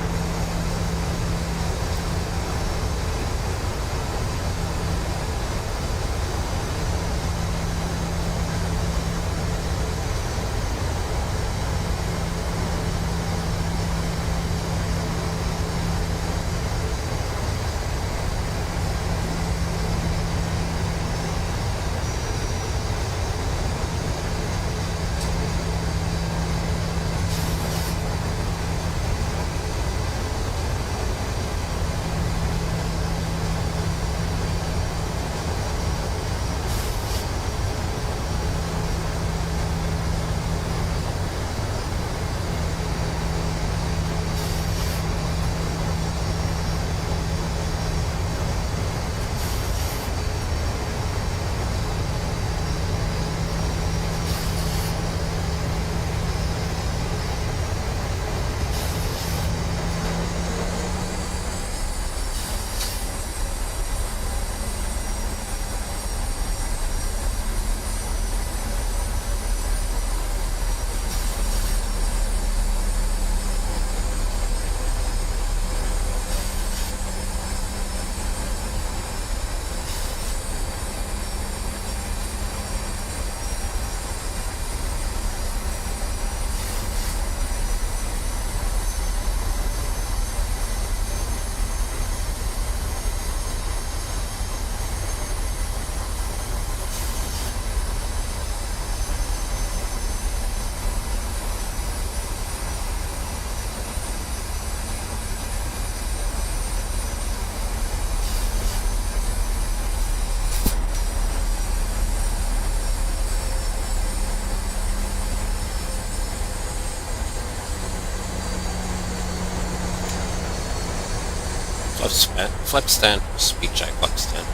Flip stand, speed check, flip stand.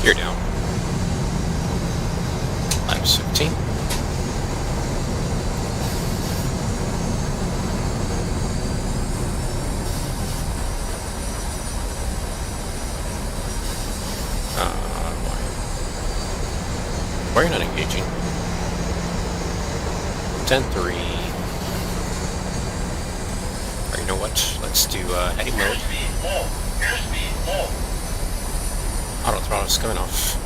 Gear down. Laps 15. Why are you not engaging? 10-3. Or you know what? Let's do heading mode. Auto throttle is coming off.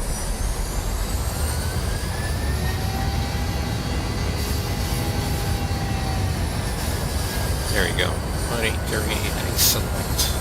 There you go. 183, heading select.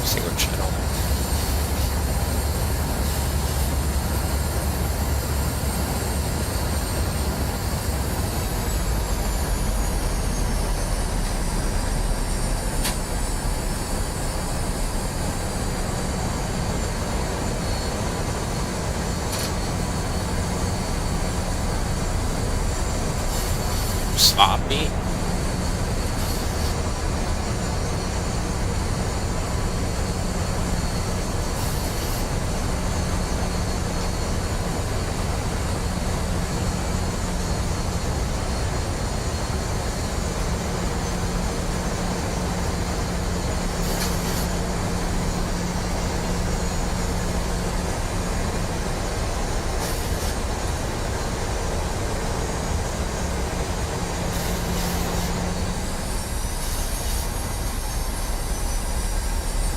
Single channel. Sloppy.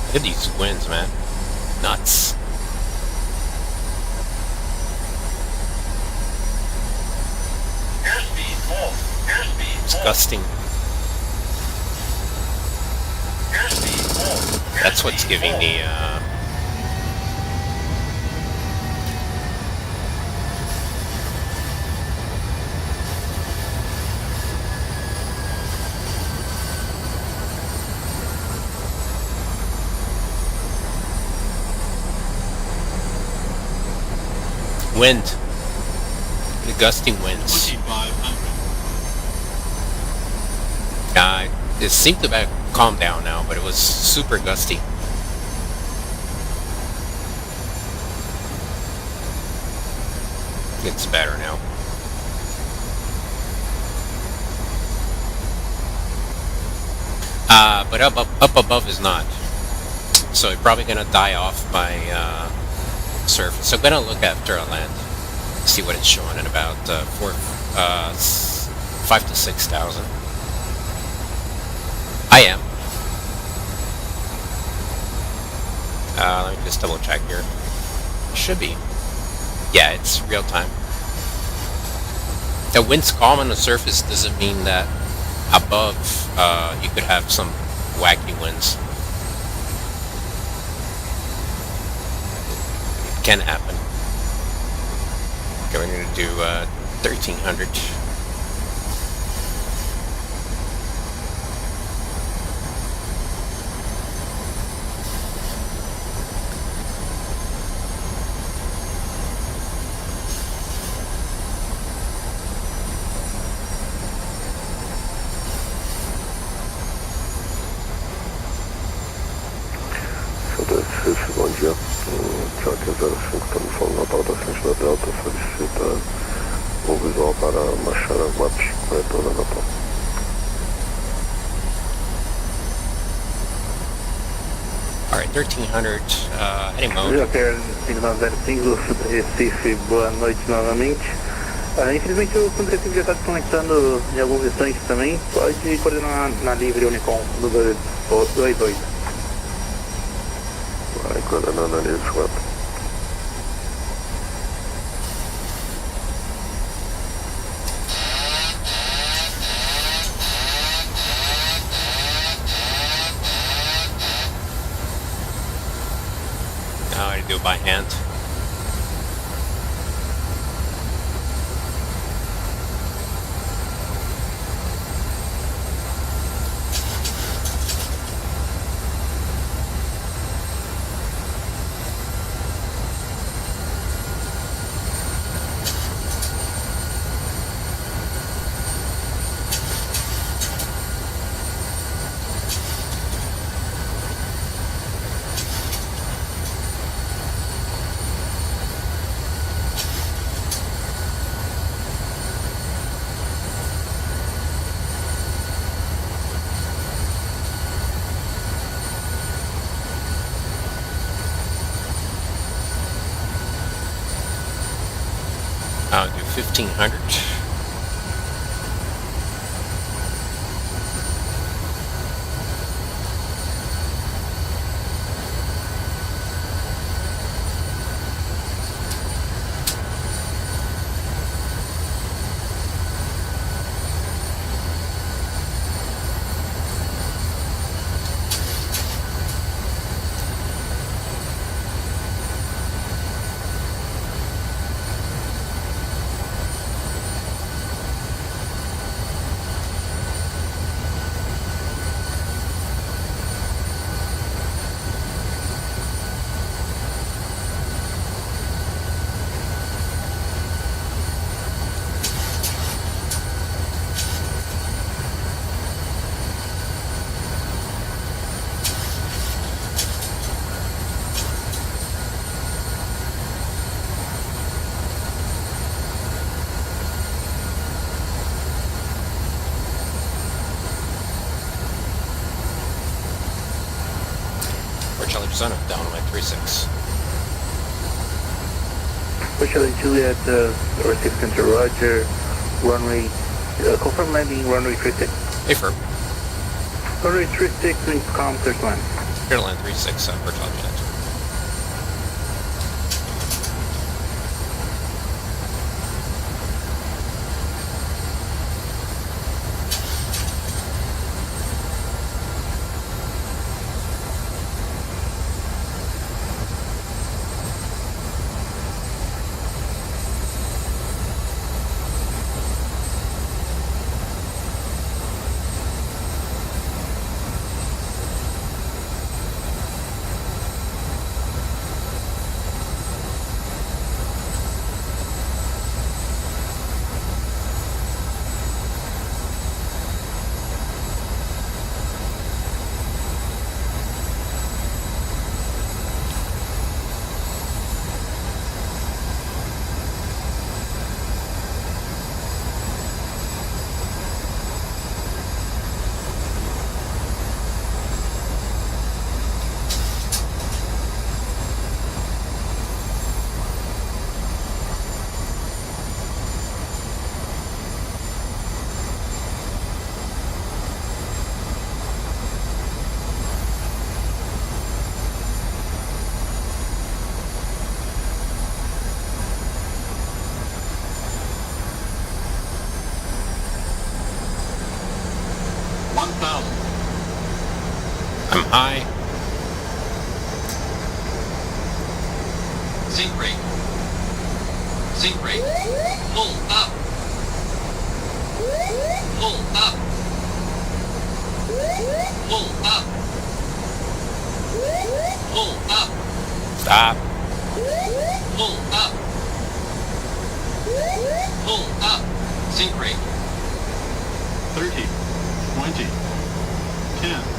Look at these winds, man. nuts. Airspeed full. Airspeed full. Disgusting. Airspeed full. That's what's giving the wind. The gusting winds. 2500. It seemed to have calmed down now, but it was super gusty. It's better now. But up above is not. So it's probably gonna die off by surface. So I'm gonna look after a land, see what it's showing at about 5 to 6,000. I am. Let me just double check here. Should be. Yeah, it's real time. The wind's calm on the surface doesn't mean that above you could have some wacky winds. It can happen. Okay, we're going to do 1300. Bom dia. Tracker 05, estamos falando na pauta frente da Delta, solicita o visual para Machara Guapi, corretora Natal. Alright, 1300, heading mode. Tracker 5905 da Recife, boa noite novamente. Infelizmente o fundo Recife já está desconectando em alguns instantes também. Pode coordenar na livre Unicom do 22. Vai coordenando ali, desculpa. Now I do it by hand. I'll do 1500. Charlie Persona, down on my 36. Charlie Juliet, Recife Center, Roger, runway, confirm landing, runway 36. Hey, firm. Runway 36, wings calm, clear to land. Clear to land 36, for Charlie Jet. high. Sink rate. Sink rate. Pull up. Pull up. Pull up. Pull up. Stop. Pull up. Pull up. Sink rate. 30, 20, 10.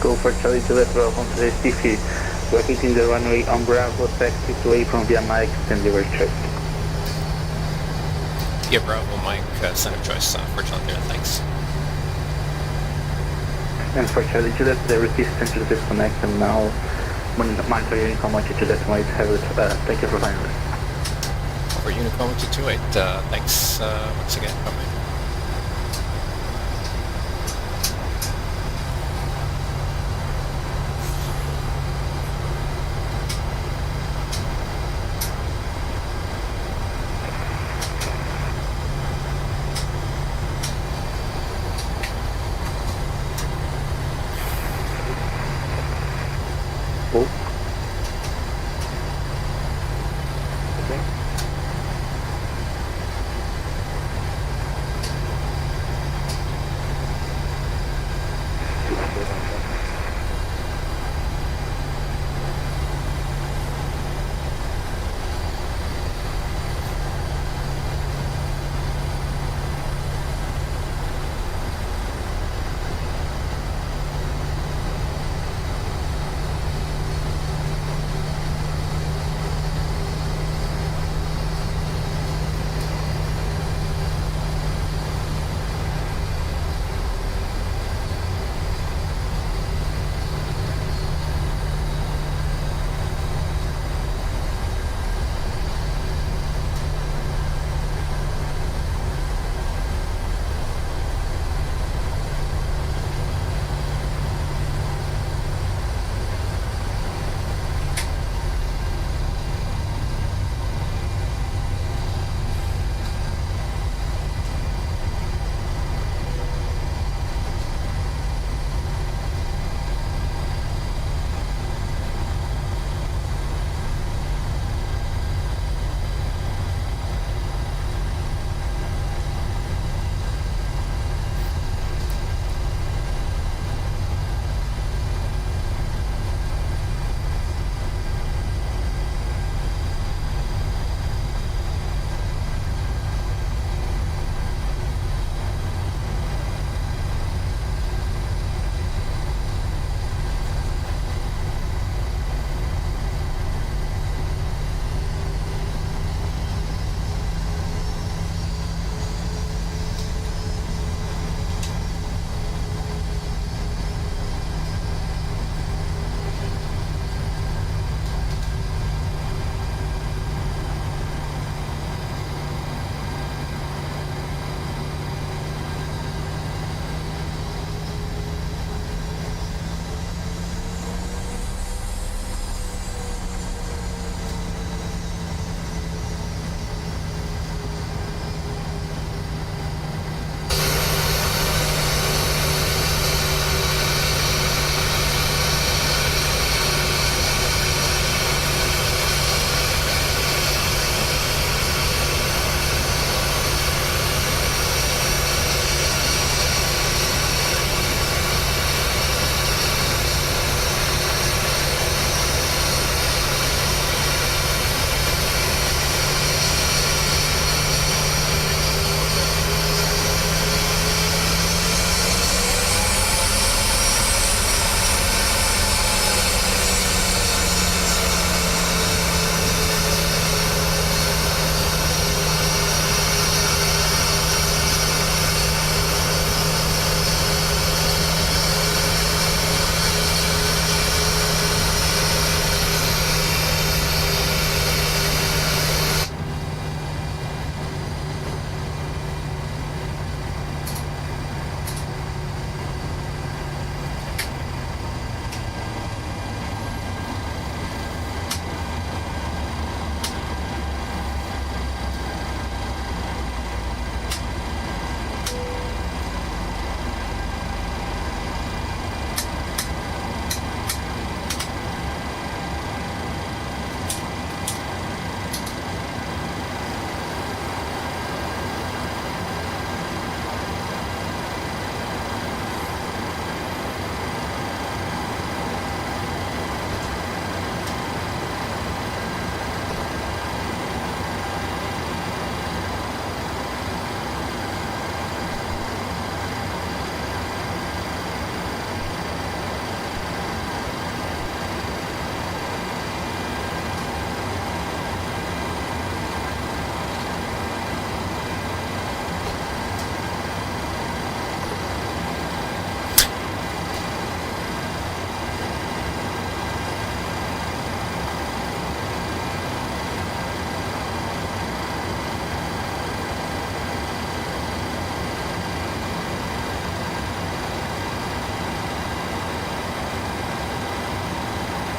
Go for Charlie Juliet Bravo on Recife. We're hitting the runway on Bravo, taxi to away from via Mike, and deliver check. Yeah, Bravo, Mike, center choice for Charlie Juliet, thanks. And for Charlie Juliet, the repeat center is disconnected now. Monitoring how much Juliet might have it. Thank you for finding us. For Unicoma 228, thanks once again. Bye-bye. Oh. Okay.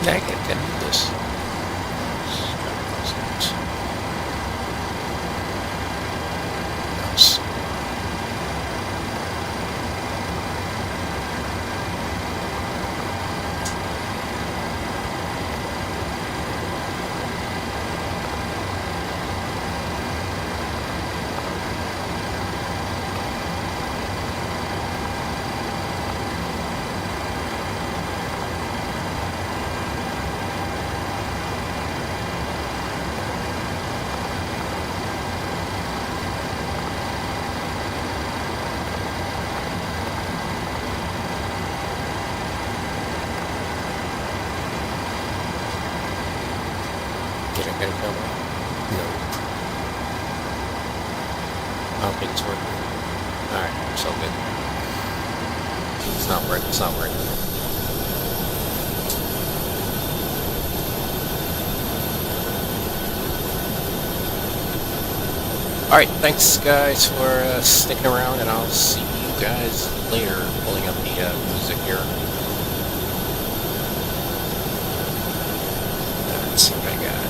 I can do this. Mouse. Did I get it done? No. I don't think it's working. Alright, so good. It's not working, it's not working. Alright, thanks guys for sticking around, and I'll see you guys later. Pulling up the music here. Let's see what I got.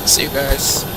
See you guys.